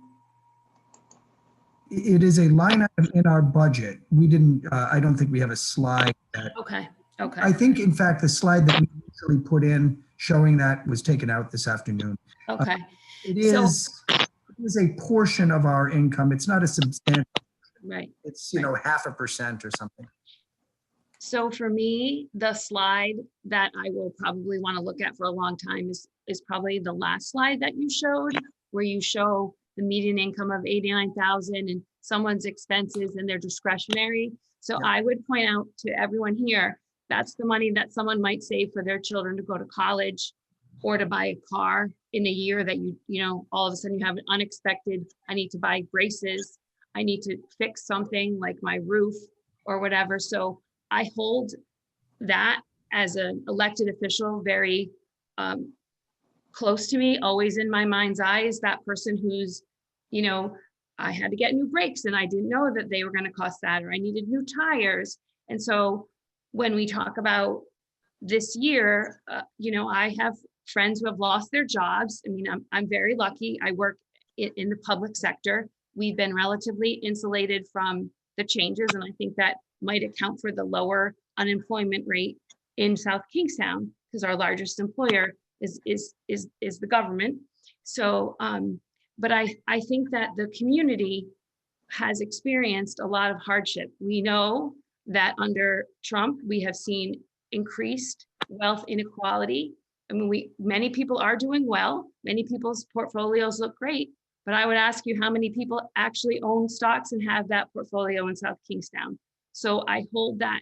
It is a line item in our budget. We didn't, I don't think we have a slide. Okay. I think, in fact, the slide that we initially put in showing that was taken out this afternoon. Okay. It is a portion of our income. It's not a substantial. Right. It's, 0.5% or something. So for me, the slide that I will probably want to look at for a long time is probably the last slide that you showed, where you show the median income of 89,000 and someone's expenses and their discretionary. So I would point out to everyone here, that's the money that someone might save for their children to go to college or to buy a car in a year that you know, all of a sudden you have an unexpected, I need to buy braces, I need to fix something like my roof or whatever. So I hold that as an elected official very close to me, always in my mind's eye is that person who's, you know, I had to get new brakes and I didn't know that they were going to cost that, or I needed new tires. And so when we talk about this year, you know, I have friends who have lost their jobs. I mean, I'm very lucky. I work in the public sector. We've been relatively insulated from the changes, and I think that might account for the lower unemployment rate in South Kingstown, because our largest employer is the government. So, but I think that the community has experienced a lot of hardship. We know that under Trump, we have seen increased wealth inequality. I mean, many people are doing well. Many people's portfolios look great, but I would ask you how many people actually own stocks and have that portfolio in South Kingstown. So I hold that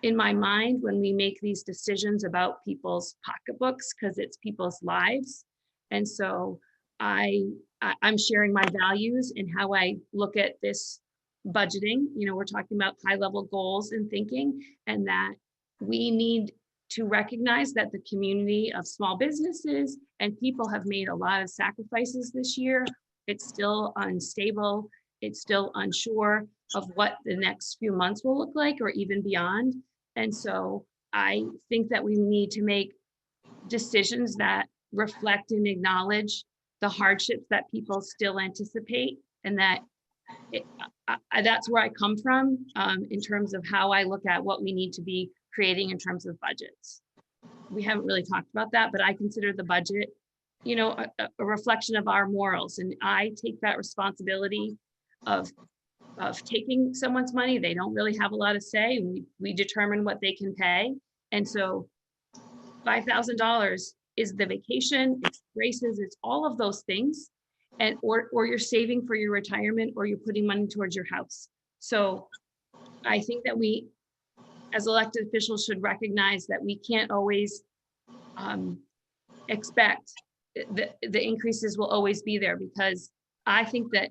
in my mind when we make these decisions about people's pocketbooks, because it's people's lives. And so I'm sharing my values and how I look at this budgeting. You know, we're talking about high level goals and thinking, and that we need to recognize that the community of small businesses and people have made a lot of sacrifices this year. It's still unstable. It's still unsure of what the next few months will look like or even beyond. And so I think that we need to make decisions that reflect and acknowledge the hardships that people still anticipate, and that that's where I come from in terms of how I look at what we need to be creating in terms of budgets. We haven't really talked about that, but I consider the budget, you know, a reflection of our morals, and I take that responsibility of taking someone's money. They don't really have a lot of say. We determine what they can pay, and so $5,000 is the vacation, it's braces, it's all of those things, and or you're saving for your retirement, or you're putting money towards your house. So I think that we, as elected officials, should recognize that we can't always expect the increases will always be there, because I think that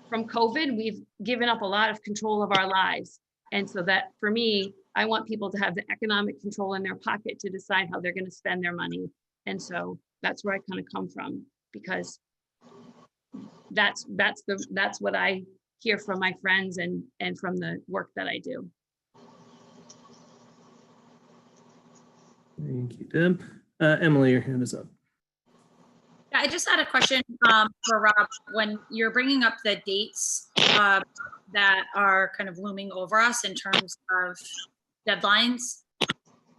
from COVID, we've given up a lot of control of our lives. And so that, for me, I want people to have the economic control in their pocket to decide how they're going to spend their money. And so that's where I kind of come from, because that's what I hear from my friends and from the work that I do. Thank you, Deb. Emily, your hand is up. Yeah, I just had a question for Rob. When you're bringing up the dates that are kind of looming over us in terms of deadlines,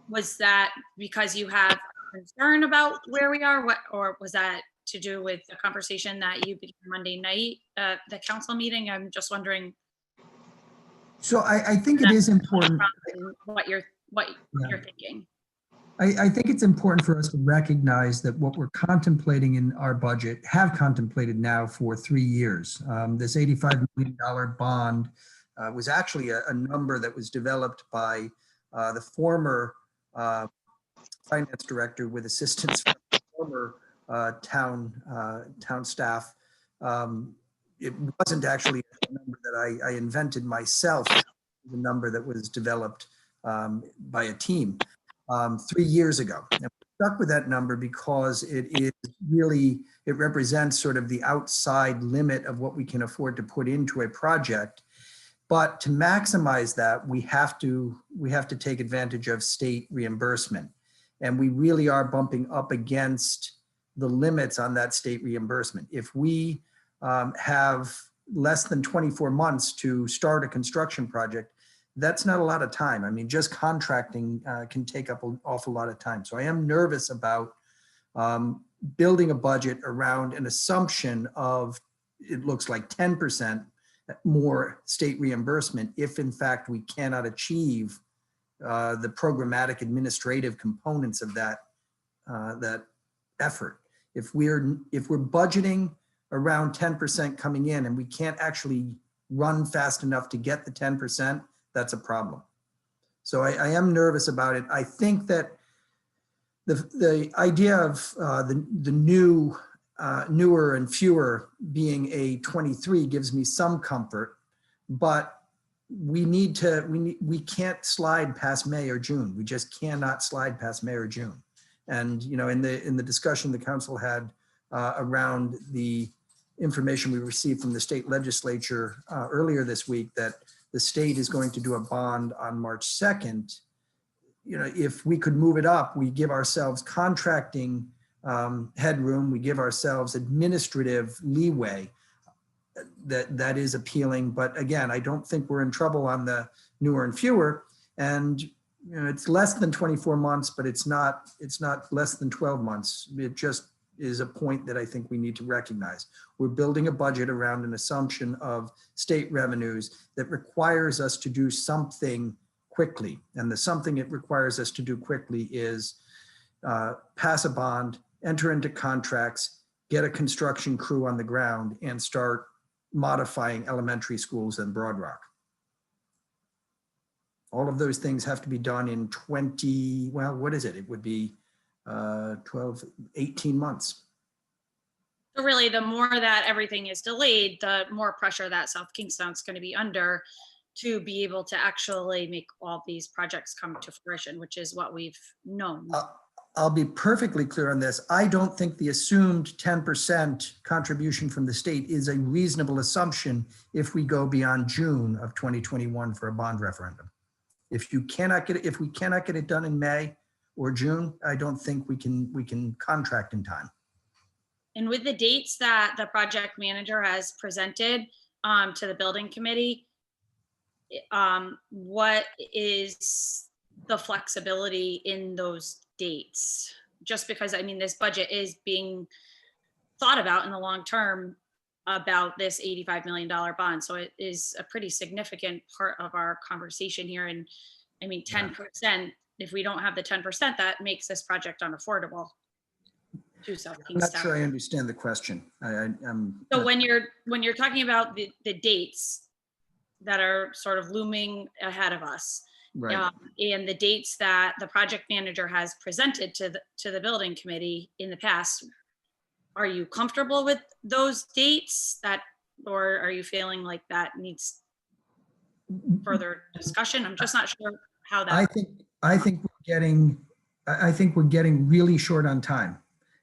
was that because you have concern about where we are, or was that to do with the conversation that you began Monday night, the council meeting? I'm just wondering. So I think it is important. What you're thinking. I think it's important for us to recognize that what we're contemplating in our budget, have contemplated now for 3 years. This $85 million bond was actually a number that was developed by the former finance director with assistance from the former town staff. It wasn't actually a number that I invented myself. It was a number that was developed by a team 3 years ago. And we stuck with that number because it represents sort of the outside limit of what we can afford to put into a project. But to maximize that, we have to take advantage of state reimbursement. And we really are bumping up against the limits on that state reimbursement. If we have less than 24 months to start a construction project, that's not a lot of time. I mean, just contracting can take up an awful lot of time. So I am nervous about building a budget around an assumption of, it looks like 10% more state reimbursement if in fact we cannot achieve the programmatic administrative components of that effort. If we're budgeting around 10% coming in and we can't actually run fast enough to get the 10%, that's a problem. So I am nervous about it. I think that the idea of the newer and fewer being a 23 gives me some comfort, but we can't slide past May or June. We just cannot slide past May or June. And you know, in the discussion the council had around the information we received from the state legislature earlier this week, that the state is going to do a bond on March 2nd. You know, if we could move it up, we give ourselves contracting headroom, we give ourselves administrative leeway. That is appealing. But again, I don't think we're in trouble on the newer and fewer. And you know, it's less than 24 months, but it's not less than 12 months. It just is a point that I think we need to recognize. We're building a budget around an assumption of state revenues that requires us to do something quickly. And the something it requires us to do quickly is pass a bond, enter into contracts, get a construction crew on the ground, and start modifying elementary schools in Broad Rock. All of those things have to be done in 20, well, what is it? It would be 12, 18 months. So really, the more that everything is delayed, the more pressure that South Kingstown's going to be under to be able to actually make all these projects come to fruition, which is what we've known. I'll be perfectly clear on this. I don't think the assumed 10% contribution from the state is a reasonable assumption if we go beyond June of 2021 for a bond referendum. If we cannot get it done in May or June, I don't think we can contract in time. And with the dates that the project manager has presented to the building committee, what is the flexibility in those dates? Just because, I mean, this budget is being thought about in the long term about this $85 million bond. So it is a pretty significant part of our conversation here. And I mean, 10%, if we don't have the 10%, that makes this project unaffordable to South I'm not Kingstown. sure I understand the question. So when you're talking about the dates that are sort of looming ahead of us, right. And the dates that the project manager has presented to the building committee in the past, are you comfortable with those dates, or are you feeling like that needs further discussion? I'm just not sure how that. I think we're getting really short on time,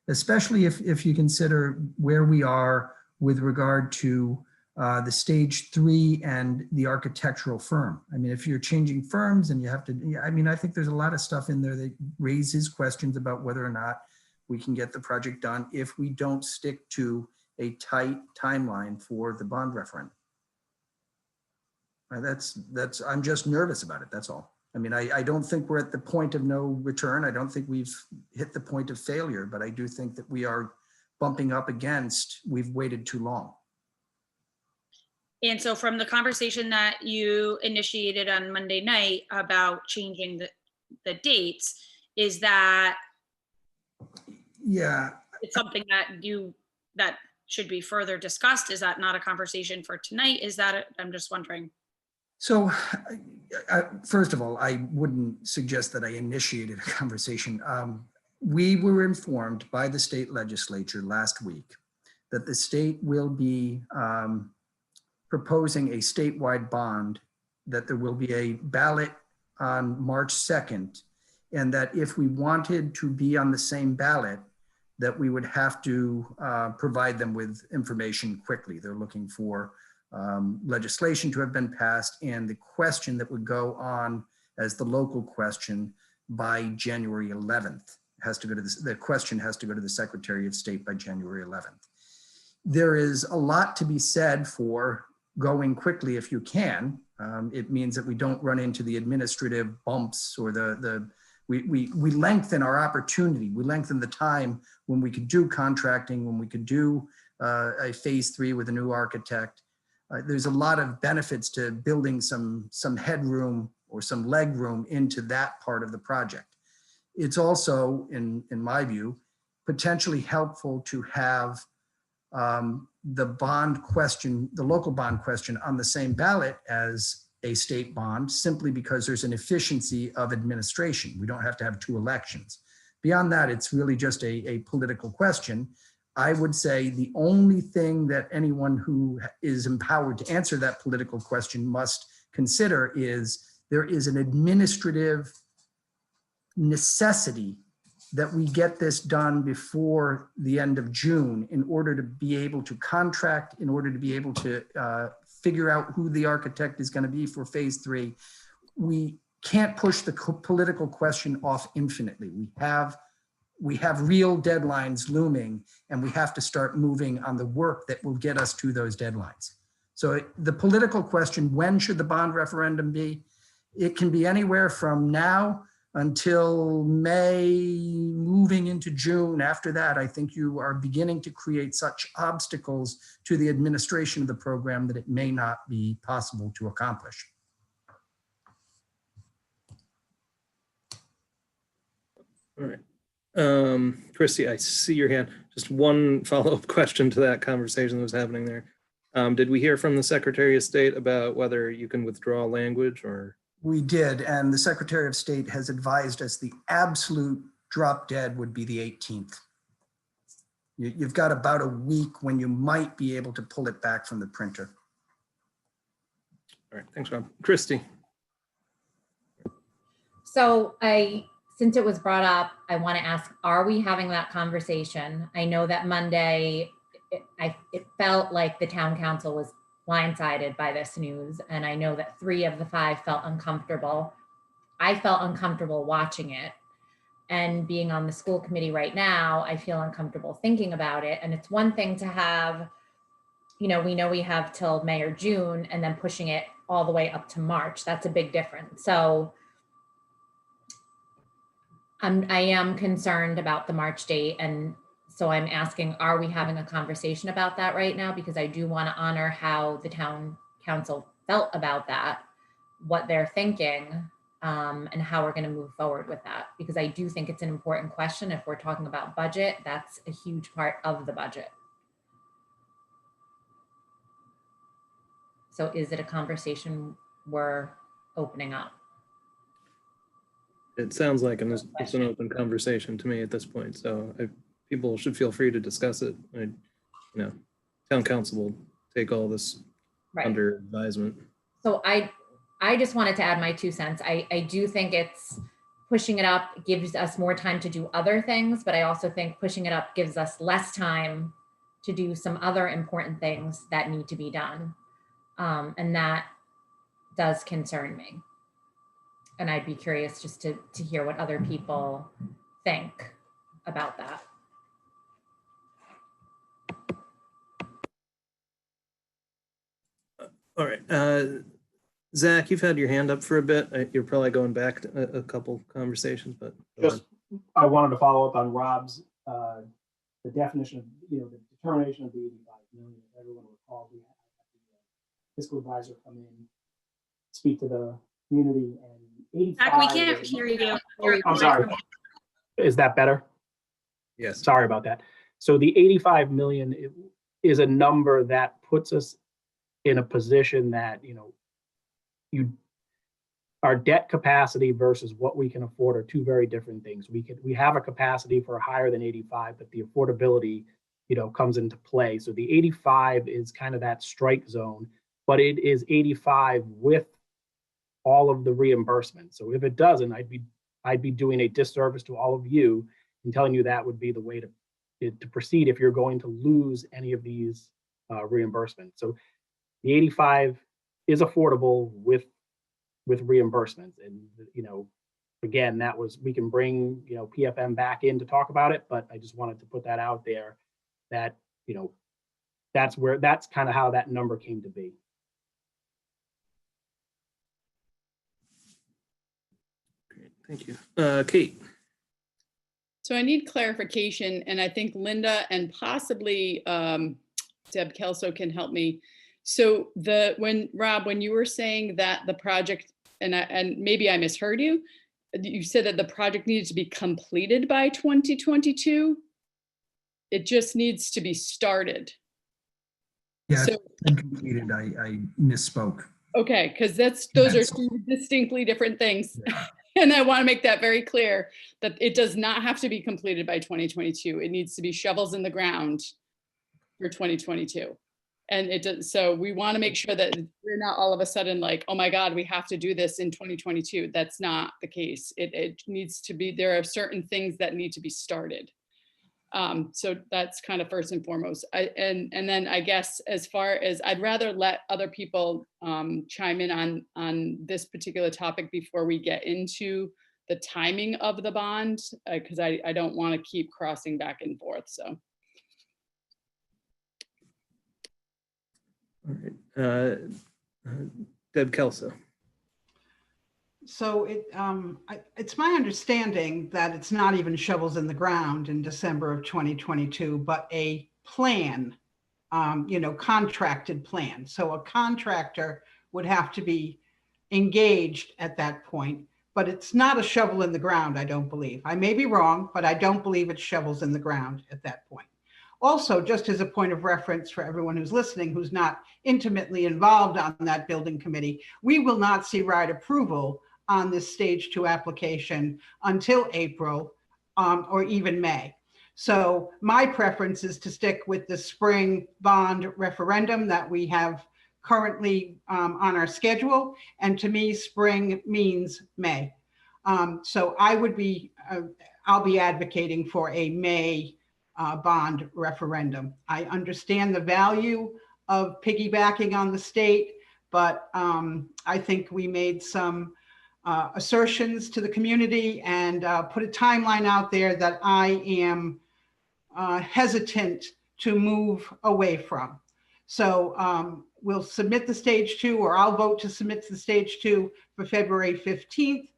especially if you consider where we are with regard to the stage 3 and the architectural firm. I mean, if you're changing firms and you have to, I mean, I think there's a lot of stuff in there that raises questions about whether or not we can get the project done if we don't stick to a tight timeline for the bond referendum. I'm just nervous about it, that's all. I mean, I don't think we're at the point of no return. I don't think we've hit the point of failure, but I do think that we are bumping up against, we've waited too long. And so from the conversation that you initiated on Monday night about changing the dates, is that it's something that should be further discussed? Is that not a conversation for tonight? Is that, I'm just wondering. So first of all, I wouldn't suggest that I initiated a conversation. We were informed by the state legislature last week that the state will be proposing a statewide bond, that there will be a ballot on March 2nd, and that if we wanted to be on the same ballot, that we would have to provide them with information quickly. They're looking for legislation to have been passed and the question that would go on as the local question by January 11th. The question has to go to the Secretary of State by January 11th. There is a lot to be said for going quickly if you can. It means that we don't run into the administrative bumps or we lengthen our opportunity. We lengthen the time when we could do contracting, when we could do a phase 3 with a new architect. There's a lot of benefits to building some headroom or some leg room into that part of the project. It's also, in my view, potentially helpful to have the bond question, the local bond question on the same ballot as a state bond, simply because there's an efficiency of administration. We don't have to have 2 elections. Beyond that, it's really just a political question. I would say the only thing that anyone who is empowered to answer that political question must consider is there is an administrative necessity that we get this done before the end of June in order to be able to contract, in order to be able to figure out who the architect is going to be for phase 3. We can't push the political question off infinitely. We have real deadlines looming, and we have to start moving on the work that will get us to those deadlines. So the political question, when should the bond referendum be? It can be anywhere from now until May, moving into June. After that, I think you are beginning to create such obstacles to the administration of the program that it may not be possible to accomplish. All right. Christy, I see your hand. Just one follow-up question to that conversation that was happening there. Did we hear from the Secretary of State about whether you can withdraw language or? We did, and the Secretary of State has advised us the absolute drop dead would be the 18th. You've got about a week when you might be able to pull it back from the printer. All right, thanks, Rob. Christy. So since it was brought up, I want to ask, are we having that conversation? I know that Monday, it felt like the town council was blindsided by this news. And I know that 3 of the 5 felt uncomfortable. I felt uncomfortable watching it. And being on the school committee right now, I feel uncomfortable thinking about it. And it's one thing to have, we know we have till May or June, and then pushing it all the way up to March. That's a big difference. So I am concerned about the March date. And so I'm asking, are we having a conversation about that right now? Because I do want to honor how the town council felt about that, what they're thinking, and how we're going to move forward with that. Because I do think it's an important question. If we're talking about budget, that's a huge part of the budget. So is it a conversation we're opening up? It sounds like it's an open conversation to me at this point. So people should feel free to discuss it. Town council will take all this under advisement. So I just wanted to add my 2 cents. I do think it's pushing it up gives us more time to do other things, but I also think pushing it up gives us less time to do some other important things that need to be done. And that does concern me. And I'd be curious just to hear what other people think about that. All right. Zach, you've had your hand up for a bit. You're probably going back to a couple conversations, but. Just, I wanted to follow up on Rob's, the definition of, the determination of the 85 million. If everyone recalls, we had the fiscal advisor come in, speak to the community, and 85. Zach, we can't hear you. I'm sorry. Is that better? Yes. Sorry about that. So the 85 million is a number that puts us in a position that, our debt capacity versus what we can afford are 2 very different things. We have a capacity for higher than 85, but the affordability, comes into play. So the 85 is kind of that strike zone, but it is 85 with all of the reimbursement. So if it doesn't, I'd be doing a disservice to all of you and telling you that would be the way to proceed if you're going to lose any of these reimbursements. So the 85 is affordable with reimbursements. And, again, we can bring, PFM back in to talk about it, but I just wanted to put that out there that, that's kind of how that number came to be. Great, thank you. Kate. So I need clarification, and I think Linda and possibly Deb Kelso can help me. So Rob, when you were saying that the project, and maybe I misheard you, you said that the project needed to be completed by 2022. It just needs to be started. Yeah, So- it's been completed. I misspoke. Okay, because those are two distinctly different things. And I want to make that very clear that it does not have to be completed by 2022. It needs to be shovels in the ground for 2022. And it does, so we want to make sure that we're not all of a sudden like, oh my God, we have to do this in 2022. That's not the case. It needs to be, there are certain things that need to be started. So that's kind of first and foremost. And then I guess as far as I'd rather let other people chime in on this particular topic before we get into the timing of the bond, because I don't want to keep crossing back and forth. So. All right. Deb Kelso. So it's my understanding that it's not even shovels in the ground in December of 2022, but a plan, contracted plan. So a contractor would have to be engaged at that point, but it's not a shovel in the ground, I don't believe. I may be wrong, but I don't believe it's shovels in the ground at that point. Also, just as a point of reference for everyone who's listening, who's not intimately involved on that building committee, we will not see RIDE approval on this stage 2 application until April or even May. So my preference is to stick with the spring bond referendum that we have currently on our schedule. And to me, spring means May. So I'll be advocating for a May bond referendum. I understand the value of piggybacking on the state, but I think we made some assertions to the community and put a timeline out there that I am hesitant to move away from. So we'll submit the stage 2, or I'll vote to submit to the stage 2 for February 15th.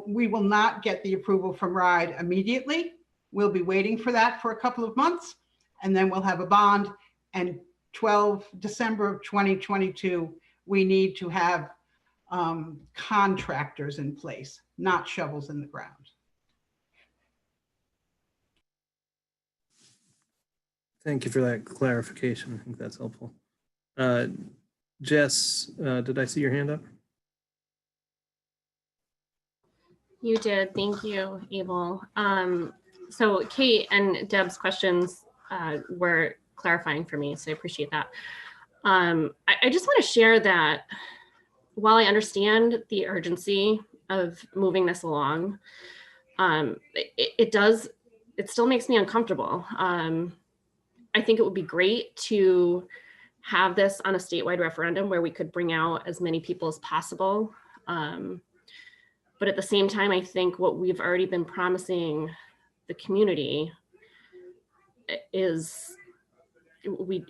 We will not get the approval from RIDE immediately. We'll be waiting for that for a couple of months, and then we'll have a bond. And December of 2022, we need to have contractors in place, not shovels in the ground. Thank you for that clarification. I think that's helpful. Jess, did I see your hand up? You did. Thank you, Abel. So Kate and Deb's questions were clarifying for me, so I appreciate that. I just want to share that while I understand the urgency of moving this along, it still makes me uncomfortable. I think it would be great to have this on a statewide referendum where we could bring out as many people as possible. But at the same time, I think what we've already been promising the community is we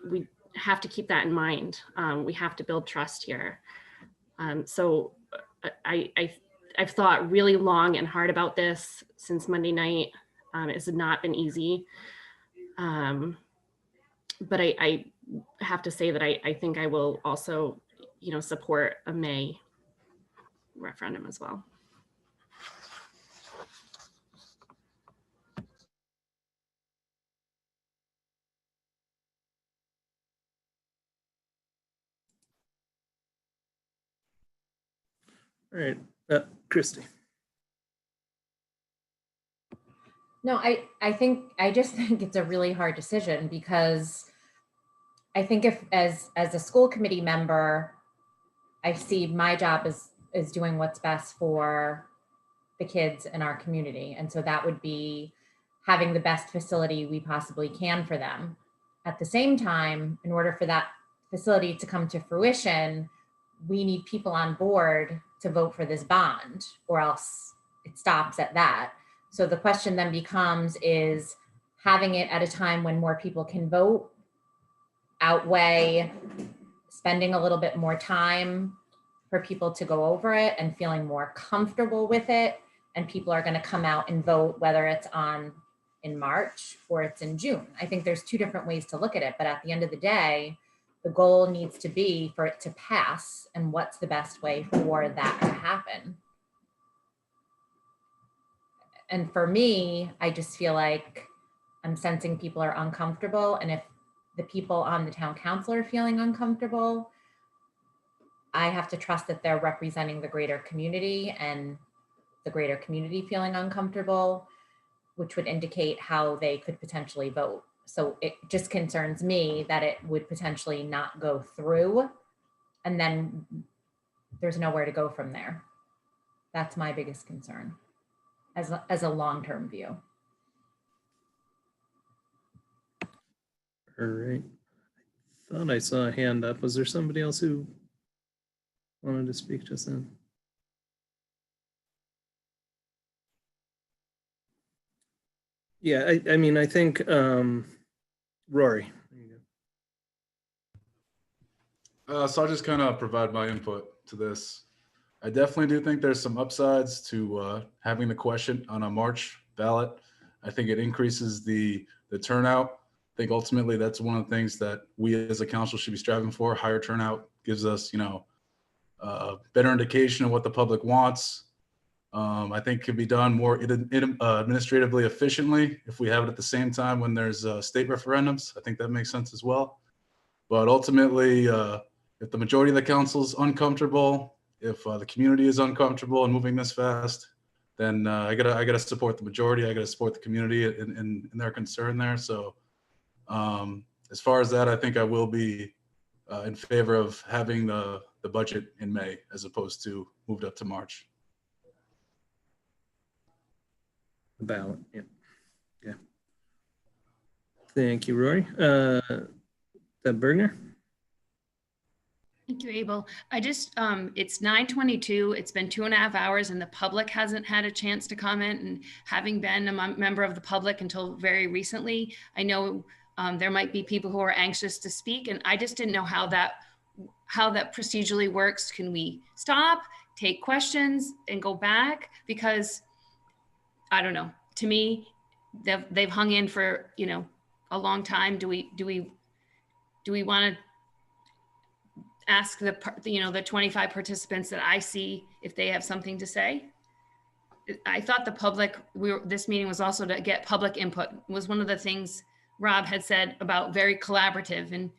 have to keep that in mind. We have to build trust here. So I've thought really long and hard about this since Monday night. It has not been easy. But I have to say that I think I will also, support a May referendum as well. All right, Christy. No, I just think it's a really hard decision, because I think if as a school committee member, I see my job is doing what's best for the kids in our community. And so that would be having the best facility we possibly can for them. At the same time, in order for that facility to come to fruition, we need people on board to vote for this bond, or else it stops at that. So the question then becomes, is having it at a time when more people can vote outweigh spending a little bit more time for people to go over it and feeling more comfortable with it, and people are going to come out and vote, whether it's in March or it's in June. I think there's two different ways to look at it, but at the end of the day, the goal needs to be for it to pass, and what's the best way for that to happen. And for me, I just feel like I'm sensing people are uncomfortable, and if the people on the town council are feeling uncomfortable, I have to trust that they're representing the greater community and the greater community feeling uncomfortable, which would indicate how they could potentially vote. So it just concerns me that it would potentially not go through, and then there's nowhere to go from there. That's my biggest concern as a long-term view. All right. I thought I saw a hand up. Was there somebody else who wanted to speak just then? Yeah, I mean, I think Rory. So I'll just kind of provide my input to this. I definitely do think there's some upsides to having the question on a March ballot. I think it increases the turnout. I think ultimately that's one of the things that we as a council should be striving for. Higher turnout gives us, better indication of what the public wants. I think could be done more administratively efficiently if we have it at the same time when there's state referendums. I think that makes sense as well. But ultimately, if the majority of the council is uncomfortable, if the community is uncomfortable in moving this fast, then I gotta support the majority. I gotta support the community in their concern there. So as far as that, I think I will be in favor of having the budget in May as opposed to moved up to March. The ballot, yeah. Yeah. Thank you, Rory. Deb Bergner. Thank you, Abel. I just, it's 9:22. It's been 2.5 hours and the public hasn't had a chance to comment. And having been a member of the public until very recently, I know there might be people who are anxious to speak, and I just didn't know how that procedurally works. Can we stop, take questions and go back? Because I don't know, to me, they've hung in for, a long time. Do we want to ask the 25 participants that I see if they have something to say? I thought this meeting was also to get public input. It was one of the things Rob had said about very collaborative, and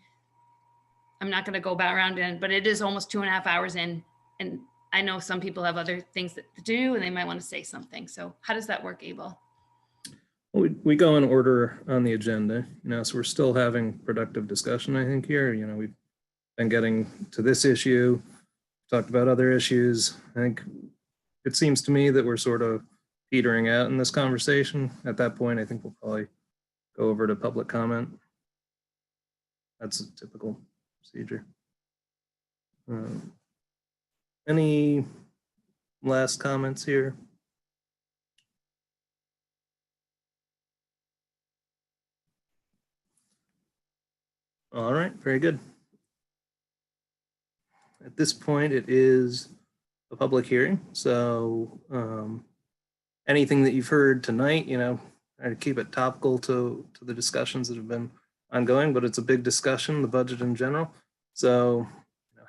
I'm not going to go back around in, but it is almost 2.5 hours in, and I know some people have other things to do and they might want to say something. So how does that work, Abel? We go in order on the agenda, so we're still having productive discussion, I think, here. We've been getting to this issue, talked about other issues. I think it seems to me that we're sort of petering out in this conversation. At that point, I think we'll probably go over to public comment. That's a typical procedure. Any last comments here? All right, very good. At this point, it is a public hearing. So anything that you've heard tonight, try to keep it topical to the discussions that have been ongoing, but it's a big discussion, the budget in general. So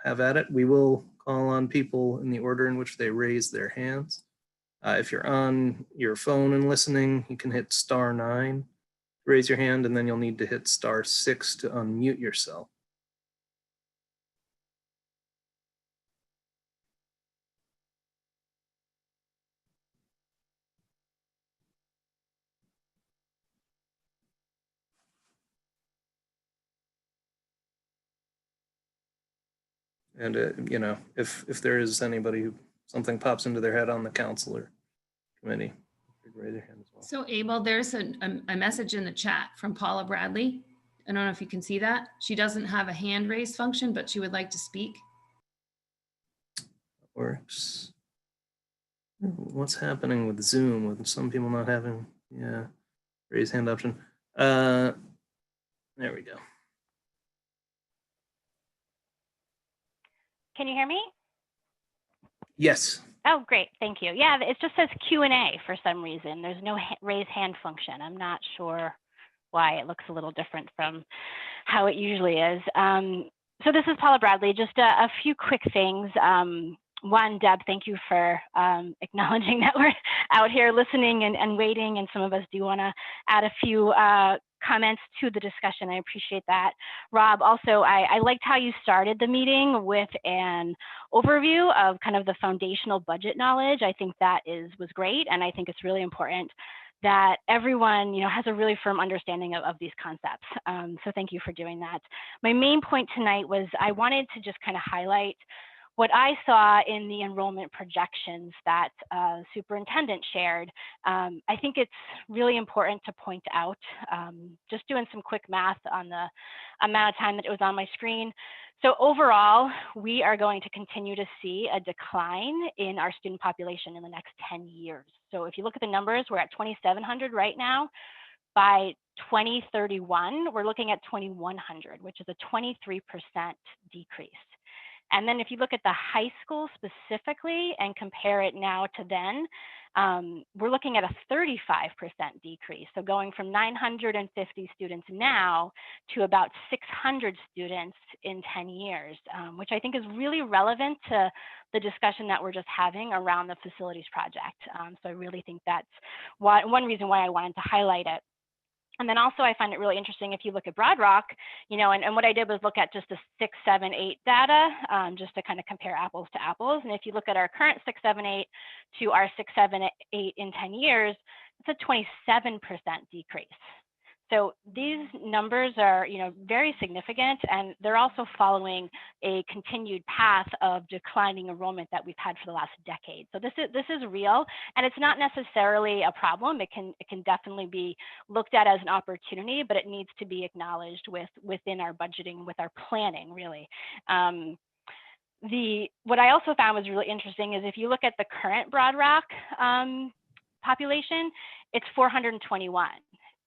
have at it. We will call on people in the order in which they raise their hands. If you're on your phone and listening, you can hit *9 to raise your hand, and then you'll need to hit *6 to unmute yourself. And, if there is anybody who something pops into their head on the council or committee, raise their hand as well. So Abel, there's a message in the chat from Paula Bradley. I don't know if you can see that. She doesn't have a hand raise function, but she would like to speak. Works. What's happening with Zoom with some people not having, raise hand option? There we go. Can you hear me? Yes. Oh, great. Thank you. Yeah, it just says Q&A for some reason. There's no raise hand function. I'm not sure why. It looks a little different from how it usually is. So this is Paula Bradley. Just a few quick things. One, Deb, thank you for acknowledging that we're out here listening and waiting. And some of us do want to add a few comments to the discussion. I appreciate that. Rob, also, I liked how you started the meeting with an overview of kind of the foundational budget knowledge. I think that was great, and I think it's really important that everyone, has a really firm understanding of these concepts. So thank you for doing that. My main point tonight was I wanted to just kind of highlight what I saw in the enrollment projections that superintendent shared. I think it's really important to point out, just doing some quick math on the amount of time that it was on my screen. So overall, we are going to continue to see a decline in our student population in the next 10 years. So if you look at the numbers, we're at 2,700 right now. By 2031, we're looking at 2,100, which is a 23% decrease. And then if you look at the high school specifically and compare it now to then, we're looking at a 35% decrease. So going from 950 students now to about 600 students in 10 years, which I think is really relevant to the discussion that we're just having around the facilities project. So I really think that's one reason why I wanted to highlight it. And then also I find it really interesting if you look at Broad Rock, and what I did was look at just the 6, 7, 8 data, just to kind of compare apples to apples. And if you look at our current 6, 7, 8 to our 6, 7, 8 in 10 years, it's a 27% decrease. So these numbers are, very significant, and they're also following a continued path of declining enrollment that we've had for the last decade. So this is real, and it's not necessarily a problem. It can definitely be looked at as an opportunity, but it needs to be acknowledged within our budgeting, with our planning, really. What I also found was really interesting is if you look at the current Broad Rock population, it's 421.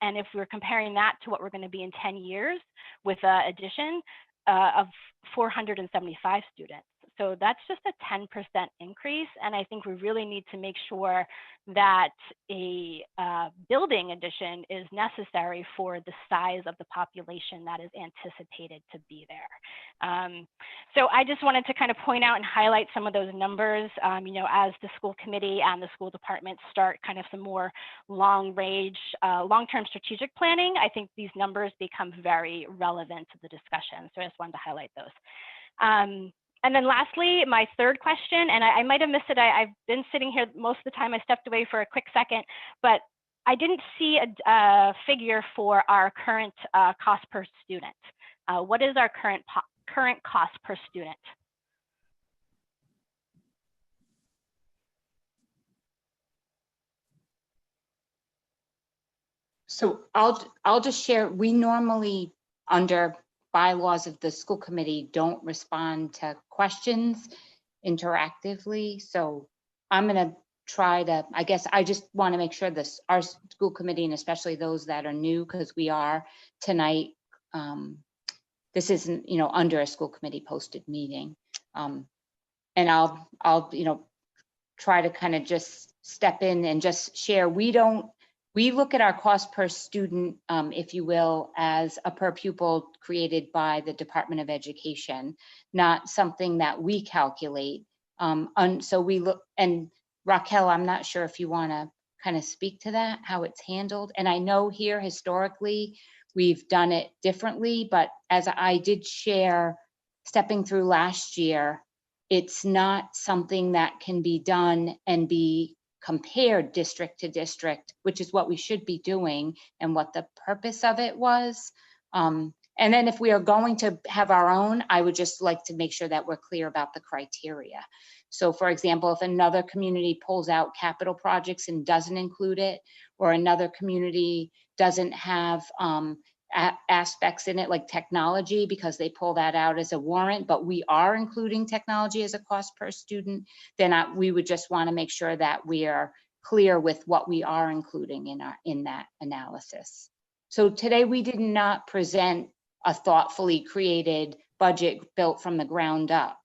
And if we're comparing that to what we're going to be in 10 years with an addition of 475 students. So that's just a 10% increase. And I think we really need to make sure that a building addition is necessary for the size of the population that is anticipated to be there. So I just wanted to kind of point out and highlight some of those numbers, as the school committee and the school department start kind of some more long-term strategic planning. I think these numbers become very relevant to the discussion. So I just wanted to highlight those. And then lastly, my third question, and I might have missed it. I've been sitting here most of the time. I stepped away for a quick second, but I didn't see a figure for our current cost per student. What is our current cost per student? So I'll just share, we normally, under bylaws of the school committee, don't respond to questions interactively. So I'm going to try to, I guess I just want to make sure this, our school committee, and especially those that are new, because we are tonight, this isn't, under a school committee posted meeting. And I'll try to kind of just step in and just share. We look at our cost per student, if you will, as a per pupil created by the Department of Education, not something that we calculate. So we look, and Raquel, I'm not sure if you want to kind of speak to that, how it's handled. And I know here historically, we've done it differently, but as I did share, stepping through last year, it's not something that can be done and be compared district to district, which is what we should be doing and what the purpose of it was. And then if we are going to have our own, I would just like to make sure that we're clear about the criteria. So for example, if another community pulls out capital projects and doesn't include it, or another community doesn't have aspects in it like technology because they pull that out as a warrant, but we are including technology as a cost per student, then we would just want to make sure that we are clear with what we are including in that analysis. So today we did not present a thoughtfully created budget built from the ground up.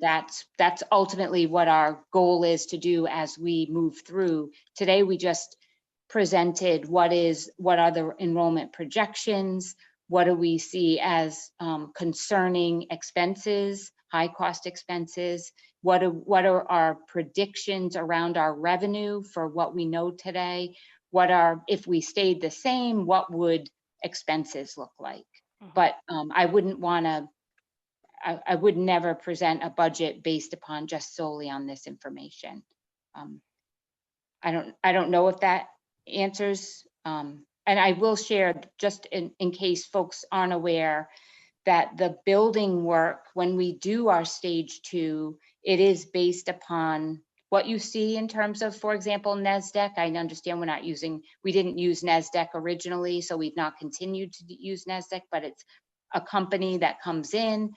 That's ultimately what our goal is to do as we move through. Today we just presented what are the enrollment projections, what do we see as concerning expenses, high cost expenses, what are our predictions around our revenue for what we know today, if we stayed the same, what would expenses look like. But I wouldn't want to, I would never present a budget based upon just solely on this information. I don't know if that answers, and I will share just in case folks aren't aware that the building work, when we do our stage 2, it is based upon what you see in terms of, for example, NESDEC. I understand we didn't use NESDEC originally, so we've not continued to use NESDEC, but it's a company that comes in,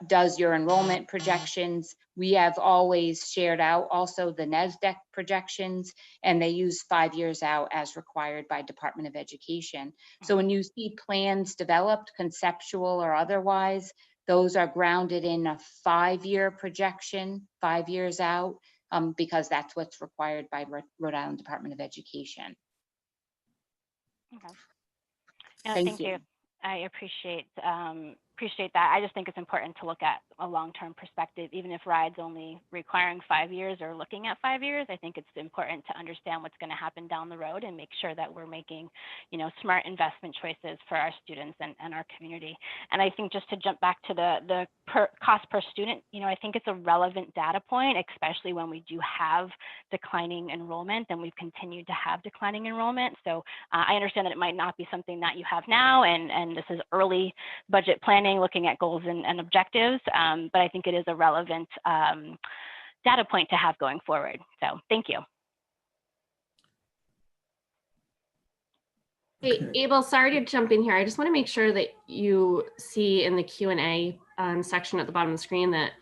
does your enrollment projections. We have always shared out also the NESDEC projections, and they use 5 years out as required by Department of Education. So when you see plans developed, conceptual or otherwise, those are grounded in a 5-year projection, 5 years out, because that's what's required by Rhode Island Department of Education. Okay. No, thank you. I appreciate that. I just think it's important to look at a long-term perspective, even if RIDE's only requiring 5 years or looking at 5 years. I think it's important to understand what's going to happen down the road and make sure that we're making, smart investment choices for our students and our community. And I think just to jump back to the cost per student, I think it's a relevant data point, especially when we do have declining enrollment, and we've continued to have declining enrollment. So I understand that it might not be something that you have now, and this is early budget planning, looking at goals and objectives, but I think it is a relevant data point to have going forward. So thank you. Hey, Abel, sorry to jump in here. I just want to make sure that you see in the Q&A section at the bottom of the screen that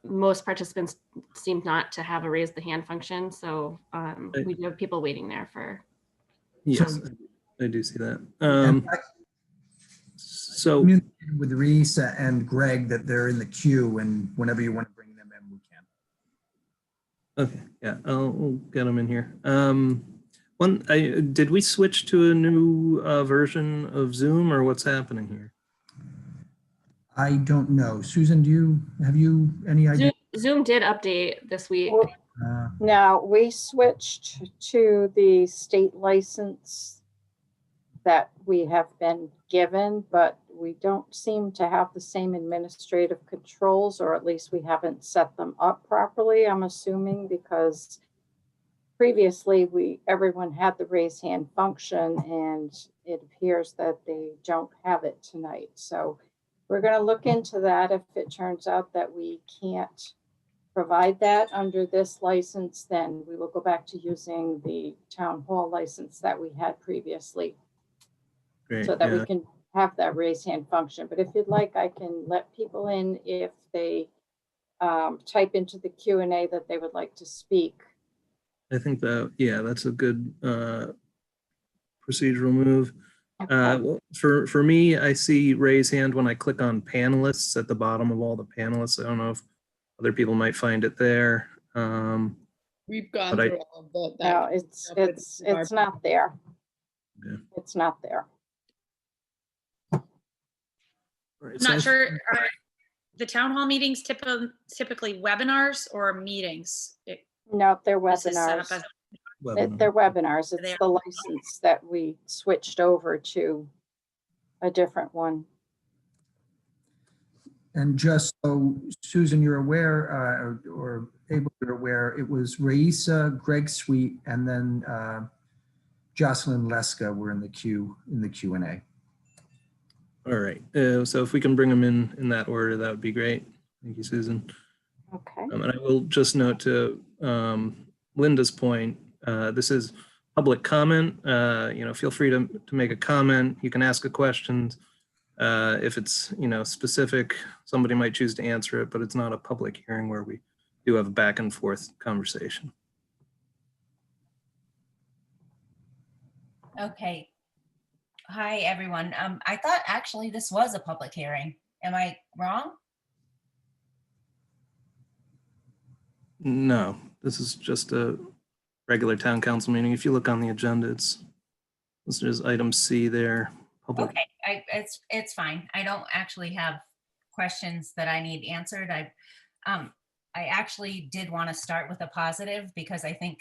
most participants seem not to have a raise the hand function. So we do have people waiting there for. Yes, I do see that. So communicated with Reese and Greg that they're in the queue, and whenever you want to bring them in, we can. okay, yeah, we'll get them in here. Did we switch to a new version of Zoom, or what's happening here? I don't know. Susan, have you any idea? Zoom did update this week. Now, we switched to the state license that we have been given, but we don't seem to have the same administrative controls, or at least we haven't set them up properly, I'm assuming, because previously everyone had the raise hand function, and it appears that they don't have it tonight. So we're going to look into that. If it turns out that we can't provide that under this license, then we will go back to using the town hall license that we had previously. Great, so that yeah. we can have that raise hand function. But if you'd like, I can let people in if they type into the Q&A that they would like to speak. I think that, yeah, that's a good procedural move. Well, for me, I see raise hand when I click on panelists at the bottom of all the panelists. I don't know if other people might find it there. We've gone through all of that. No, it's not there. Yeah. It's not there. Right, I'm not sure. Are the town hall meetings typically webinars or meetings? No, they're This is set up webinars. Webinar. They're webinars. It's the license that we switched over to a different one. And just so Susan, you're aware, or Abel, you're aware, it was Raisa, Greg Sweet, and then Jocelyn Leska were in the Q&A. All right. So if we can bring them in that order, that would be great. Thank you, Susan. Okay. And I will just note to Linda's point, this is public comment. Feel free to make a comment. You can ask a question. If it's specific, somebody might choose to answer it, but it's not a public hearing where we do have a back and forth conversation. Okay. Hi, everyone. I thought actually this was a public hearing. Am I wrong? No, this is just a regular town council meeting. If you look on the agenda, it's listed as item C there. Public. Okay, it's fine. I don't actually have questions that I need answered. I actually did want to start with a positive because I think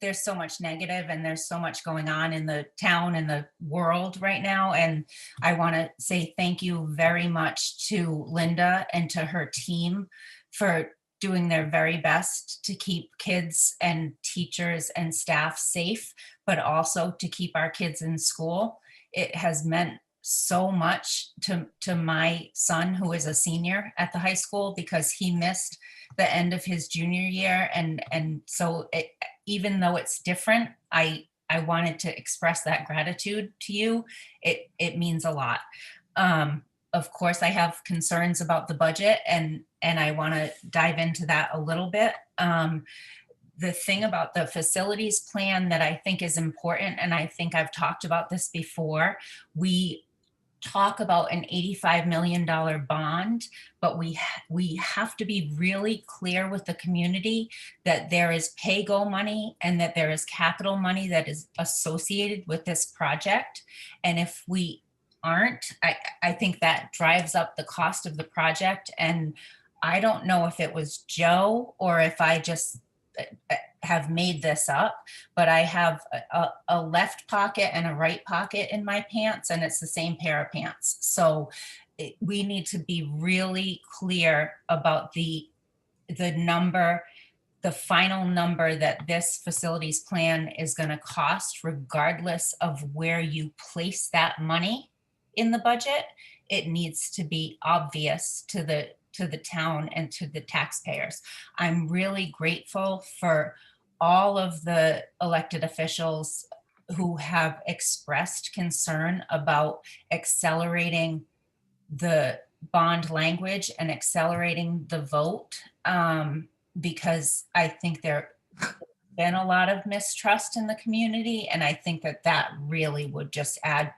there's so much negative and there's so much going on in the town and the world right now. And I want to say thank you very much to Linda and to her team for doing their very best to keep kids and teachers and staff safe, but also to keep our kids in school. It has meant so much to my son, who is a senior at the high school, because he missed the end of his junior year. And so even though it's different, I wanted to express that gratitude to you. It means a lot. Of course, I have concerns about the budget, and I want to dive into that a little bit. The thing about the facilities plan that I think is important, and I think I've talked about this before, we talk about an $85 million bond, but we have to be really clear with the community that there is pay-go money and that there is capital money that is associated with this project. And if we aren't, I think that drives up the cost of the project. And I don't know if it was Joe or if I just have made this up, but I have a left pocket and a right pocket in my pants, and it's the same pair of pants. So we need to be really clear about the number, the final number that this facilities plan is going to cost, regardless of where you place that money in the budget. It needs to be obvious to the town and to the taxpayers. I'm really grateful for all of the elected officials who have expressed concern about accelerating the bond language and accelerating the vote, because I think there's been a lot of mistrust in the community, and I think that really would just add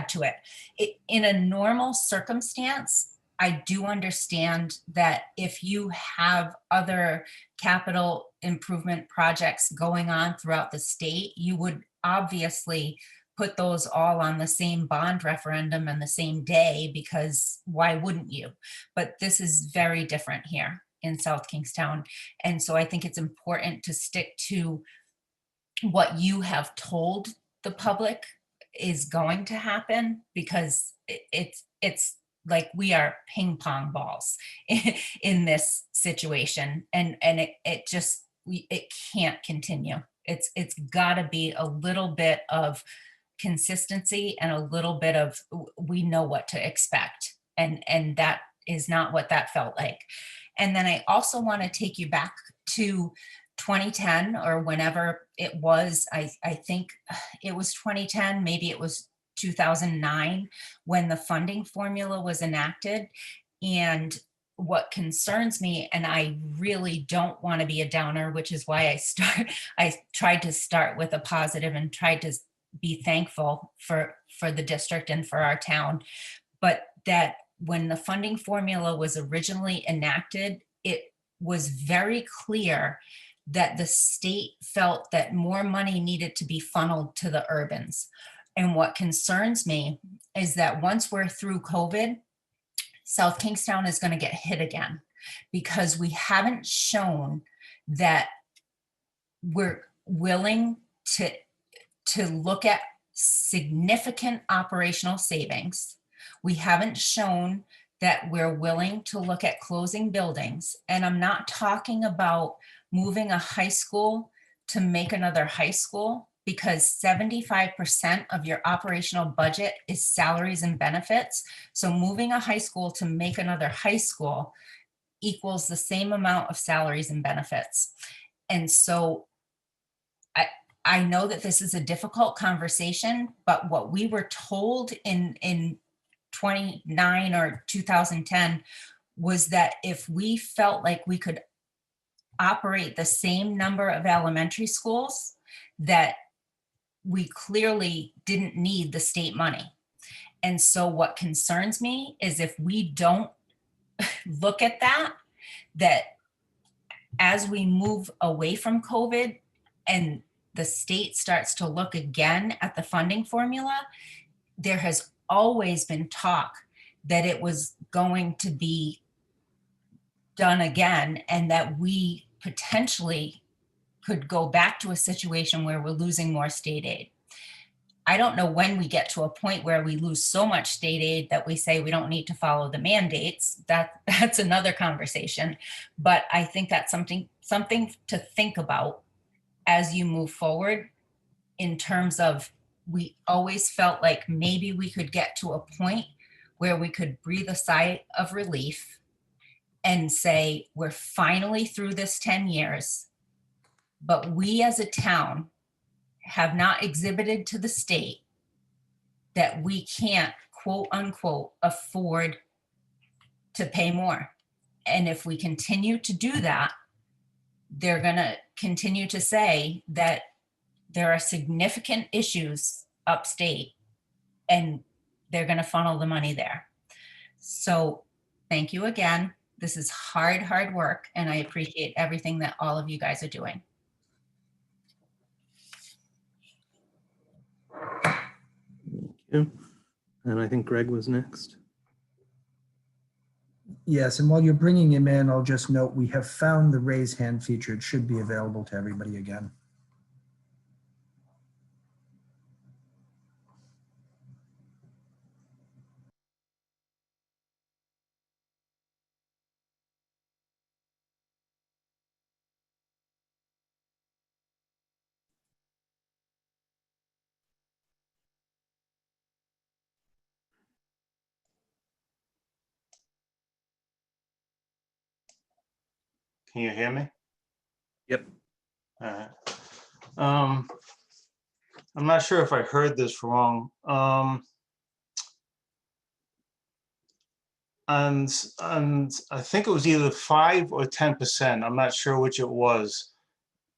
to it. In a normal circumstance, I do understand that if you have other capital improvement projects going on throughout the state, you would obviously put those all on the same bond referendum and the same day, because why wouldn't you? But this is very different here in South Kingstown. And so I think it's important to stick to what you have told the public is going to happen, because it's like we are ping pong balls in this situation, and it can't continue. It's got to be a little bit of consistency and a little bit of, we know what to expect, and that is not what that felt like. And then I also want to take you back to 2010 or whenever it was. I think it was 2010, maybe it was 2009, when the funding formula was enacted. And what concerns me, and I really don't want to be a downer, which is why I tried to start with a positive and tried to be thankful for the district and for our town, but that when the funding formula was originally enacted, it was very clear that the state felt that more money needed to be funneled to the urbans. And what concerns me is that once we're through COVID, South Kingstown is going to get hit again, because we haven't shown that we're willing to look at significant operational savings. We haven't shown that we're willing to look at closing buildings. And I'm not talking about moving a high school to make another high school, because 75% of your operational budget is salaries and benefits. So moving a high school to make another high school equals the same amount of salaries and benefits. And so I know that this is a difficult conversation, but what we were told in 2009 or 2010 was that if we felt like we could operate the same number of elementary schools, that we clearly didn't need the state money. And so what concerns me is if we don't look at that as we move away from COVID and the state starts to look again at the funding formula, there has always been talk that it was going to be done again, and that we potentially could go back to a situation where we're losing more state aid. I don't know when we get to a point where we lose so much state aid that we say we don't need to follow the mandates. That's another conversation. But I think that's something to think about as you move forward, in terms of, we always felt like maybe we could get to a point where we could breathe a sigh of relief and say, we're finally through this 10 years, but we as a town have not exhibited to the state that we can't, quote unquote, afford to pay more. And if we continue to do that, they're going to continue to say that there are significant issues upstate, and they're going to funnel the money there. So thank you again. This is hard work, and I appreciate everything that all of you guys are doing. Yeah. And I think Greg was next. Yes, and while you're bringing him in, I'll just note we have found the raise hand feature. It should be available to everybody again. Can you hear me? Yep. All right. I'm not sure if I heard this wrong. And I think it was either 5 or 10%. I'm not sure which it was,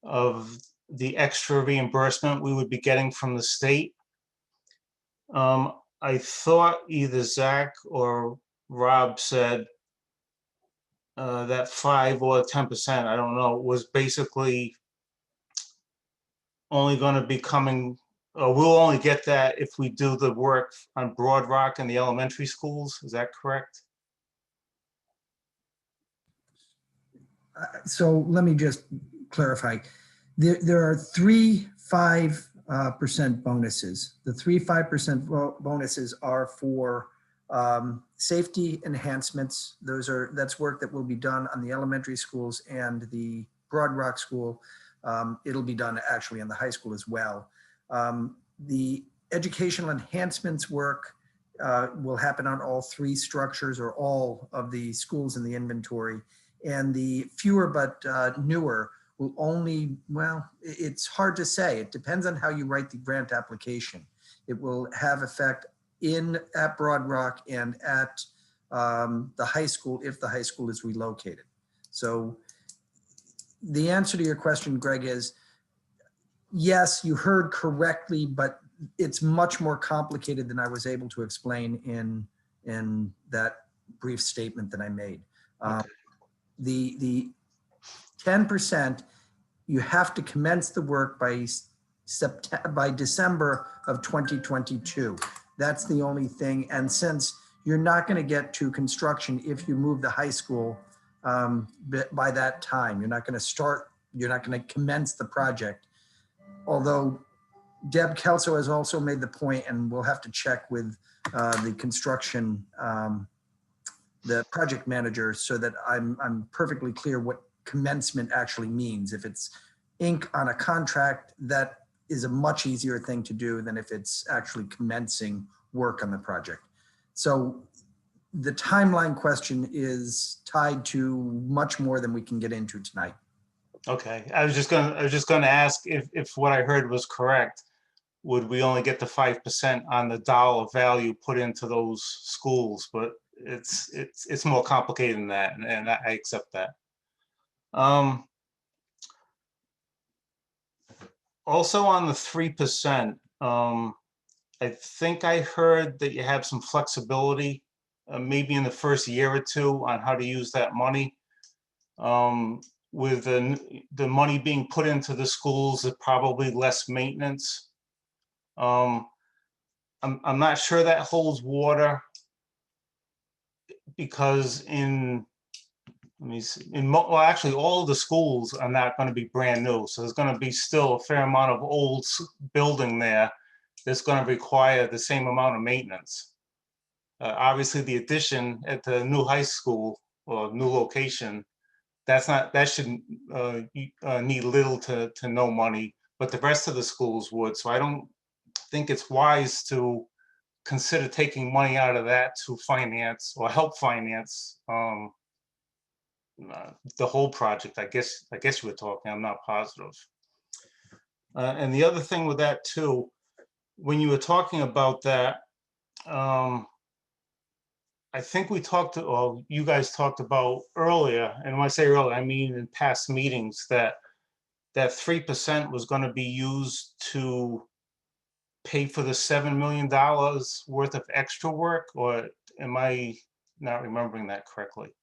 of the extra reimbursement we would be getting from the state. I thought either Zach or Rob said that 5 or 10%, I don't know, was basically only going to be coming, we'll only get that if we do the work on Broad Rock and the elementary schools. Is that correct? So let me just clarify. There are 3 5% bonuses. The 3 5% bonuses are for safety enhancements. That's work that will be done on the elementary schools and the Broad Rock School. It'll be done actually in the high school as well. The educational enhancements work will happen on all 3 structures or all of the schools in the inventory. And the fewer but newer will only, well, it's hard to say. It depends on how you write the grant application. It will have effect at Broad Rock and at the high school if the high school is relocated. So the answer to your question, Greg, is yes, you heard correctly, but it's much more complicated than I was able to explain in that brief statement that I made. The 10%, you have to commence the work by December of 2022. That's the only thing. And since you're not going to get to construction if you move the high school by that time, you're not going to commence the project. Although Deb Kelso has also made the point, and we'll have to check with the construction the project manager so that I'm perfectly clear what commencement actually means. If it's ink on a contract, that is a much easier thing to do than if it's actually commencing work on the project. So the timeline question is tied to much more than we can get into tonight. Okay, I was just gonna ask if what I heard was correct. Would we only get the 5% on the dollar value put into those schools? But it's more complicated than that, and I accept that. Also on the 3%, I think I heard that you have some flexibility, maybe in the first year or 2, on how to use that money. With the money being put into the schools, there's probably less maintenance. I'm not sure that holds water, because in let me see, well, actually, all of the schools are not going to be brand new. So there's going to be still a fair amount of old building there that's going to require the same amount of maintenance. Obviously, the addition at the new high school or new location, that shouldn't need little to no money, but the rest of the schools would. So I don't think it's wise to consider taking money out of that to finance or help finance the whole project. I guess you were talking, I'm not positive. And the other thing with that too, when you were talking about that, I think we talked, or you guys talked about earlier, and when I say earlier, I mean in past meetings, that 3% was going to be used to pay for the $7 million worth of extra work, or am I not remembering that correctly?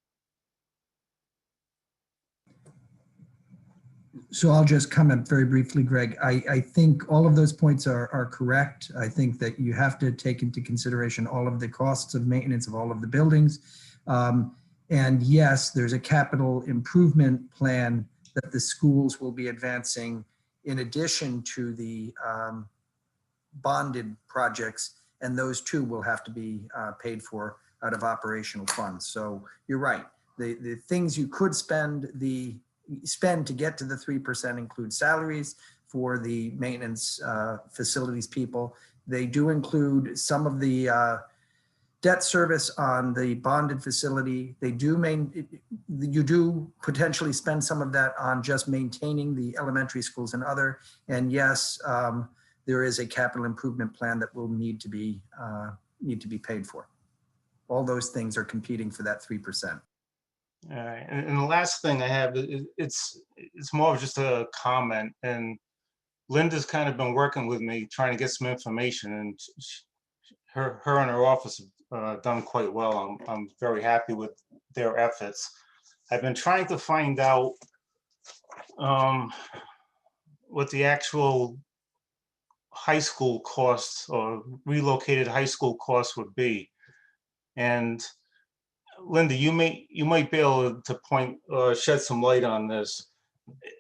So I'll just comment very briefly, Greg. I think all of those points are correct. I think that you have to take into consideration all of the costs of maintenance of all of the buildings. And yes, there's a capital improvement plan that the schools will be advancing in addition to the bonded projects, and those too will have to be paid for out of operational funds. So you're right. The things you could spend to get to the 3% include salaries for the maintenance facilities people. They do include some of the debt service on the bonded facility. You do potentially spend some of that on just maintaining the elementary schools and other. And yes, there is a capital improvement plan that will need to be paid for. All those things are competing for that 3%. All right, and the last thing I have, it's more of just a comment, and Linda's kind of been working with me trying to get some information, and her and her office have done quite well. I'm very happy with their efforts. I've been trying to find out what the actual high school costs or relocated high school costs would be, and Linda, you might be able to shed some light on this.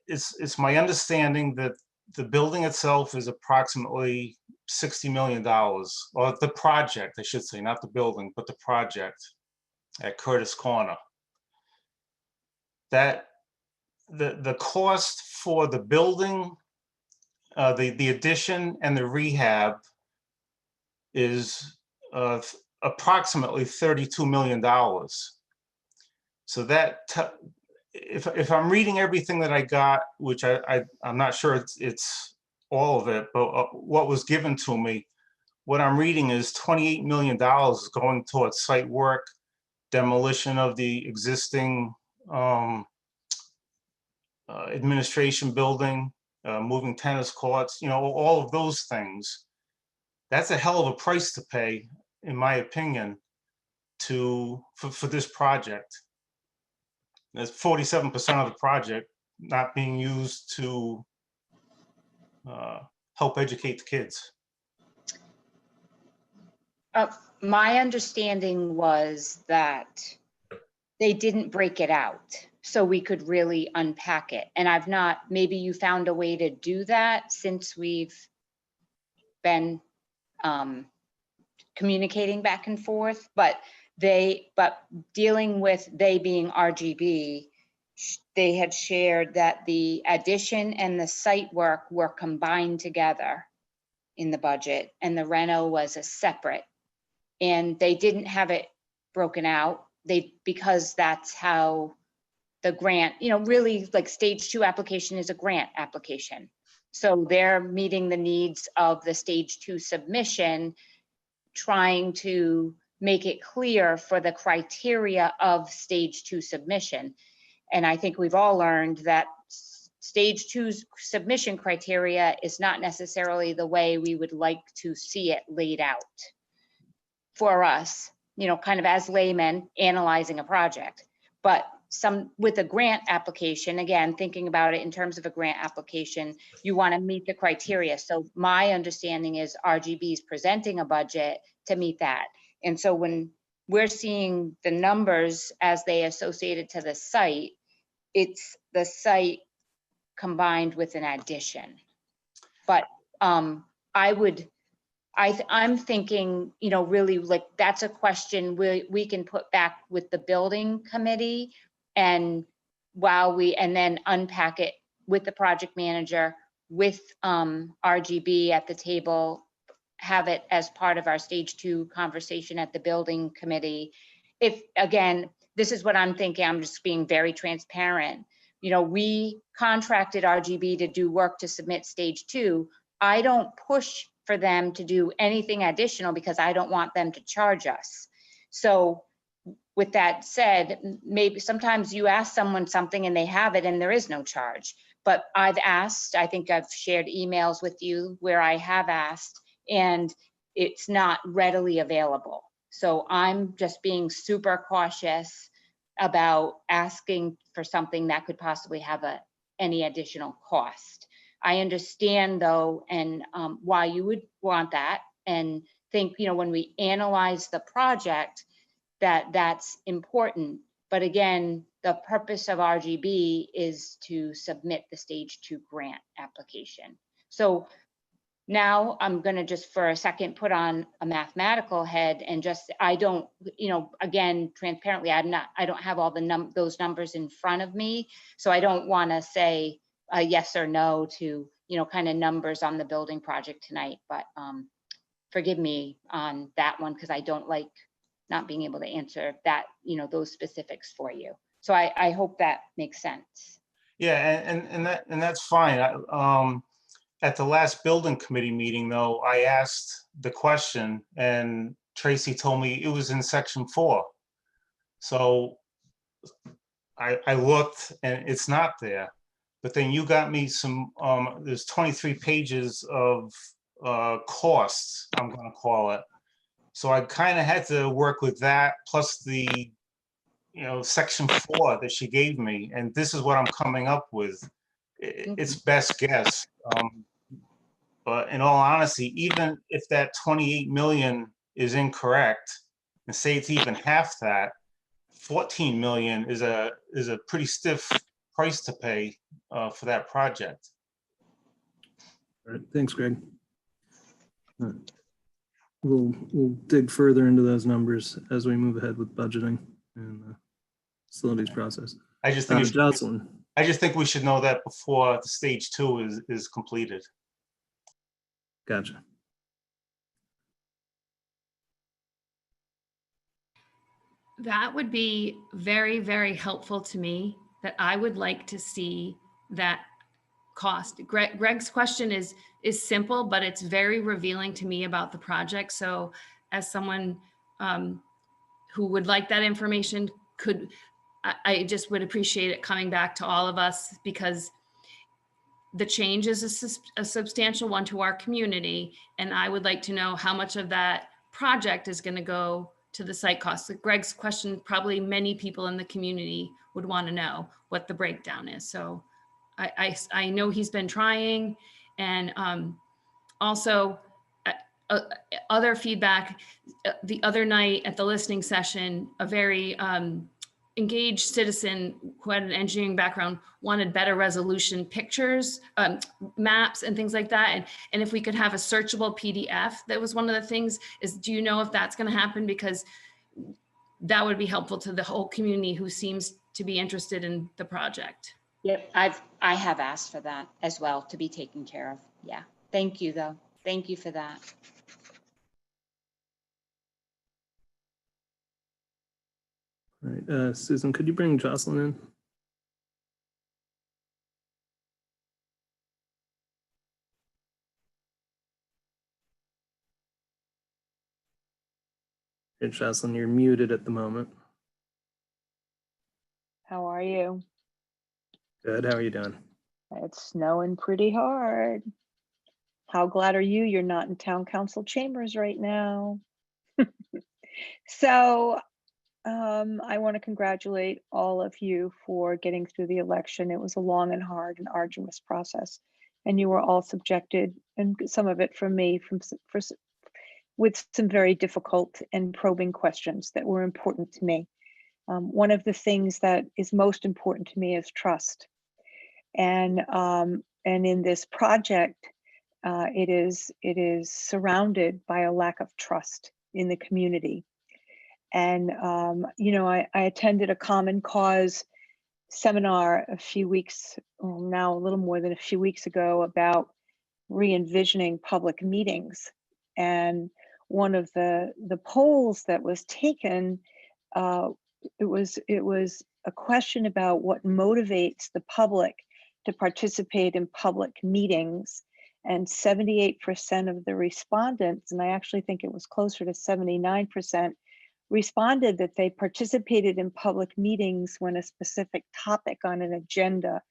It's my understanding that the building itself is approximately $60 million, or the project, I should say, not the building, but the project at Curtis Corner. That the cost for the building, the addition and the rehab is approximately $32 million. So that, if I'm reading everything that I got, which I'm not sure it's all of it, but what was given to me, what I'm reading is $28 million going towards site work, demolition of the existing administration building, moving tennis courts, all of those things. That's a hell of a price to pay, in my opinion, for this project. There's 47% of the project not being used to help educate the kids. My understanding was that they didn't break it out so we could really unpack it. And maybe you found a way to do that since we've been communicating back and forth, but dealing with they being RGB, they had shared that the addition and the site work were combined together in the budget, and the reno was a separate, and they didn't have it broken out because that's how the grant, really, like stage 2 application is a grant application. So they're meeting the needs of the stage 2 submission, trying to make it clear for the criteria of stage 2 submission. And I think we've all learned that stage 2's submission criteria is not necessarily the way we would like to see it laid out for us, kind of as laymen analyzing a project. But with a grant application, again, thinking about it in terms of a grant application, you want to meet the criteria. So my understanding is RGB is presenting a budget to meet that. And so when we're seeing the numbers as they associated to the site. It's the site combined with an addition. But I'm thinking, you know, really like that's a question we can put back with the building committee, and and then unpack it with the project manager, with RGB at the table, have it as part of our stage 2 conversation at the building committee. If, again, this is what I'm thinking, I'm just being very transparent. You know, we contracted RGB to do work to submit stage 2. I don't push for them to do anything additional because I don't want them to charge us. So with that said, maybe sometimes you ask someone something and they have it and there is no charge. But I've asked, I think I've shared emails with you where I have asked, and it's not readily available. So I'm just being super cautious about asking for something that could possibly have any additional cost. I understand though, and why you would want that, and think, you know, when we analyze the project, that's important. But again, the purpose of RGB is to submit the stage 2 grant application. So now I'm going to just for a second put on a mathematical head and just, I don't, you know, again, transparently, I don't have all those numbers in front of me. So I don't want to say a yes or no to, you know, kind of numbers on the building project tonight, but forgive me on that one, because I don't like not being able to answer that, you know, those specifics for you. So I hope that makes sense. Yeah, and that's fine. At the last building committee meeting, though, I asked the question, and Tracy told me it was in section 4. So I looked, and it's not there. But then you got me some. There's 23 pages of costs, I'm going to call it. So I kind of had to work with that, plus the, you know, section 4 that she gave me, and this is what I'm coming up with. It's best guess. But in all honesty, even if that 28 million is incorrect, and say it's even half that, 14 million is a pretty stiff price to pay for that project. All right, thanks, Greg. All right. We'll dig further into those numbers as we move ahead with budgeting and the facilities process. I just think Jocelyn. I just think we should know that before the stage 2 is completed. Gotcha. That would be very, very helpful to me, that I would like to see that cost. Greg's question is simple, but it's very revealing to me about the project. So as someone who would like that information, I just would appreciate it coming back to all of us, because the change is a substantial one to our community. And I would like to know how much of that project is going to go to the site costs. Like Greg's question, probably many people in the community would want to know what the breakdown is. So I know he's been trying, and also other feedback. The other night at the listening session, a very engaged citizen who had an engineering background wanted better resolution pictures, maps and things like that. And if we could have a searchable PDF, that was one of the things. Do you know if that's going to happen? Because that would be helpful to the whole community who seems to be interested in the project. Yep, I have asked for that as well to be taken care of. Yeah, thank you though. Thank you for that. All right, Susan, could you bring Jocelyn in? Hey, Jocelyn, you're muted at the moment. How are you? Good, how are you doing? It's snowing pretty hard. How glad are you you're not in town council chambers right now? So I want to congratulate all of you for getting through the election. It was a long and hard and arduous process, and you were all subjected, and some of it from me, with some very difficult and probing questions that were important to me. One of the things that is most important to me is trust. And in this project, it is surrounded by a lack of trust in the community. And I attended a Common Cause seminar a few weeks, now a little more than a few weeks ago, about re-envisioning public meetings. And one of the polls that was taken, it was a question about what motivates the public to participate in public meetings. And 78% of the respondents, and I actually think it was closer to 79%, responded that they participated in public meetings when a specific topic on an agenda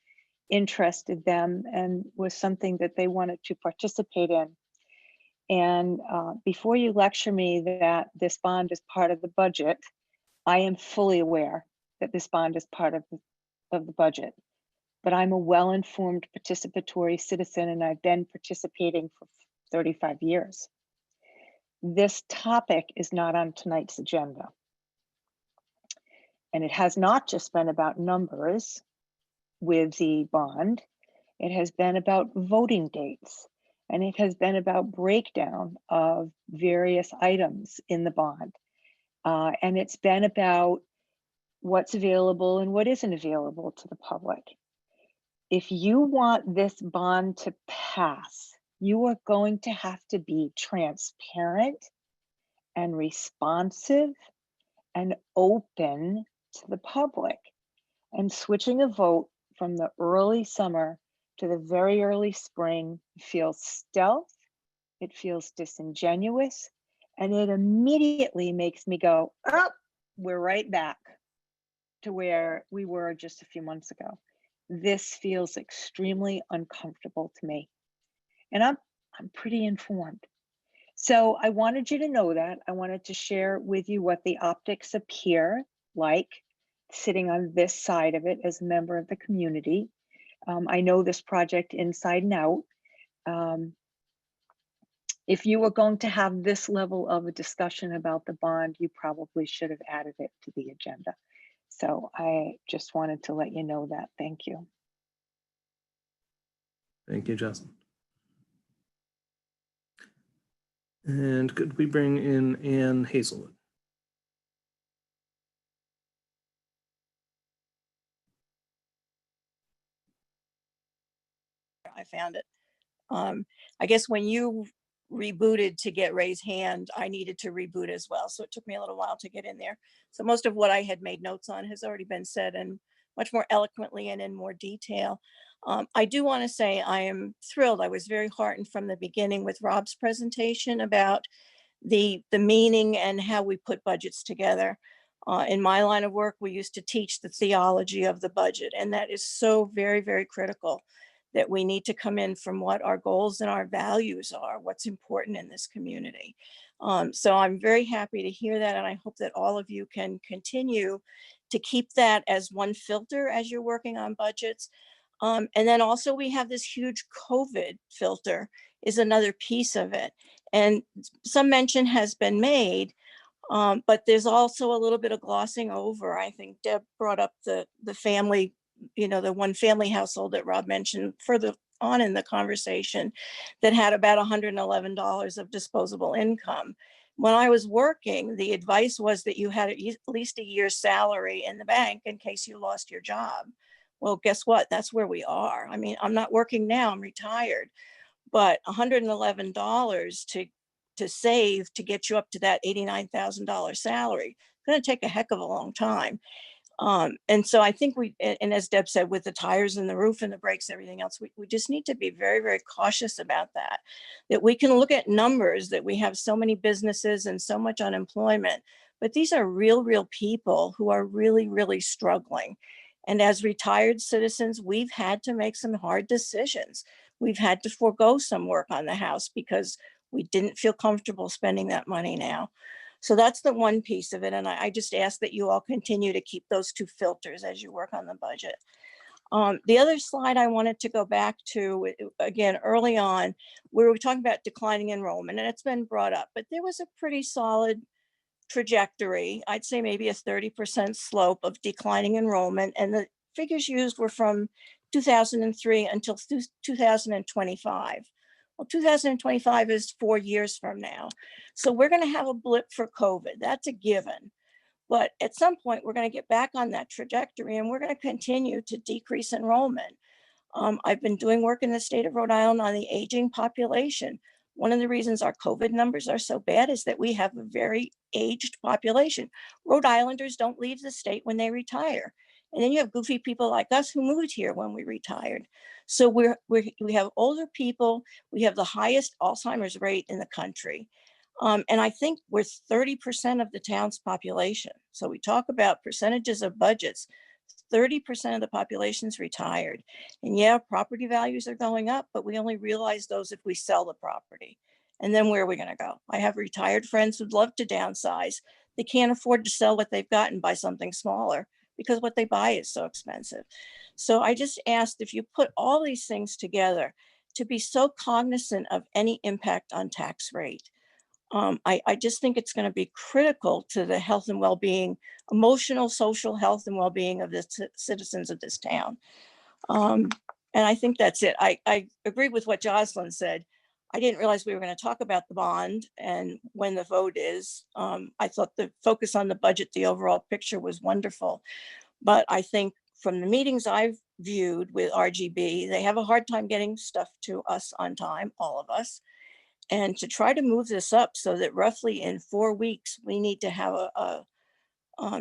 interested them and was something that they wanted to participate in. And before you lecture me that this bond is part of the budget, I am fully aware that this bond is part of the budget. But I'm a well-informed participatory citizen, and I've been participating for 35 years. This topic is not on tonight's agenda. And it has not just been about numbers with the bond. It has been about voting dates, and it has been about breakdown of various items in the bond. And it's been about what's available and what isn't available to the public. If you want this bond to pass, you are going to have to be transparent and responsive and open to the public. And switching a vote from the early summer to the very early spring feels stealth, it feels disingenuous, and it immediately makes me go, oh, we're right back to where we were just a few months ago. This feels extremely uncomfortable to me. And I'm pretty informed. So I wanted you to know that. I wanted to share with you what the optics appear like sitting on this side of it as a member of the community. I know this project inside and out. If you were going to have this level of a discussion about the bond, you probably should have added it to the agenda. So I just wanted to let you know that. Thank you. Thank you, Justin. And could we bring in Ann Hazelwood? I found it. I guess when you rebooted to get raise hand, I needed to reboot as well. So it took me a little while to get in there. So most of what I had made notes on has already been said, and much more eloquently and in more detail. I do want to say I am thrilled. I was very heartened from the beginning with Rob's presentation about the meaning and how we put budgets together. In my line of work, we used to teach the theology of the budget, and that is so very, very critical, that we need to come in from what our goals and our values are, what's important in this community. So I'm very happy to hear that, and I hope that all of you can continue to keep that as one filter as you're working on budgets. And then also we have this huge COVID filter is another piece of it. And some mention has been made, but there's also a little bit of glossing over. I think Deb brought up the family, the one family household that Rob mentioned further on in the conversation that had about $111 of disposable income. When I was working, the advice was that you had at least a year's salary in the bank in case you lost your job. Well, guess what? That's where we are. I mean, I'm not working now, I'm retired, but $111 to save to get you up to that $89,000 salary, it's gonna take a heck of a long time. And so I think and as Deb said, with the tires and the roof and the brakes, everything else, we just need to be very, very cautious about that we can look at numbers, that we have so many businesses and so much unemployment, but these are real people who are really, really struggling. And as retired citizens, we've had to make some hard decisions. We've had to forego some work on the house because we didn't feel comfortable spending that money now. So that's the one piece of it. And I just ask that you all continue to keep those two filters as you work on the budget. The other slide I wanted to go back to, again, early on, we were talking about declining enrollment, and it's been brought up, but there was a pretty solid trajectory. I'd say maybe a 30% slope of declining enrollment, and the figures used were from 2003 until 2025. Well, 2025 is 4 years from now. So we're going to have a blip for COVID. That's a given. But at some point, we're going to get back on that trajectory, and we're going to continue to decrease enrollment. I've been doing work in the state of Rhode Island on the aging population. One of the reasons our COVID numbers are so bad is that we have a very aged population. Rhode Islanders don't leave the state when they retire. And then you have goofy people like us who moved here when we retired. So we have older people. We have the highest Alzheimer's rate in the country. And I think we're 30% of the town's population. So we talk about percentages of budgets. 30% of the population's retired. And yeah, property values are going up, but we only realize those if we sell the property. And then where are we going to go? I have retired friends who'd love to downsize. They can't afford to sell what they've got and buy something smaller because what they buy is so expensive. So I just asked, if you put all these things together, to be so cognizant of any impact on tax rate. I just think it's going to be critical to the health and well-being, emotional, social health and well-being of the citizens of this town. And I think that's it. I agree with what Jocelyn said. I didn't realize we were going to talk about the bond and when the vote is. I thought the focus on the budget, the overall picture was wonderful. But I think from the meetings I've viewed with RGB, they have a hard time getting stuff to us on time, all of us. And to try to move this up so that roughly in 4 weeks, we need to have a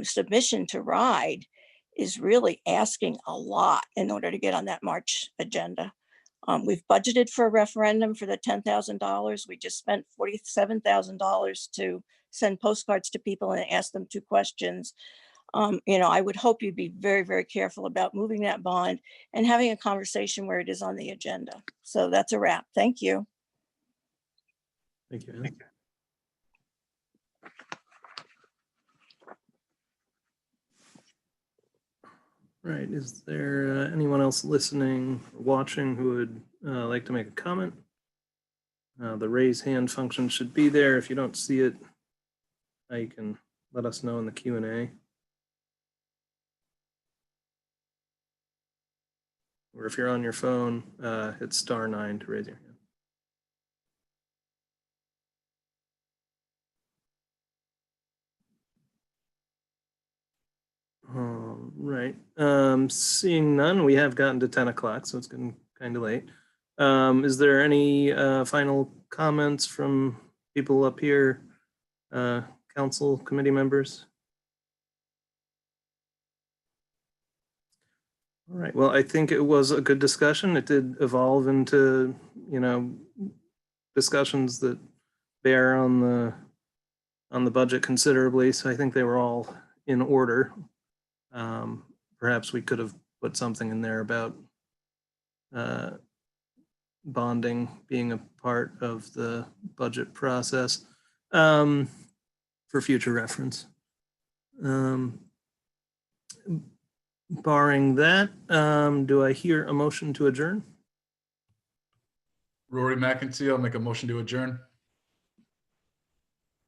submission to RIDE is really asking a lot in order to get on that March agenda. We've budgeted for a referendum for the $10,000. We just spent $47,000 to send postcards to people and ask them 2 questions. I would hope you'd be very, very careful about moving that bond and having a conversation where it is on the agenda. So that's a wrap. Thank you. Thank you, Anne. Right, is there anyone else listening or watching who would like to make a comment? The raise hand function should be there. If you don't see it, you can let us know in the Q&A. Or if you're on your phone, hit *9 to raise your hand. Right. Seeing none, we have gotten to 10 o'clock, so it's getting kind of late. Is there any final comments from people up here, council committee members? All right. Well, I think it was a good discussion. It did evolve into, discussions that bear on the budget considerably. So I think they were all in order. Perhaps we could have put something in there about bonding being a part of the budget process for future reference. Barring that, do I hear a motion to adjourn? Rory McEntee, I'll make a motion to adjourn.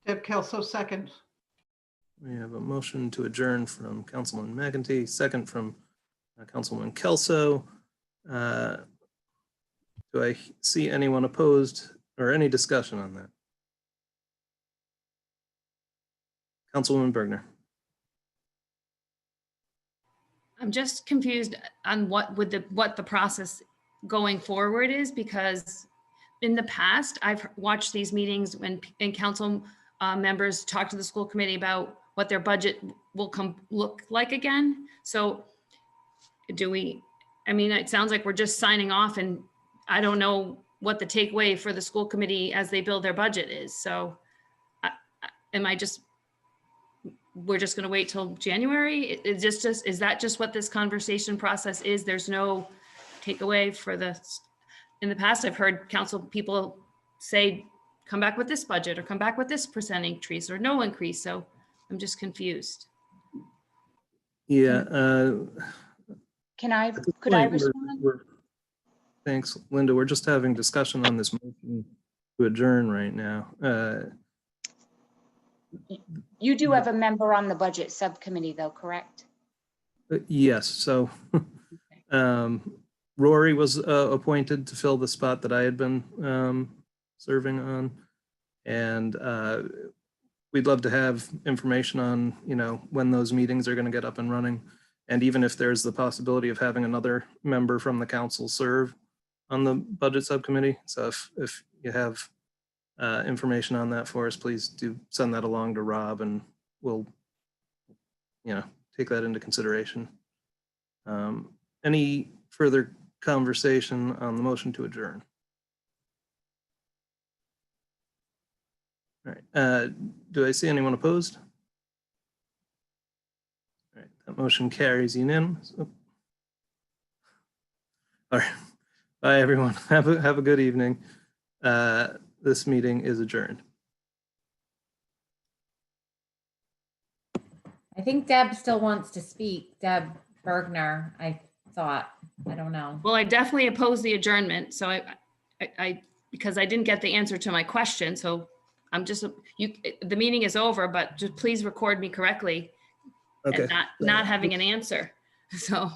Deb Kelso, second. We have a motion to adjourn from Councilman McEntee, second from Councilwoman Kelso. Do I see anyone opposed or any discussion on that? Councilwoman Bergner. I'm just confused on what the process going forward is, because in the past, I've watched these meetings when council members talk to the school committee about what their budget will look like again. So it sounds like we're just signing off, and I don't know what the takeaway for the school committee as they build their budget is. So we're just going to wait till January? Is that just what this conversation process is? There's no takeaway for in the past, I've heard council people say, come back with this budget or come back with this % increase or no increase. So I'm just confused. Yeah. Can I, At this could I point, respond? thanks, Linda. We're just having discussion on this motion to adjourn right now. You do have a member on the budget subcommittee though, correct? Yes, so Rory was appointed to fill the spot that I had been serving on. And we'd love to have information on, when those meetings are going to get up and running. And even if there's the possibility of having another member from the council serve on the budget subcommittee. So if you have information on that for us, please do send that along to Rob and we'll, take that into consideration. Any further conversation on the motion to adjourn? All right, do I see anyone opposed? All right, that motion carries unanimous. All right, bye everyone. Have a good evening. This meeting is adjourned. I think Deb still wants to speak. Deb Bergner, I don't know. Well, I definitely oppose the adjournment. So I because I didn't get the answer to my question. So I'm just, the meeting is over, but just please record me correctly. Okay. And not having an answer. So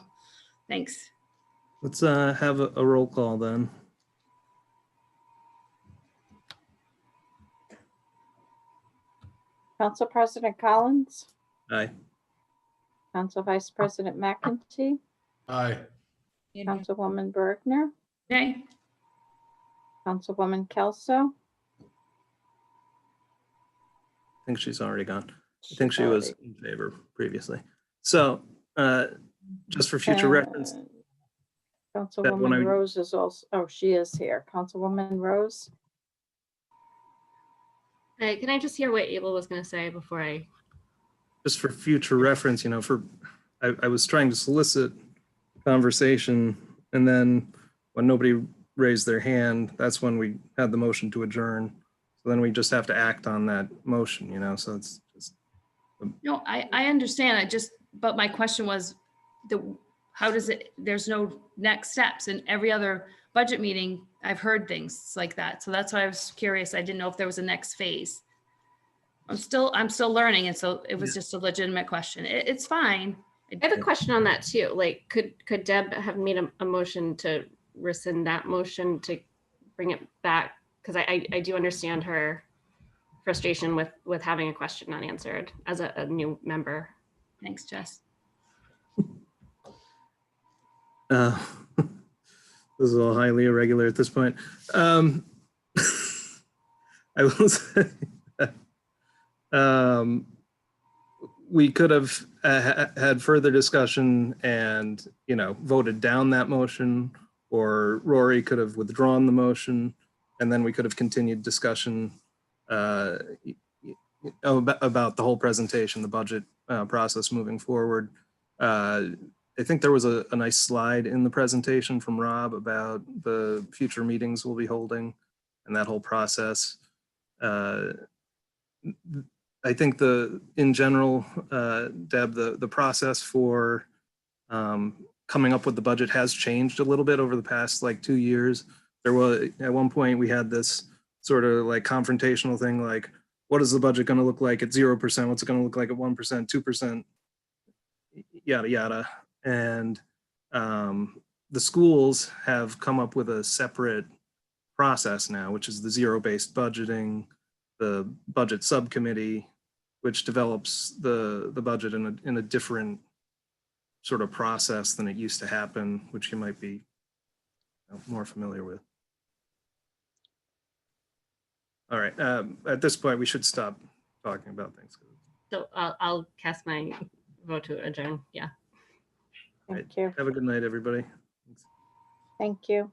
thanks. Let's have a roll call then. Council President Collins, Aye. Council Vice President McEntee, Aye. Councilwoman Bergner, Okay. Councilwoman Kelso. I think she's already gone. I think she was in favor previously. So just for future reference. Councilwoman Rose is also, oh, she is here. Councilwoman Rose. Hey, can I just hear what Abel was going to say before I? Just for future reference, I was trying to solicit conversation, and then when nobody raised their hand, that's when we had the motion to adjourn. So then we just have to act on that motion, so it's just. No, I understand. But my question was, how does it, there's no next steps. In every other budget meeting, I've heard things like that. So that's why I was curious. I didn't know if there was a next phase. I'm still learning. And so it was just a legitimate question. It's fine. I have a question on that too. Like, could Deb have made a motion to rescind that motion to bring it back? Because I do understand her frustration with having a question unanswered as a new member. Thanks, Jess. This is all highly irregular at this point. I will say we could have had further discussion and, voted down that motion, or Rory could have withdrawn the motion, and then we could have continued discussion about the whole presentation, the budget process moving forward. I think there was a nice slide in the presentation from Rob about the future meetings we'll be holding and that whole process. I think in general, Deb, the process for coming up with the budget has changed a little bit over the past 2 years. There was, at one point we had this sort of confrontational thing, like, what is the budget going to look like at 0%? What's it going to look like at 1%, 2%, yada, yada. And the schools have come up with a separate process now, which is the zero-based budgeting, the budget subcommittee, which develops the budget in a different sort of process than it used to happen, which you might be more familiar with. All right, at this point, we should stop talking about things. So I'll cast my vote to adjourn. Yeah. Thank you. Have a good night, everybody. Thank you.